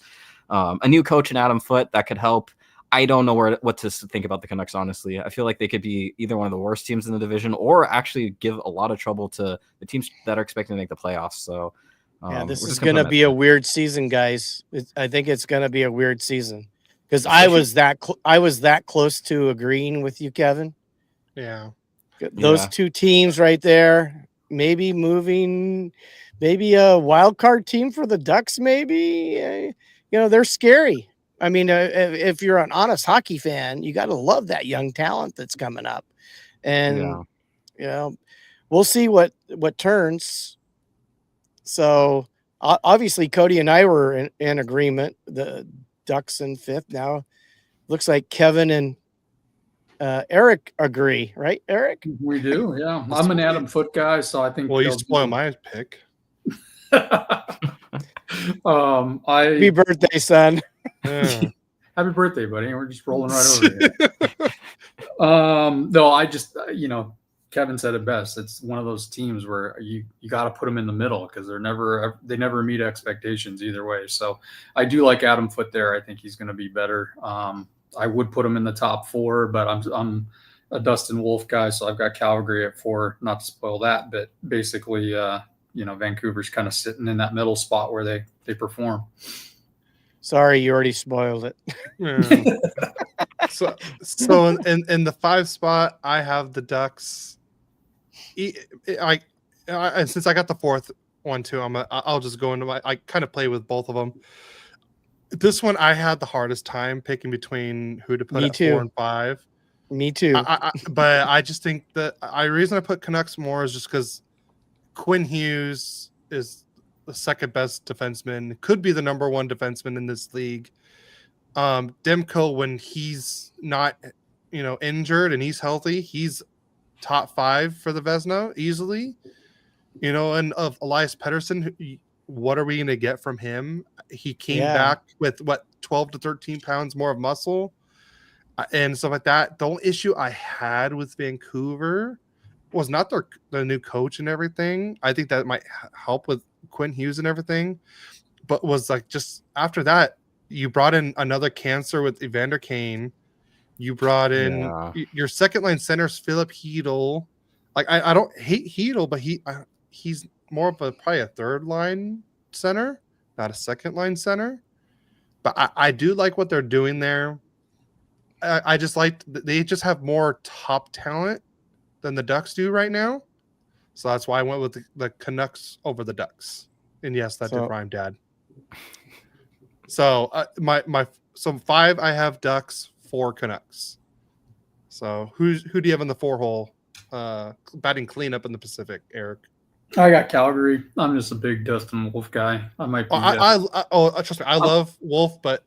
A new coach in Adam Foote, that could help. I don't know what to think about the Canucks, honestly. I feel like they could be either one of the worst teams in the division or actually give a lot of trouble to the teams that are expecting to make the playoffs. So, this is going to be a weird season, guys. I think it's going to be a weird season. Because I was that close to agreeing with you, Kevin. Yeah. Those two teams right there, maybe moving, maybe a wild card team for the Ducks, maybe. They're scary. I mean, if you're an honest hockey fan, you got to love that young talent that's coming up. And, we'll see what turns. So, obviously, Cody and I were in agreement. The Ducks in 5th. Now looks like Kevin and Eric agree, right, Eric? We do, yeah. I'm an Adam Foote guy, so I think. Well, you spoil my pick. Happy birthday, son. Yeah. Happy birthday, buddy. We're just rolling right over here. No, I just Kevin said it best. It's one of those teams where you got to put them in the middle because they never meet expectations either way. So I do like Adam Foote there. I think he's going to be better. I would put him in the top 4, but I'm a Dustin Wolf guy, so I've got Calgary at 4. Not to spoil that, but basically, Vancouver's kind of sitting in that middle spot where they perform. Sorry, you already spoiled it. Yeah. So in the 5 spot, I have the Ducks. And since I got the 4th one too, I'll just go into I kind of play with both of them. This one I had the hardest time picking between who to put at 4 and 5. Me too. But I just think that the reason I put Canucks more is just because Quinn Hughes is the second best defenseman, could be the number 1 defenseman in this league. Demko, when he's not, injured and he's healthy, he's top 5 for the Vezina easily. And of Elias Pettersson, what are we going to get from him? He came back with 12 to 13 pounds more of muscle and stuff like that. The only issue I had with Vancouver was not the new coach and everything. I think that might help with Quinn Hughes and everything, but was like just after that, you brought in another cancer with Evander Kane. You brought in your second line center's Philip Hedl. Like I don't hate Hedl, but he's more of probably a third line center, not a second line center. But I do like what they're doing there. I just like they just have more top talent than the Ducks do right now. So that's why I went with the Canucks over the Ducks. And yes, that did rhyme, Dad. So so 5 I have Ducks, 4 Canucks. So who do you have in the 4 hole batting cleanup in the Pacific, Eric? I got Calgary. I'm just a big Dustin Wolf guy. I might be. Trust me, I love Wolf, but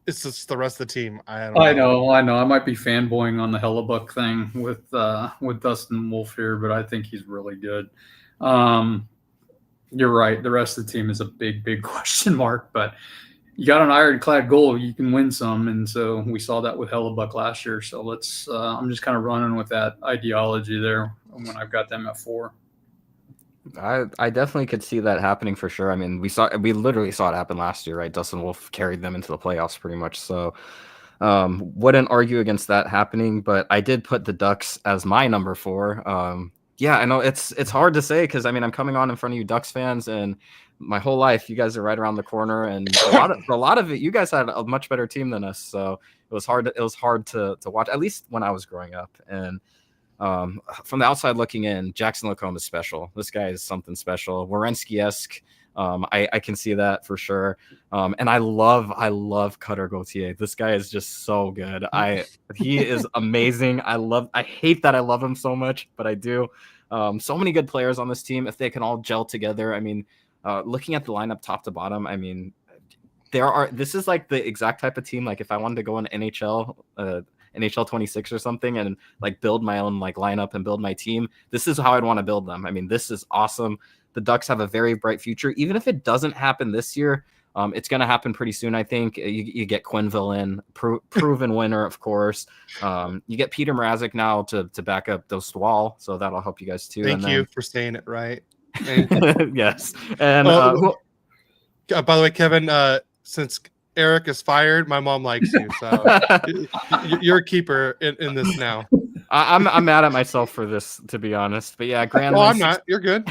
it's just the rest of the team. I know. I might be fanboying on the Hellebuck thing with Dustin Wolf here, but I think he's really good. You're right. The rest of the team is a big question mark, but you got an ironclad goal, you can win some, and so we saw that with Hellebuck last year. So let's. I'm just kind of running with that ideology there when I've got them at 4. I definitely could see that happening for sure. I mean, we literally saw it happen last year, right? Dustin Wolf carried them into the playoffs pretty much. So wouldn't argue against that happening, but I did put the Ducks as my number 4. Yeah, I know it's hard to say because I mean I'm coming on in front of you Ducks fans, and my whole life you guys are right around the corner, and for a lot of it you guys had a much better team than us, so it was hard to watch, at least when I was growing up. And from the outside looking in, Jackson LaCombe is special. This guy is something special, Werenski-esque. I can see that for sure. And I love Cutter Gauthier. This guy is just so good. He is amazing. I hate that I love him so much, but I do. So many good players on this team. If they can all gel together, I mean, looking at the lineup top to bottom, I mean, this is like the exact type of team. Like if I wanted to go in NHL 26 or something and like build my own like lineup and build my team, this is how I'd want to build them. I mean, this is awesome. The Ducks have a very bright future. Even if it doesn't happen this year, it's going to happen pretty soon. I think you get Quenneville in, proven winner, of course. You get Peter Mrazek now to back up Dostwal, so that'll help you guys too. Thank you for saying it right. Yes. And by the way, Kevin, since Eric is fired, my mom likes you, so you're a keeper in this now. I'm mad at myself for this, to be honest. But yeah, Granlund. Oh, I'm not. You're good.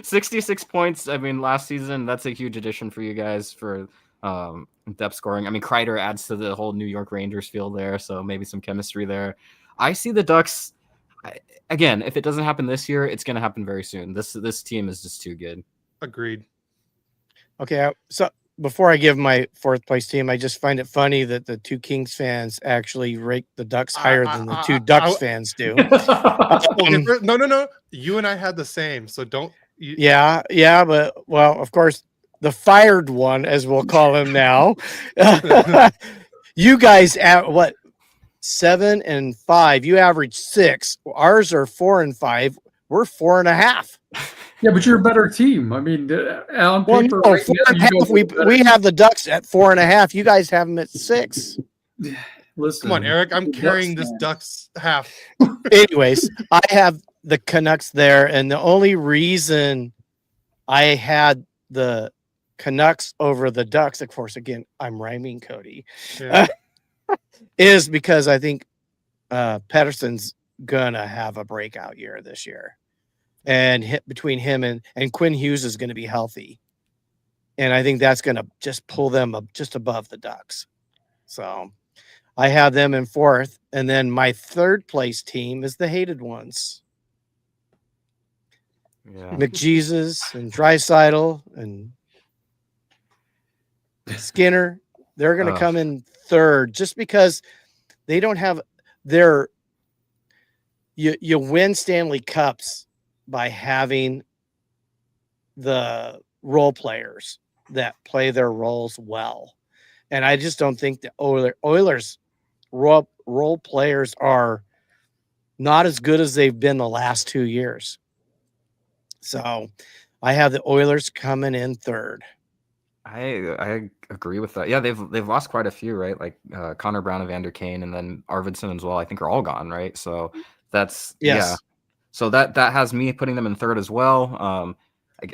66 points. I mean, last season, that's a huge addition for you guys for depth scoring. I mean, Kreider adds to the whole New York Rangers field there, so maybe some chemistry there. I see the Ducks, again, if it doesn't happen this year, it's going to happen very soon. This team is just too good. Agreed. Okay, so before I give my 4th place team, I just find it funny that the 2 Kings fans actually rate the Ducks higher than the 2 Ducks fans do. No. You and I had the same, so don't. Yeah, but well, of course, the fired one, as we'll call him now. You guys at what? 7 and 5. You average 6. Ours are 4 and 5. We're 4.5. Yeah, but you're a better team. I mean, on paper, no, we have the Ducks at 4.5. You guys have them at 6. Listen, come on, Eric. I'm carrying this Ducks half. Anyways, I have the Canucks there, and the only reason I had the Canucks over the Ducks, of course, again, I'm rhyming, Cody, is because I think Pettersson's gonna have a breakout year this year. And between him and Quinn Hughes is going to be healthy. And I think that's going to just pull them up just above the Ducks. So I have them in 4th. And then my 3rd place team is the hated ones. Yeah. McJesus and Draisaitl and Skinner. They're going to come in 3rd just because they don't have their you win Stanley Cups by having the role players that play their roles well. And I just don't think the Oilers role players are not as good as they've been the last 2 years. So I have the Oilers coming in 3rd. I agree with that. Yeah, they've lost quite a few, right? Like Connor Brown, Evander Kane, and then Arvidsson as well, I think are all gone, right? So that's yes. Yeah. So that has me putting them in third as well.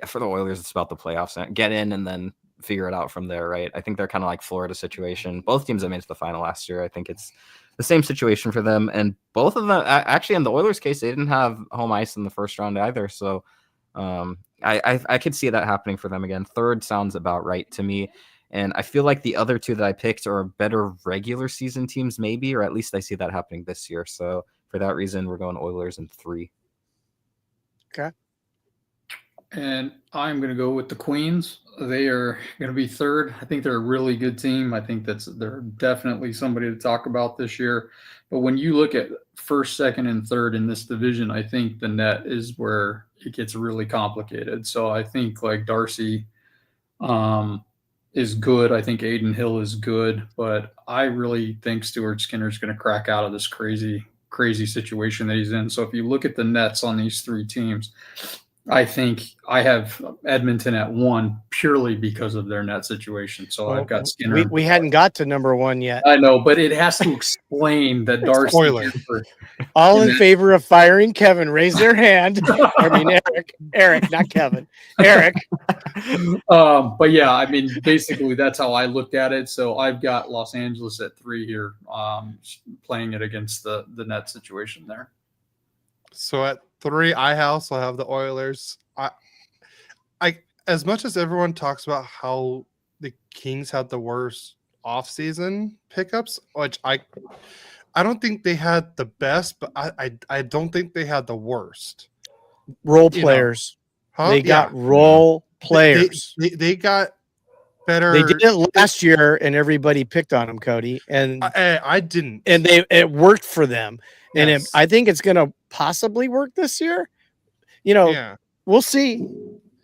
For the Oilers, it's about the playoffs. Get in and then figure it out from there, right? I think they're kind of like Florida situation. Both teams that made it to the final last year, I think it's the same situation for them. And both of them, actually, in the Oilers' case, they didn't have home ice in the first round either. So I could see that happening for them again. Third sounds about right to me. And I feel like the other two that I picked are better regular season teams, maybe, or at least I see that happening this year. So for that reason, we're going Oilers in 3. Okay. And I'm going to go with the Queens. They are going to be third. I think they're a really good team. I think they're definitely somebody to talk about this year. But when you look at first, second, and third in this division, I think the net is where it gets really complicated. So I think like Darcy is good. I think Aiden Hill is good. But I really think Stuart Skinner is going to crack out of this crazy situation that he's in. So if you look at the nets on these 3 teams, I think I have Edmonton at 1 purely because of their net situation. So I've got Skinner. We hadn't got to number 1 yet. I know, but it has to explain that Darcy. Spoiler. All in favor of firing Kevin, raise their hand. I mean, Eric, not Kevin. Eric. But yeah, I mean, basically that's how I looked at it. So I've got Los Angeles at 3 here, playing it against the net situation there. So at 3, I also have the Oilers. I as much as everyone talks about how the Kings had the worst offseason pickups, which I don't think they had the best, but I don't think they had the worst. Role players. Huh? They got role players. They got better. They did it last year, and everybody picked on them, Cody. And I didn't. And it worked for them. And Yes. I think it's going to possibly work this year. You know, Yeah. We'll see.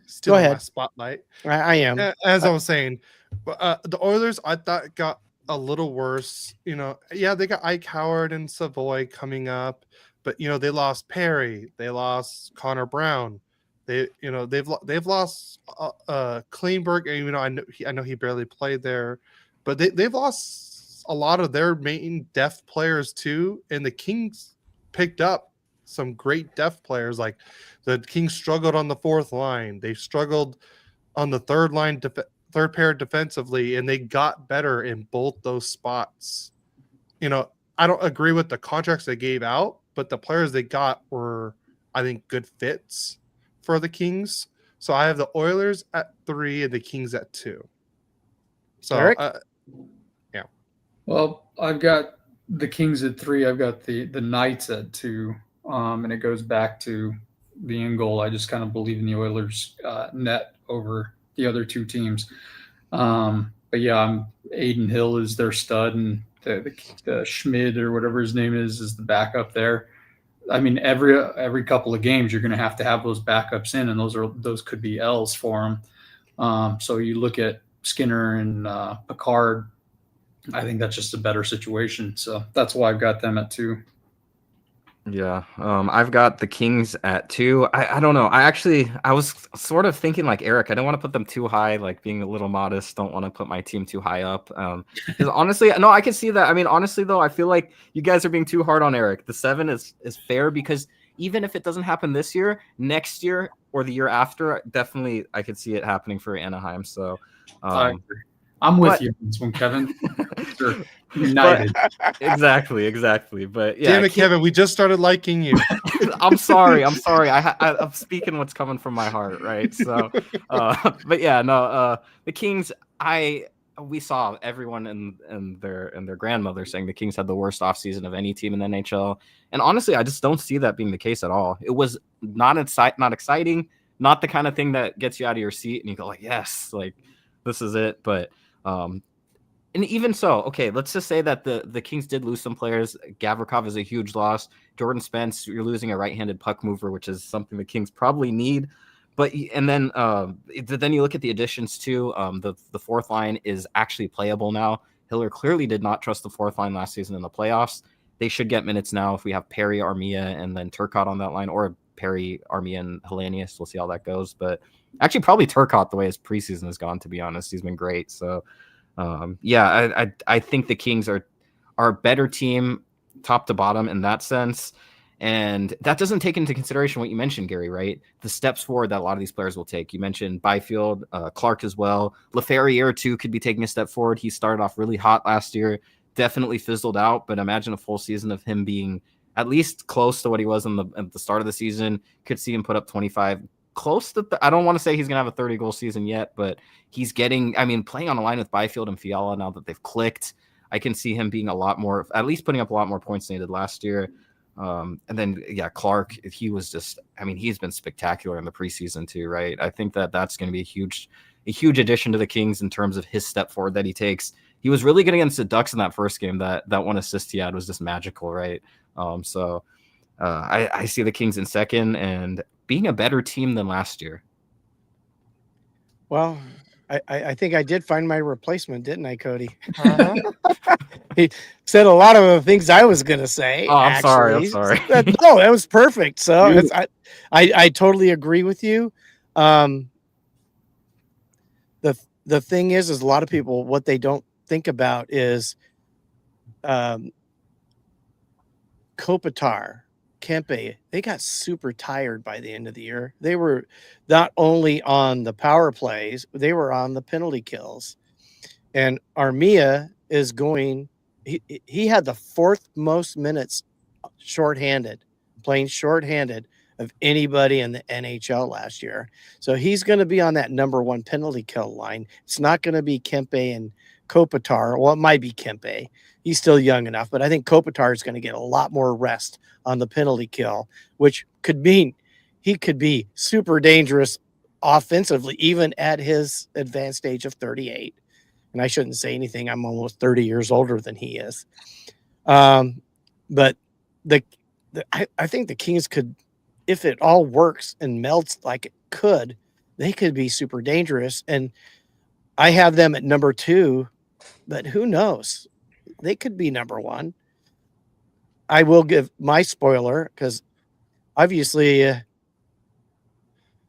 Still Go in my ahead. spotlight. I am. As I was saying, the Oilers, I thought got a little worse. You know, yeah, they got Ike Howard and Savoy coming up, but you know they lost Perry, they lost Connor Brown, they've lost Kleinberg. And, you know, I know he barely played there, but they've lost a lot of their main depth players too. And the Kings picked up some great depth players. Like the Kings struggled on the 4th line, they struggled on the third pair defensively, and they got better in both those spots. You know, I don't agree with the contracts they gave out, but the players they got were, I think, good fits for the Kings. So I have the Oilers at 3 and the Kings at 2. So, Eric? Yeah. Well, I've got the Kings at 3. I've got the Knights at 2. And it goes back to the end goal. I just kind of believe in the Oilers net over the other 2 teams. But yeah, Aiden Hill is their stud, and the Schmid or whatever his name is the backup there. I mean, every couple of games you're going to have those backups in, and those could be L's for them. So you look at Skinner and Picard. I think that's just a better situation. So that's why I've got them at 2. Yeah, I've got the Kings at 2. I don't know. I was sort of thinking like Eric. I don't want to put them too high, like being a little modest. Don't want to put my team too high up. Because honestly, no, I can see that. I mean, honestly though, I feel like you guys are being too hard on Eric. The 7 is fair, because even if it doesn't happen this year, next year or the year after, definitely I could see it happening for Anaheim. So I agree. I'm with you on this one, Kevin. Sure. United. Exactly. But yeah, Damn it, Kevin, we just started liking you. I'm sorry. I'm speaking what's coming from my heart, right? So, but yeah, no, the Kings. We saw everyone and their grandmother saying the Kings had the worst offseason of any team in the NHL, and honestly, I just don't see that being the case at all. It was not exciting, not the kind of thing that gets you out of your seat and you go like, yes, like this is it. But and even so, okay, let's just say that the Kings did lose some players. Gavrikov is a huge loss. Jordan Spence, you're losing a right-handed puck mover, which is something the Kings probably need. But and then you look at the additions too. The 4th line is actually playable now. Hiller clearly did not trust the 4th line last season in the playoffs. They should get minutes now if we have Perry, Armia, and then Turcotte on that line, or Perry, Armia, and Hellenius. We'll see how that goes. But actually, probably Turcotte, the way his preseason has gone, to be honest. He's been great. So, I think the Kings are a better team top to bottom in that sense. And that doesn't take into consideration what you mentioned, Gary, right? The steps forward that a lot of these players will take. You mentioned Byfield, Clark as well. LaFerriere, too, could be taking a step forward. He started off really hot last year, definitely fizzled out, but imagine a full season of him being at least close to what he was at the start of the season. Could see him put up 25, close to, I don't want to say he's going to have a 30-goal season yet, but he's getting, playing on a line with Byfield and Fiala now that they've clicked, I can see him being a lot more, at least putting up a lot more points than he did last year. And then, Clark, he was just, he's been spectacular in the preseason too, right? I think that's going to be a huge addition to the Kings in terms of his step forward that he takes. He was really good against the Ducks in that first game. That one assist he had was just magical, right? I see the Kings in second and being a better team than last year. Well, I think I did find my replacement, didn't I, Cody? Uh-huh. He said a lot of the things I was going to say. Oh, I'm sorry. No, that was perfect. So I totally agree with you. The thing is a lot of people, what they don't think about is Kopitar, Kempe, they got super tired by the end of the year. They were not only on the power plays, they were on the penalty kills. And Armia is going, he had the fourth most minutes playing shorthanded of anybody in the NHL last year. So he's going to be on that number one penalty kill line. It's not going to be Kempe and Kopitar. Well, it might be Kempe. He's still young enough, but I think Kopitar is going to get a lot more rest on the penalty kill, which could mean he could be super dangerous offensively, even at his advanced age of 38. And I shouldn't say anything. I'm almost 30 years older than he is. But I think the Kings could, if it all works and melts like it could, they could be super dangerous. And I have them at number 2, but who knows? They could be number 1. I will give my spoiler because obviously in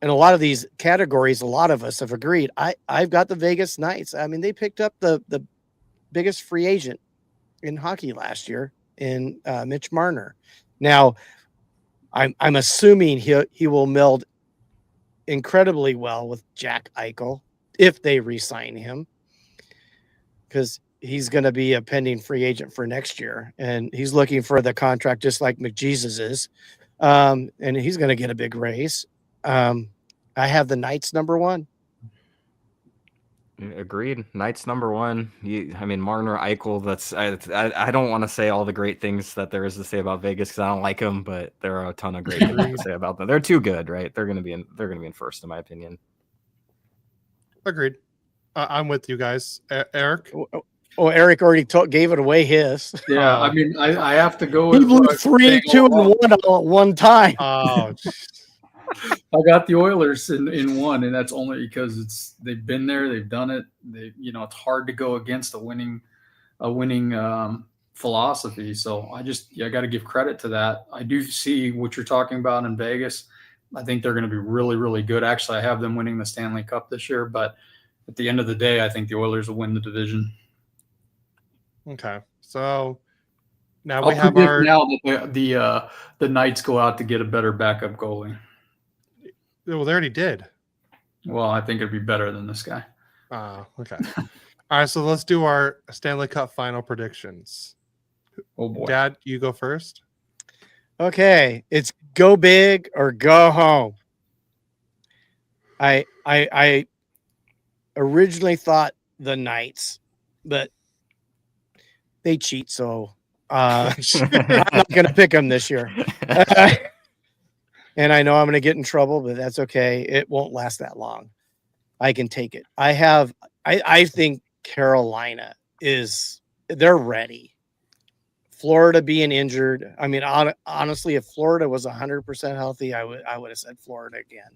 a lot of these categories, a lot of us have agreed. I've got the Vegas Knights. They picked up the biggest free agent in hockey last year in Mitch Marner. Now, I'm assuming he will meld incredibly well with Jack Eichel if they re-sign him, because he's going to be a pending free agent for next year, and he's looking for the contract just like McJesus is, and he's going to get a big raise. I have the Knights number 1. Agreed. Knights number 1. Marner, Eichel. That's I don't want to say all the great things that there is to say about Vegas because I don't like them, but there are a ton of great things to say about them. They're too good, right? They're gonna be in first, in my opinion. Agreed. I'm with you guys. Eric. Oh, Eric already gave it away. His. Yeah, I have to go. He blew 3, 2, and 1 all at one time. Oh. I got the Oilers in 1, and that's only because they've been there, they've done it. It's hard to go against a winning philosophy. So I got to give credit to that. I do see what you're talking about in Vegas. I think they're going to be really, really good. Actually, I have them winning the Stanley Cup this year, but at the end of the day, I think the Oilers will win the division. Okay, so now we have our the Knights go out to get a better backup goalie. Well, they already did. Well, I think it'd be better than this guy. Okay. All right, so let's do our Stanley Cup final predictions. Oh boy, Dad, you go first. Okay, it's go big or go home. I originally thought the Knights, but they cheat, so I'm not going to pick them this year. And I know I'm going to get in trouble, but that's okay. It won't last that long. I can take it. I think Carolina they're ready. Florida being injured. Honestly, if Florida was 100% healthy, I would have said Florida again.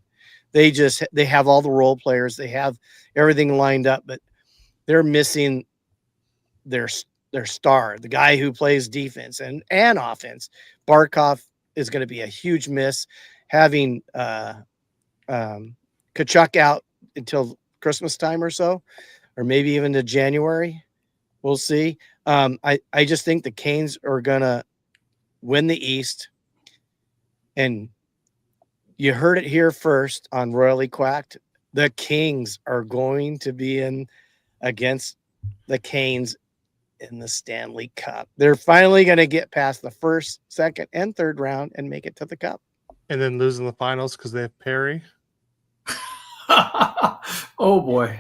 They have all the role players. They have everything lined up, but they're missing their star, the guy who plays defense and offense. Barkov is going to be a huge miss. Having Kachuk out until Christmas time or so, or maybe even to January. We'll see. I just think the Canes are going to win the East. And you heard it here first on Royally Quacked. The Kings are going to be in against the Canes in the Stanley Cup. They're finally going to get past the first, second, and third round and make it to the Cup. And then losing the finals because they have Perry. Oh boy.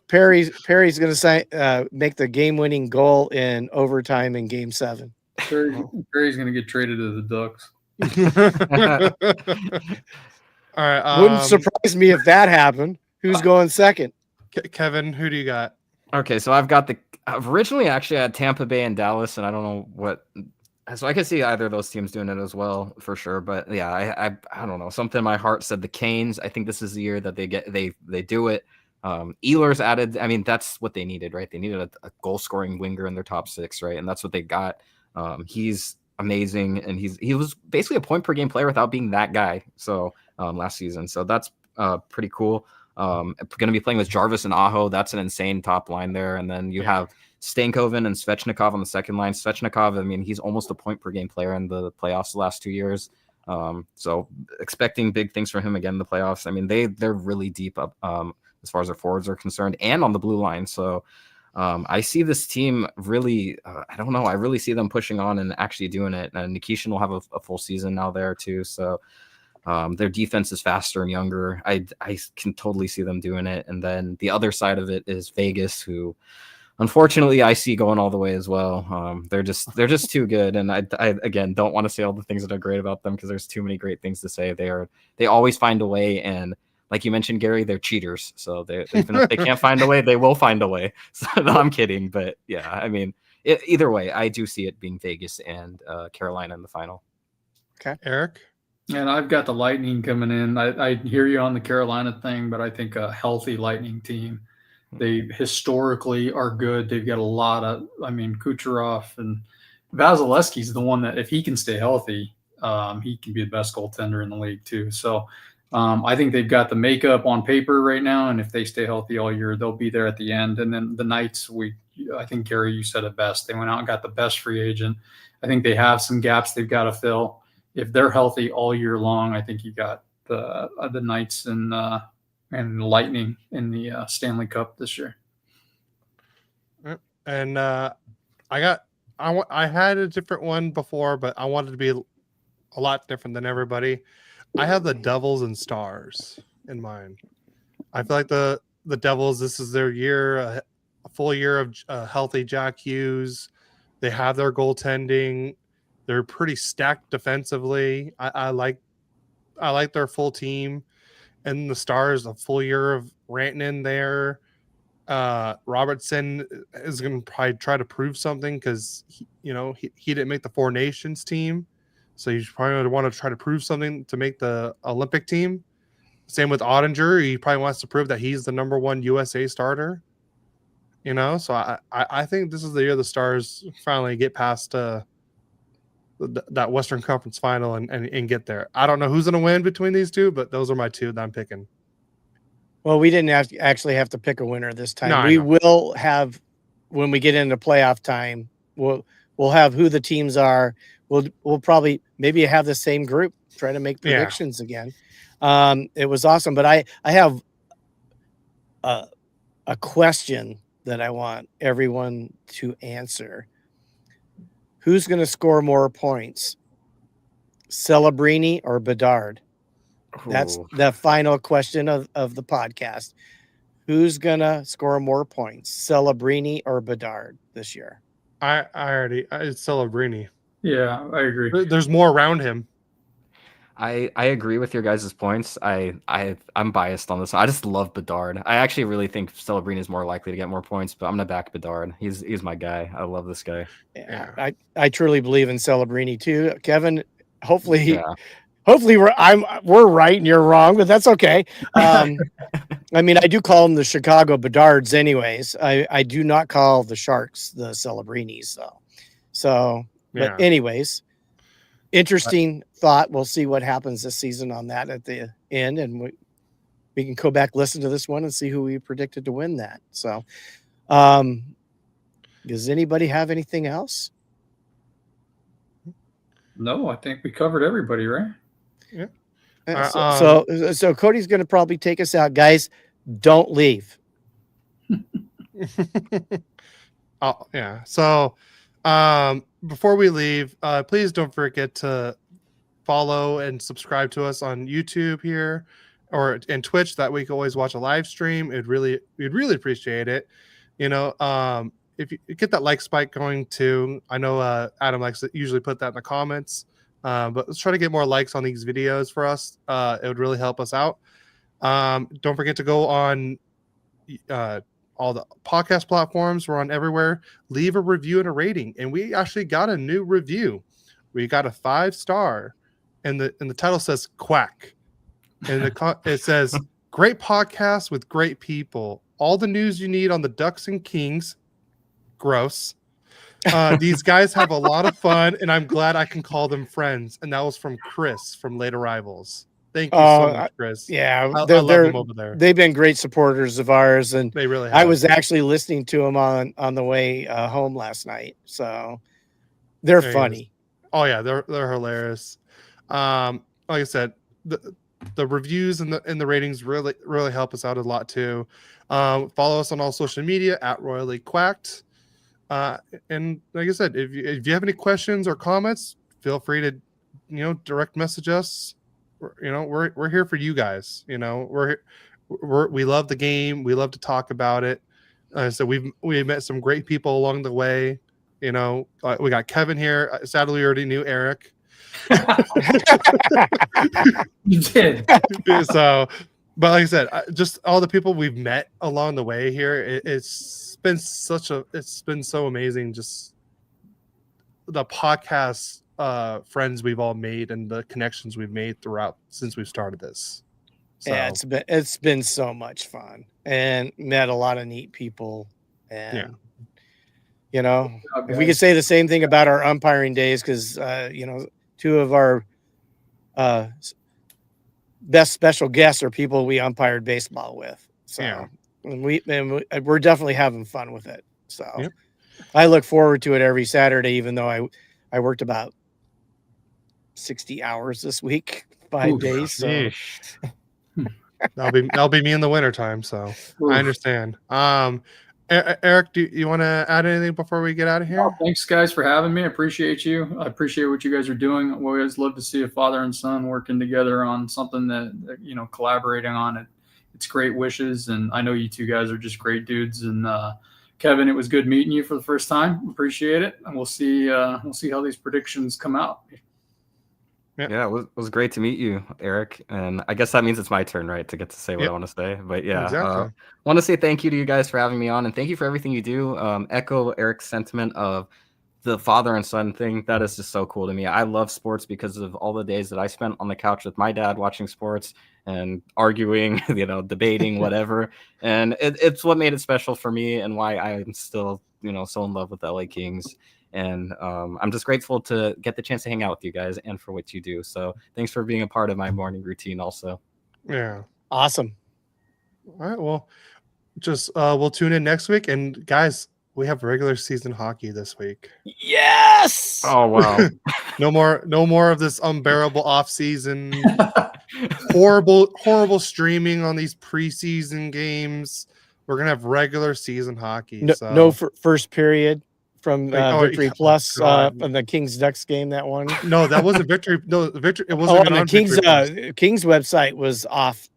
Perry's going to make the game-winning goal in overtime in Game 7. Perry's going to get traded to the Ducks. All right. Wouldn't surprise me if that happened. Who's going second? Kevin, who do you got? Okay, so I've got originally actually I had Tampa Bay and Dallas, and I don't know what. So I could see either of those teams doing it as well for sure. But yeah, I don't know. Something in my heart said the Canes. I think this is the year that they do it. Ehlers added. I mean, that's what they needed, right? They needed a goal scoring winger in their top six, right? And that's what they got. He's amazing, and he was basically a point per game player without being that guy. So last season, so that's pretty cool. Going to be playing with Jarvis and Aho. That's an insane top line there. And then you have Stankoven and Svechnikov on the second line. Svechnikov, I mean, he's almost a point per game player in the playoffs the last 2 years. So expecting big things from him again in the playoffs. I mean, they're really deep up as far as their forwards are concerned and on the blue line. So I see this team really, I don't know. I really see them pushing on and actually doing it. And Nikishin will have a full season now there too. So their defense is faster and younger. I can totally see them doing it. And then the other side of it is Vegas, who unfortunately I see going all the way as well. They're just too good. And I again don't want to say all the things that are great about them because there's too many great things to say. They always find a way. And like you mentioned, Gary, they're cheaters. So even if they can't find a way, they will find a way. So no, I'm kidding. But yeah, I mean, either way, I do see it being Vegas and Carolina in the final. Okay, Eric. And I've got the Lightning coming in. I hear you on the Carolina thing, but I think a healthy Lightning team. They historically are good. They've got a lot of, I mean, Kucherov and Vasilevsky's the one that if he can stay healthy, he can be the best goaltender in the league too. So I think they've got the makeup on paper right now, and if they stay healthy all year, they'll be there at the end. And then the Knights, I think, Gary, you said it best. They went out and got the best free agent. I think they have some gaps they've got to fill. If they're healthy all year long, I think you got the Knights and Lightning in the Stanley Cup this year. And I had a different one before, but I wanted to be a lot different than everybody. I have the Devils and Stars in mind. I feel like the Devils, this is their year, a full year of healthy Jack Hughes. They have their goaltending. They're pretty stacked defensively. I like their full team. And the Stars, a full year of Rantanen there. Robertson is going to probably try to prove something because he didn't make the Four Nations team, so he's probably going to want to try to prove something to make the Olympic team. Same with Ottinger; he probably wants to prove that he's the number one USA starter. So I think this is the year the Stars finally get past that Western Conference final and get there. I don't know who's going to win between these two, but those are my two that I'm picking. Well, we didn't actually have to pick a winner this time. No, we will have, when we get into playoff time, we'll have who the teams are. We'll probably maybe have the same group try to make predictions again. It was awesome, but I have a question that I want everyone to answer. Who's going to score more points, Celebrini or Bedard? That's the final question of the podcast. Who's going to score more points, Celebrini or Bedard this year? It's Celebrini. Yeah, I agree. There's more around him. I agree with your guys' points. I'm biased on this. I just love Bedard. I actually really think Celebrini is more likely to get more points, but I'm gonna back Bedard. He's my guy. I love this guy. Yeah. I truly believe in Celebrini too, Kevin. Hopefully we're right and you're wrong, but that's okay. I mean, I do call them the Chicago Bedards, anyways. I do not call the Sharks the Celebrinis, though. So, but anyways. Interesting thought. We'll see what happens this season on that at the end, and we can go back, listen to this one, and see who we predicted to win that. So, does anybody have anything else? No, I think we covered everybody, right? So Cody's going to probably take us out, guys. Don't leave. Oh, yeah. So before we leave, please don't forget to follow and subscribe to us on YouTube here or in Twitch. That we can always watch a live stream. We'd really appreciate it. If you get that like spike going too. I know Adam likes to usually put that in the comments. But let's try to get more likes on these videos for us. It would really help us out. Don't forget to go on all the podcast platforms. We're on everywhere. Leave a review and a rating. And we actually got a new review. We got a 5-star, and the title says "Quack," and it says, "Great podcast with great people. All the news you need on the Ducks and Kings. Gross. These guys have a lot of fun, and I'm glad I can call them friends." And that was from Chris from Late Arrivals. Thank you so much, Chris. Yeah, I love them over there. They've been great supporters of ours, and They really have. I was actually listening to them on the way home last night. So they're funny. Oh yeah, they're hilarious. Like I said, the reviews and the ratings really help us out a lot too. Follow us on all social media at Royally Quacked. And like I said, if you have any questions or comments, feel free to direct message us. We're here for you guys. We love the game. We love to talk about it. So we've met some great people along the way. We got Kevin here. Sadly, we already knew Eric. You did. So, but like I said, just all the people we've met along the way here, it's been so amazing. Just the podcast friends we've all made and the connections we've made throughout since we've started this. So. Yeah, it's been so much fun and met a lot of neat people. And if we could say the same thing about our umpiring days, because two of our best special guests are people we umpired baseball with. So and we're definitely having fun with it. So I look forward to it every Saturday, even though I worked about 60 hours this week, 5 days. So that'll be me in the wintertime. So I understand. Eric, do you want to add anything before we get out of here? Oh, thanks, guys, for having me. I appreciate you. I appreciate what you guys are doing. We always love to see a father and son working together on something that collaborating on it. It's great wishes, and I know you two guys are just great dudes. And Kevin, it was good meeting you for the first time. Appreciate it, and we'll see how these predictions come out. Yeah, it was great to meet you, Eric. And I guess that means it's my turn, right, to get to say what I want to say. But yeah, exactly. Want to say thank you to you guys for having me on, and thank you for everything you do. Echo Eric's sentiment of the father and son thing. That is just so cool to me. I love sports because of all the days that I spent on the couch with my dad watching sports and arguing, debating, whatever. And it's what made it special for me and why I'm still, so in love with the LA Kings. And I'm just grateful to get the chance to hang out with you guys and for what you do. So thanks for being a part of my morning routine also. Yeah. Awesome. All right. Well, just we'll tune in next week. And guys, we have regular season hockey this week. Yes. Oh, wow. No more of this unbearable off season, horrible streaming on these preseason games. We're going to have regular season hockey. No first period. From Victory Plus from the Kings Ducks game, that one. No, that wasn't Victory. No, Victory. It wasn't. The Kings website was off.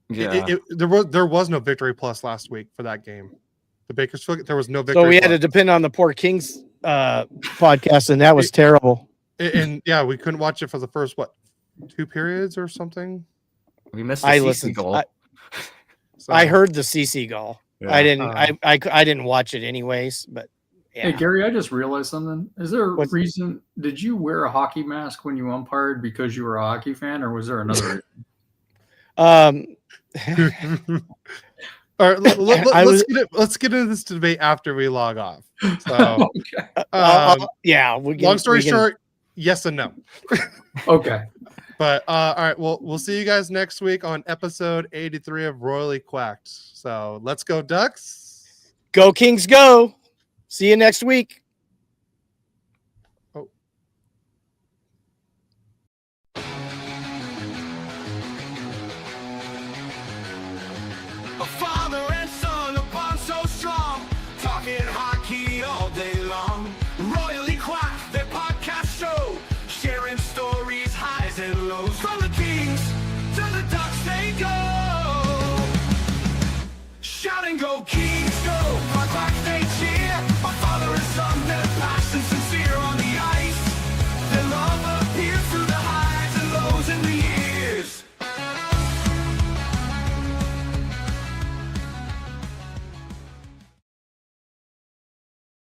Yeah, there was no Victory Plus last week for that game. The Bakersfield, there was no Victory. So we had to depend on the poor Kings podcast, and that was terrible. And yeah, we couldn't watch it for the first 2 periods or something. We missed the CC goal. I heard the CC goal. Yeah. I didn't watch it anyways, but. Yeah. Hey, Gary, I just realized something. Is there a reason? Did you wear a hockey mask when you umpired because you were a hockey fan, or was there another reason? All right, let's get into this debate after we log off. So, long story short, yes and no. Okay. But all right, well, we'll see you guys next week on episode 83 of Royally Quacked. So let's go, Ducks. Go Kings, go. See you next week. Bikini on.